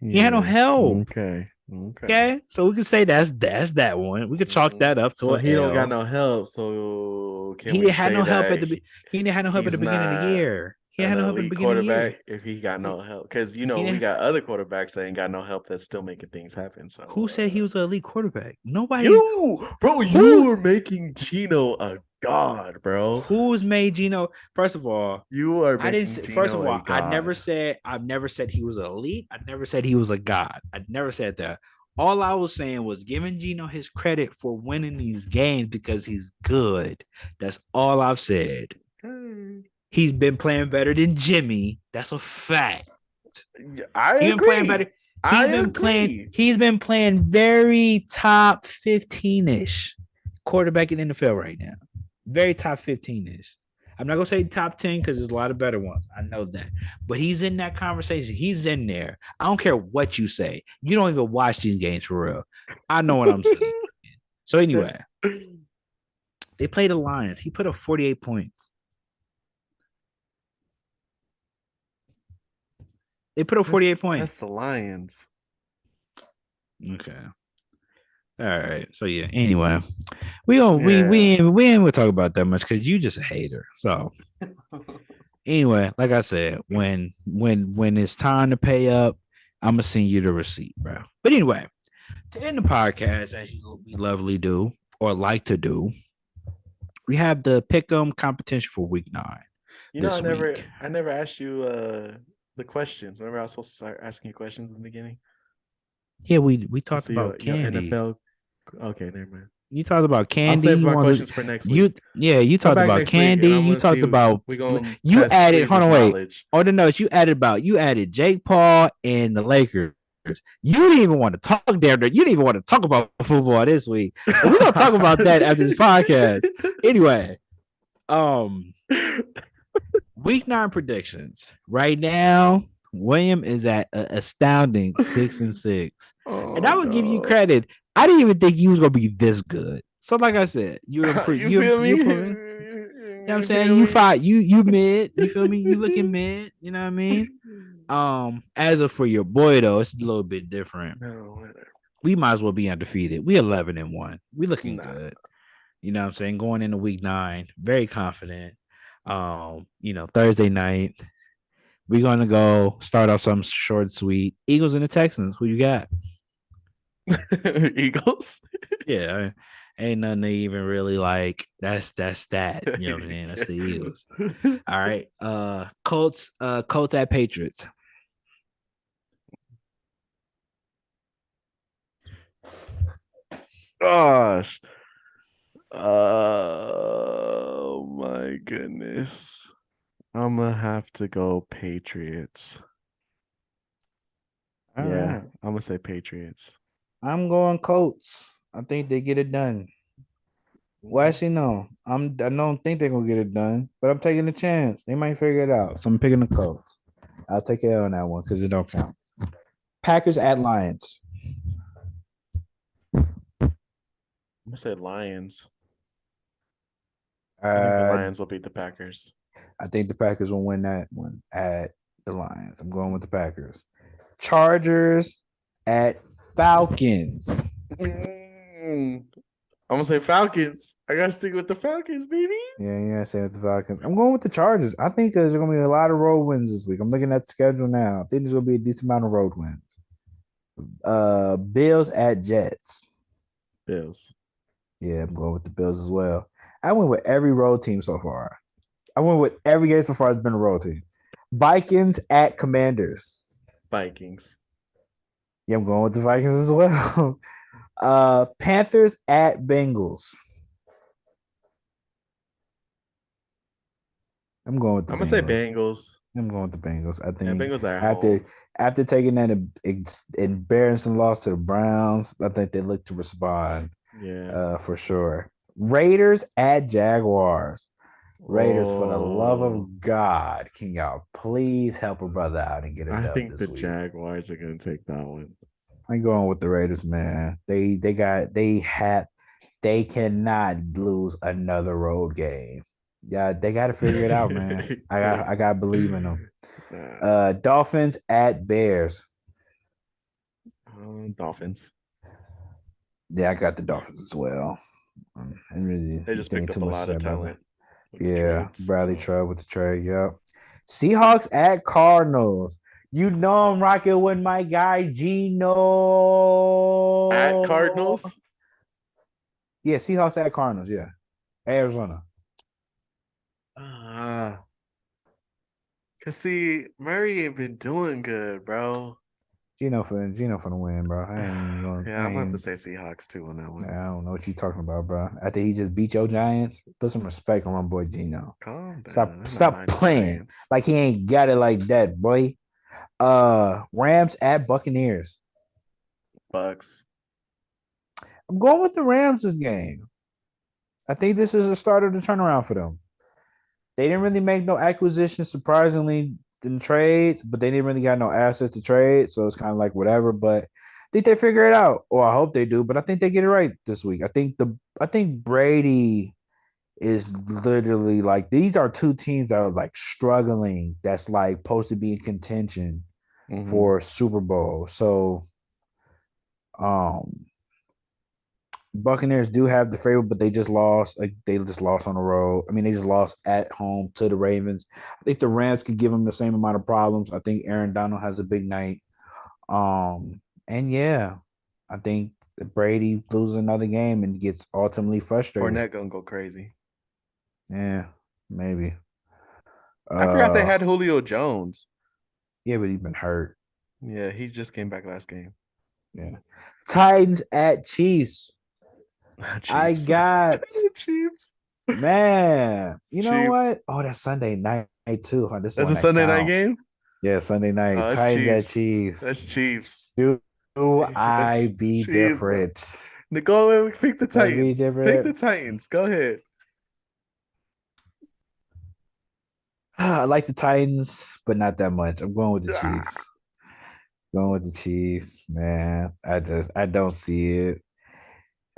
[SPEAKER 2] He had no
[SPEAKER 1] Yeah.
[SPEAKER 2] help.
[SPEAKER 1] Okay. Okay.
[SPEAKER 2] Okay, so we could say that's that one. We could chalk that up to
[SPEAKER 1] So
[SPEAKER 2] an
[SPEAKER 1] he don't got
[SPEAKER 2] L.
[SPEAKER 1] no help. So can
[SPEAKER 2] He
[SPEAKER 1] we
[SPEAKER 2] didn't have
[SPEAKER 1] say
[SPEAKER 2] no help
[SPEAKER 1] that
[SPEAKER 2] at the. He didn't have no help at the
[SPEAKER 1] he's
[SPEAKER 2] beginning of the
[SPEAKER 1] not
[SPEAKER 2] year. He didn't
[SPEAKER 1] an
[SPEAKER 2] have no help at the
[SPEAKER 1] elite
[SPEAKER 2] beginning of the year.
[SPEAKER 1] quarterback if he got no help? Because
[SPEAKER 2] He
[SPEAKER 1] we
[SPEAKER 2] didn't.
[SPEAKER 1] got other quarterbacks that ain't got no help that's still making things happen.
[SPEAKER 2] Who
[SPEAKER 1] So
[SPEAKER 2] said he was an elite quarterback? Nobody.
[SPEAKER 1] you, bro, you
[SPEAKER 2] Who
[SPEAKER 1] were making Gino a god, bro.
[SPEAKER 2] who's made Geno? First of all,
[SPEAKER 1] You are
[SPEAKER 2] I didn't
[SPEAKER 1] making
[SPEAKER 2] say, first
[SPEAKER 1] Gino
[SPEAKER 2] of
[SPEAKER 1] a
[SPEAKER 2] all,
[SPEAKER 1] god.
[SPEAKER 2] I've never said he was elite. I never said he was a god. I never said that. All I was saying was giving Geno his credit for winning these games because he's good. That's all I've said. He's been playing better than Jimmy. That's a fact.
[SPEAKER 1] I
[SPEAKER 2] He's been playing
[SPEAKER 1] agree.
[SPEAKER 2] better.
[SPEAKER 1] I agree.
[SPEAKER 2] He's been playing very top 15-ish quarterback in the NFL right now. Very top 15-ish. I'm not gonna say top 10 because there's a lot of better ones. I know that. But he's in that conversation. He's in there. I don't care what you say. You don't even watch these games for real. I know what I'm saying. So anyway, they played the Lions. He put up 48 points. They put up 48
[SPEAKER 1] That's
[SPEAKER 2] points.
[SPEAKER 1] the Lions.
[SPEAKER 2] Okay. All right. So yeah. Anyway, we don't
[SPEAKER 1] Yeah.
[SPEAKER 2] we ain't gonna talk about that much because you just a hater. So anyway, like I said, when it's time to pay up, I'm gonna send you the receipt, bro. But anyway, to end the podcast, as we lovely do or like to do, we have the pick'em competition for week 9
[SPEAKER 1] I
[SPEAKER 2] this
[SPEAKER 1] never
[SPEAKER 2] week.
[SPEAKER 1] asked you the questions. Remember I was supposed to start asking you questions in the beginning?
[SPEAKER 2] Yeah, we
[SPEAKER 1] I
[SPEAKER 2] talked
[SPEAKER 1] see
[SPEAKER 2] about
[SPEAKER 1] your
[SPEAKER 2] candy.
[SPEAKER 1] NFL. Okay, never mind.
[SPEAKER 2] You talked about
[SPEAKER 1] I'll
[SPEAKER 2] candy.
[SPEAKER 1] save
[SPEAKER 2] You
[SPEAKER 1] my
[SPEAKER 2] wanted
[SPEAKER 1] questions for next week.
[SPEAKER 2] you yeah. You
[SPEAKER 1] Come
[SPEAKER 2] talked
[SPEAKER 1] back
[SPEAKER 2] about
[SPEAKER 1] next week and
[SPEAKER 2] candy.
[SPEAKER 1] I'm
[SPEAKER 2] You
[SPEAKER 1] gonna
[SPEAKER 2] talked
[SPEAKER 1] see
[SPEAKER 2] about
[SPEAKER 1] we gonna
[SPEAKER 2] you
[SPEAKER 1] test
[SPEAKER 2] added. Hold
[SPEAKER 1] Squeeze's
[SPEAKER 2] on, wait.
[SPEAKER 1] knowledge.
[SPEAKER 2] On the notes, you added Jake Paul and the Lakers. You didn't even want to talk there. You didn't even want to talk about football this week. But we're gonna talk about that after this podcast. Anyway, um, week 9 predictions. Right now, William is at an astounding 6-6. And
[SPEAKER 1] Oh
[SPEAKER 2] I would give you
[SPEAKER 1] no.
[SPEAKER 2] credit. I didn't even think you was gonna be this good. So, like I said, you improve.
[SPEAKER 1] You feel me?
[SPEAKER 2] You improving. You know what I'm
[SPEAKER 1] You
[SPEAKER 2] saying?
[SPEAKER 1] feel
[SPEAKER 2] You
[SPEAKER 1] me?
[SPEAKER 2] fight. You mid. You feel me? You looking mid. You know what I mean? As of for your boy though, it's a little bit different.
[SPEAKER 1] No, whatever.
[SPEAKER 2] We might as well be undefeated. We 11-1. We looking
[SPEAKER 1] Nah.
[SPEAKER 2] good. You know what I'm saying? Going into week 9, very confident. Thursday night, we're gonna go start off some short and sweet. Eagles and the Texans. Who you got?
[SPEAKER 1] Eagles.
[SPEAKER 2] Yeah, ain't nothing to even really like. That's that. You know what I'm saying? That's the Eagles. All right. Colts at Patriots.
[SPEAKER 1] Gosh. Oh my goodness. I'm gonna have to go Patriots.
[SPEAKER 2] All
[SPEAKER 1] Yeah,
[SPEAKER 2] right.
[SPEAKER 1] I'm gonna say Patriots.
[SPEAKER 2] I'm going Colts. I think they get it done. Well, actually, no. I don't think they're gonna get it done, but I'm taking a chance. They might figure it out. So I'm picking the Colts. I'll take it on that one because it don't count. Packers at Lions.
[SPEAKER 1] I'm gonna say Lions. I think the
[SPEAKER 2] Uh,
[SPEAKER 1] Lions will beat the Packers.
[SPEAKER 2] I think the Packers will win that one at the Lions. I'm going with the Packers. Chargers at Falcons.
[SPEAKER 1] I'm gonna say Falcons. I gotta stick with the Falcons, baby.
[SPEAKER 2] Yeah, same with the Falcons. I'm going with the Chargers. I think there's going to be a lot of road wins this week. I'm looking at the schedule now. I think there's going to be a decent amount of road wins. Bills at Jets.
[SPEAKER 1] Bills.
[SPEAKER 2] Yeah, I'm going with the Bills as well. I went with every road team so far. I went with every game so far has been a road team. Vikings at Commanders.
[SPEAKER 1] Vikings.
[SPEAKER 3] Yeah, I'm going with the Vikings as well. Panthers at Bengals. I'm going with the
[SPEAKER 1] I'm gonna say
[SPEAKER 3] Bengals.
[SPEAKER 1] Bengals.
[SPEAKER 3] I'm going with the Bengals. I
[SPEAKER 1] Yeah,
[SPEAKER 3] think
[SPEAKER 1] Bengals are at
[SPEAKER 3] after
[SPEAKER 1] home.
[SPEAKER 3] after taking that embarrassing loss to the Browns, I think they look to respond
[SPEAKER 1] Yeah.
[SPEAKER 3] for sure. Raiders at Jaguars. Raiders, for the love
[SPEAKER 1] Oh,
[SPEAKER 3] of God, can y'all please help a brother out and get a
[SPEAKER 1] I
[SPEAKER 3] dub
[SPEAKER 1] think the
[SPEAKER 3] this week?
[SPEAKER 1] Jaguars are gonna take that one.
[SPEAKER 3] I'm going with the Raiders, man. They cannot lose another road game. Yeah, they got to figure it out, man. I got to believe in them.
[SPEAKER 1] Nah.
[SPEAKER 3] Dolphins at Bears.
[SPEAKER 1] Dolphins.
[SPEAKER 3] Yeah, I got the Dolphins as well. I'm really
[SPEAKER 1] They just
[SPEAKER 3] thinking
[SPEAKER 1] picked
[SPEAKER 3] too
[SPEAKER 1] up a
[SPEAKER 3] much to
[SPEAKER 1] lot
[SPEAKER 3] say
[SPEAKER 1] of
[SPEAKER 3] about that.
[SPEAKER 1] talent with the
[SPEAKER 3] Yeah,
[SPEAKER 1] trades.
[SPEAKER 3] Bradley
[SPEAKER 1] So
[SPEAKER 3] Chubb with the trade. Yep. Seahawks at Cardinals. You know I'm rocking with my guy
[SPEAKER 1] at
[SPEAKER 3] Gino.
[SPEAKER 1] Cardinals.
[SPEAKER 3] Yeah, Seahawks at Cardinals. Yeah, Arizona.
[SPEAKER 1] Uh, Cause see, Murray ain't been doing good, bro.
[SPEAKER 3] Gino for the win, bro. I ain't even going.
[SPEAKER 1] Yeah, I'm gonna have to say Seahawks too on that
[SPEAKER 3] I
[SPEAKER 1] one.
[SPEAKER 3] don't know what you talking about, bro. After he just beat your Giants, put some respect on my boy Gino.
[SPEAKER 1] Calm down.
[SPEAKER 3] Stop,
[SPEAKER 1] They're not
[SPEAKER 3] stop
[SPEAKER 1] my
[SPEAKER 3] playing
[SPEAKER 1] Giants.
[SPEAKER 3] like he ain't got it like that, boy. Rams at Buccaneers.
[SPEAKER 1] Bucks.
[SPEAKER 3] I'm going with the Rams this game. I think this is the start of the turnaround for them. They didn't really make no acquisitions, surprisingly, in trades, but they didn't really got no assets to trade. So it's kind of like whatever. But I think they figure it out. Or I hope they do, but I think they get it right this week. I think Brady is literally like these are two teams that are like struggling, that's like supposed to be in contention
[SPEAKER 1] Mm-hmm.
[SPEAKER 3] for Super Bowl. So um Buccaneers do have the favorite, but they just lost. Like they just lost on the road. I mean, they just lost at home to the Ravens. I think the Rams could give them the same amount of problems. I think Aaron Donald has a big night. And yeah, I think Brady loses another game and gets ultimately frustrated.
[SPEAKER 1] Fournette gonna go crazy.
[SPEAKER 3] Yeah, maybe.
[SPEAKER 1] I forgot they
[SPEAKER 3] Uh,
[SPEAKER 1] had Julio Jones.
[SPEAKER 3] yeah, but he's been hurt.
[SPEAKER 1] Yeah, he just came back last game.
[SPEAKER 3] Yeah. Titans at Chiefs. I
[SPEAKER 1] Chiefs.
[SPEAKER 3] got
[SPEAKER 1] Chiefs.
[SPEAKER 3] man. You know what?
[SPEAKER 1] Chiefs.
[SPEAKER 3] Oh, that's Sunday night too. Huh? This is the
[SPEAKER 1] That's
[SPEAKER 3] one
[SPEAKER 1] a
[SPEAKER 3] that
[SPEAKER 1] Sunday night
[SPEAKER 3] counts.
[SPEAKER 1] game.
[SPEAKER 3] Yeah, Sunday night.
[SPEAKER 1] That's
[SPEAKER 3] Titans at
[SPEAKER 1] Chiefs.
[SPEAKER 3] Chiefs.
[SPEAKER 1] That's Chiefs.
[SPEAKER 3] Do I
[SPEAKER 1] That's
[SPEAKER 3] be
[SPEAKER 1] Chiefs, bro.
[SPEAKER 3] different?
[SPEAKER 1] Go ahead, pick the
[SPEAKER 3] Do I be
[SPEAKER 1] Titans. Pick the
[SPEAKER 3] different?
[SPEAKER 1] Titans. Go ahead.
[SPEAKER 3] I like the Titans, but not that much. I'm going with the
[SPEAKER 1] Ah.
[SPEAKER 3] Chiefs. Going with the Chiefs, man. I don't see it.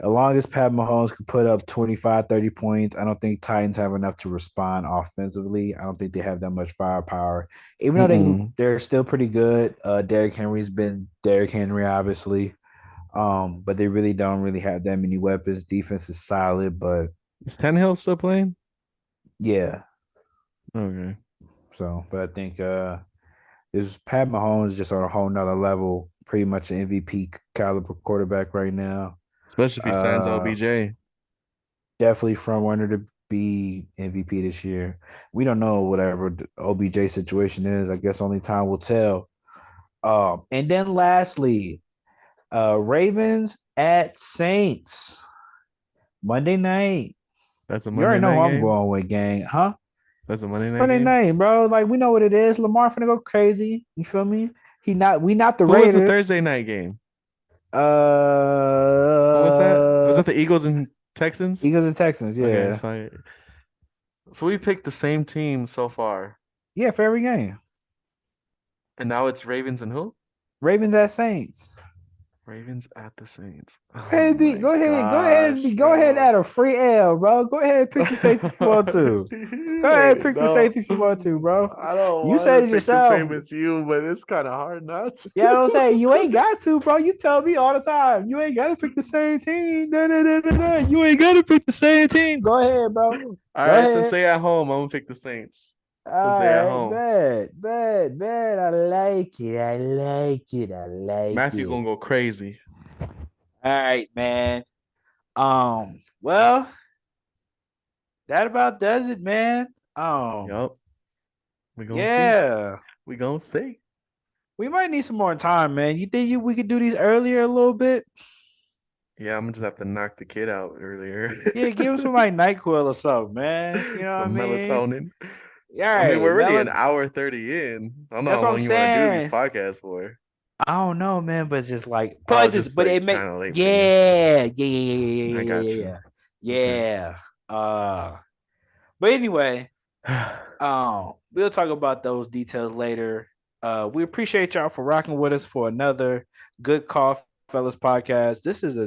[SPEAKER 3] As long as Pat Mahomes could put up 25, 30 points, I don't think Titans have enough to respond offensively. I don't think they have that much firepower. Even though
[SPEAKER 1] Mm-mm.
[SPEAKER 3] they're still pretty good. Derrick Henry's been Derrick Henry, obviously. But they really don't really have that many weapons. Defense is solid, but
[SPEAKER 1] Is Tannehill still playing?
[SPEAKER 3] yeah.
[SPEAKER 1] Okay.
[SPEAKER 3] So, but I think this Pat Mahomes just on a whole nother level, pretty much an MVP caliber quarterback right now.
[SPEAKER 1] Especially if he signs
[SPEAKER 3] Uh,
[SPEAKER 1] OBJ.
[SPEAKER 3] Definitely front runner to be MVP this year. We don't know whatever the OBJ situation is. I guess only time will tell. And then lastly, Ravens at Saints Monday night.
[SPEAKER 1] That's a
[SPEAKER 3] You
[SPEAKER 1] Monday
[SPEAKER 3] already know
[SPEAKER 1] night
[SPEAKER 3] who I'm
[SPEAKER 1] game.
[SPEAKER 3] going with, gang, huh?
[SPEAKER 1] That's a Monday night
[SPEAKER 3] Monday
[SPEAKER 1] game.
[SPEAKER 3] night, bro. Like we know what it is. Lamar finna go crazy. You feel me? We not the
[SPEAKER 1] Who was the
[SPEAKER 3] Raiders.
[SPEAKER 1] Thursday night game? What was that? Was
[SPEAKER 3] Uh,
[SPEAKER 1] that the Eagles and Texans?
[SPEAKER 3] Eagles and Texans.
[SPEAKER 1] Okay,
[SPEAKER 3] Yeah,
[SPEAKER 1] so we picked the same team so far,
[SPEAKER 3] yeah, for every game.
[SPEAKER 1] and now it's Ravens and who?
[SPEAKER 3] Ravens at Saints.
[SPEAKER 1] Ravens at the Saints.
[SPEAKER 3] Go
[SPEAKER 1] Oh
[SPEAKER 3] ahead,
[SPEAKER 1] my gosh,
[SPEAKER 3] go ahead and
[SPEAKER 1] bro.
[SPEAKER 3] add a free L, bro. Go ahead and pick the Saints if you want to. Go ahead and pick the
[SPEAKER 1] No,
[SPEAKER 3] Saints if you want to, bro.
[SPEAKER 1] I don't
[SPEAKER 3] You
[SPEAKER 1] want to
[SPEAKER 3] said it
[SPEAKER 1] pick the
[SPEAKER 3] yourself.
[SPEAKER 1] same as you, but it's kind of hard not
[SPEAKER 3] Yeah, you know what I'm saying? You ain't
[SPEAKER 1] to.
[SPEAKER 3] got to, bro. You tell me all the time. You ain't got to pick the same team. No, no, no, no, no. You ain't got to pick the same team. Go ahead, bro.
[SPEAKER 1] All
[SPEAKER 3] Go
[SPEAKER 1] right, since
[SPEAKER 3] ahead.
[SPEAKER 1] they at home, I'm gonna pick the Saints.
[SPEAKER 3] All
[SPEAKER 1] Since they at
[SPEAKER 3] right,
[SPEAKER 1] home,
[SPEAKER 3] bad. I like it. I like it. I like
[SPEAKER 1] Matthew
[SPEAKER 3] it.
[SPEAKER 1] gonna go crazy.
[SPEAKER 3] All right, man. Well, that about does it, man.
[SPEAKER 1] Yup, we gonna see.
[SPEAKER 3] Yeah.
[SPEAKER 1] We gonna see.
[SPEAKER 3] We might need some more time, man. You think we could do these earlier a little bit?
[SPEAKER 1] Yeah, I'm gonna just have to knock the kid out earlier.
[SPEAKER 3] Yeah, give him some like NyQuil or something, man. You know what I
[SPEAKER 1] Some
[SPEAKER 3] mean?
[SPEAKER 1] melatonin.
[SPEAKER 3] Yeah,
[SPEAKER 1] I mean,
[SPEAKER 3] right.
[SPEAKER 1] we're already an hour 30 in. I don't know
[SPEAKER 3] That's
[SPEAKER 1] how
[SPEAKER 3] what I'm
[SPEAKER 1] long you want to do these
[SPEAKER 3] saying.
[SPEAKER 1] podcasts for.
[SPEAKER 3] I don't know, man, but just like,
[SPEAKER 1] Oh, just
[SPEAKER 3] but
[SPEAKER 1] like
[SPEAKER 3] it make
[SPEAKER 1] kind of late for you. I got you.
[SPEAKER 3] yeah.
[SPEAKER 1] Okay.
[SPEAKER 3] Yeah. But anyway, we'll talk about those details later. We appreciate y'all for rocking with us for another Good Call Fellas podcast. This is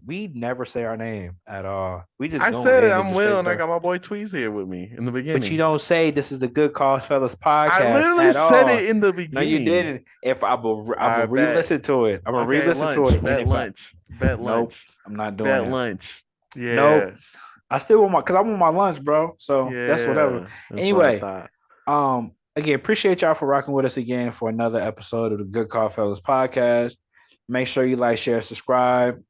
[SPEAKER 3] we never say our name at all. We just
[SPEAKER 1] I
[SPEAKER 3] go
[SPEAKER 1] said it.
[SPEAKER 3] in and
[SPEAKER 1] I'm
[SPEAKER 3] just
[SPEAKER 1] Will,
[SPEAKER 3] straight
[SPEAKER 1] and I
[SPEAKER 3] through.
[SPEAKER 1] got my boy Tweez here with me in the
[SPEAKER 3] But you
[SPEAKER 1] beginning.
[SPEAKER 3] don't say this is the Good Call Fellas
[SPEAKER 1] I
[SPEAKER 3] podcast
[SPEAKER 1] literally
[SPEAKER 3] at
[SPEAKER 1] said
[SPEAKER 3] all.
[SPEAKER 1] it in the
[SPEAKER 3] No, you
[SPEAKER 1] beginning.
[SPEAKER 3] didn't. If I'm
[SPEAKER 1] All
[SPEAKER 3] gonna
[SPEAKER 1] right, bet.
[SPEAKER 3] re-listen to it. I'm gonna
[SPEAKER 1] Okay,
[SPEAKER 3] re-listen to it.
[SPEAKER 1] lunch.
[SPEAKER 3] And
[SPEAKER 1] Bet
[SPEAKER 3] if I
[SPEAKER 1] lunch. Bet
[SPEAKER 3] nope,
[SPEAKER 1] lunch.
[SPEAKER 3] I'm not doing
[SPEAKER 1] Bet
[SPEAKER 3] it.
[SPEAKER 1] lunch.
[SPEAKER 3] Nope.
[SPEAKER 1] Yeah.
[SPEAKER 3] I still want because I want my lunch, bro. So that's whatever.
[SPEAKER 1] Yeah. That's what I
[SPEAKER 3] Anyway,
[SPEAKER 1] thought.
[SPEAKER 3] again, appreciate y'all for rocking with us again for another episode of the Good Call Fellas podcast. Make sure you like, share, subscribe.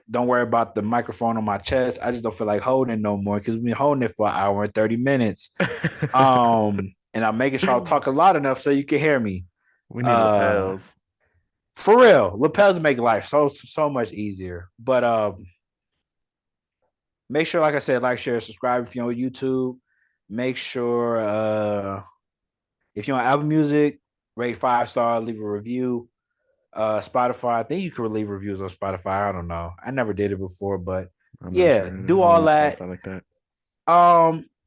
[SPEAKER 3] Don't worry about the microphone on my chest. I just don't feel like holding it no more because we've been holding it for an hour and 30 minutes. And I'm making sure I talk a lot enough so you can hear me.
[SPEAKER 1] We need lapels.
[SPEAKER 3] For real, lapels make life so much easier. But make sure, like I said, like, share, subscribe if you're on YouTube. Make sure if you're on Apple Music, rate 5-star, leave a review. Spotify, I think you can leave reviews on Spotify. I don't know. I never did it before, but
[SPEAKER 1] I'm not
[SPEAKER 3] yeah,
[SPEAKER 1] sure.
[SPEAKER 3] do all that.
[SPEAKER 1] Like that.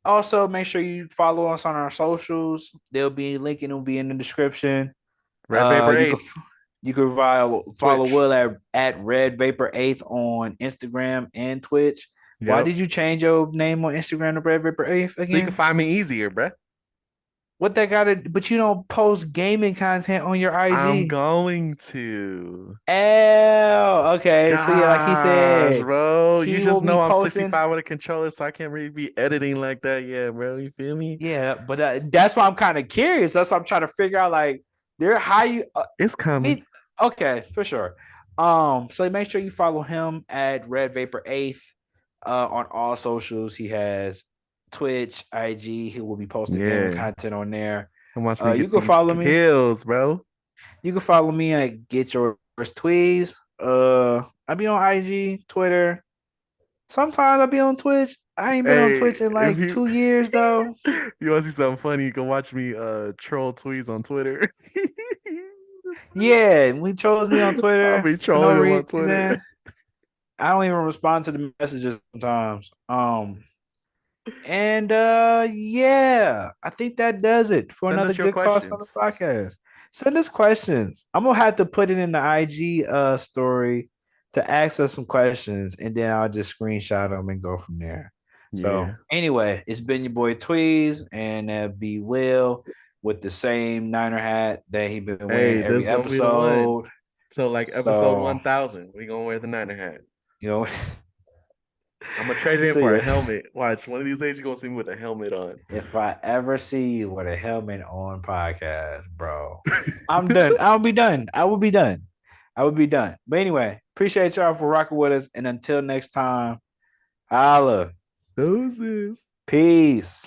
[SPEAKER 3] Also make sure you follow us on our socials. They'll be linking, will be in the description.
[SPEAKER 1] Red Vapor
[SPEAKER 3] You
[SPEAKER 1] 8.
[SPEAKER 3] can follow
[SPEAKER 1] Twitch.
[SPEAKER 3] Will at Red Vapor 8th on Instagram and Twitch.
[SPEAKER 1] Yep.
[SPEAKER 3] Why did you change your name on Instagram to Red Vapor 8th again?
[SPEAKER 1] So you can find me easier, bruh.
[SPEAKER 3] What that got to? But you don't post gaming content on your IG.
[SPEAKER 1] I'm going to.
[SPEAKER 3] Oh, okay.
[SPEAKER 1] Gosh,
[SPEAKER 3] So yeah, like he said,
[SPEAKER 1] bro, you just know I'm
[SPEAKER 3] posting...
[SPEAKER 1] 65 with a controller, so I can't really be editing like that yet, bro. You feel me?
[SPEAKER 3] Yeah, but that's why I'm kind of curious. That's why I'm trying to figure out, like, how you.
[SPEAKER 1] It's coming.
[SPEAKER 3] Okay, for sure. So make sure you follow him at Red Vapor 8th on all socials. He has Twitch, IG. He will be posting gaming content on there.
[SPEAKER 1] And watch me
[SPEAKER 3] you can follow
[SPEAKER 1] kills, bro.
[SPEAKER 3] You can follow me at Get Yours Tweez. I be on IG, Twitter. Sometimes I be on Twitch. I ain't been on Twitch in like 2 years though.
[SPEAKER 1] You want to see something funny? You can watch me troll Tweez on Twitter.
[SPEAKER 3] Yeah, we chose me on Twitter.
[SPEAKER 1] I'll be trolling him on Twitter.
[SPEAKER 3] I don't even respond to the messages sometimes. Yeah, I think that does it for another Good Cause for the podcast. Send us questions. I'm gonna have to put it in the IG story to ask us some questions, and then I'll just screenshot them and go from there. Yeah. So anyway, it's been your boy Tweez and be Will with the same Niner hat that he been wearing every episode.
[SPEAKER 1] So like episode 1000, we gonna wear the Niner hat.
[SPEAKER 3] You know.
[SPEAKER 1] I'm gonna trade it in for a helmet. Watch, one of these days you're gonna see me with a helmet on.
[SPEAKER 3] If I ever see you with a helmet on podcast, bro, I'm done. I will be done. But anyway, appreciate y'all for rocking with us. And until next time, holla.
[SPEAKER 1] Doses.
[SPEAKER 3] Peace.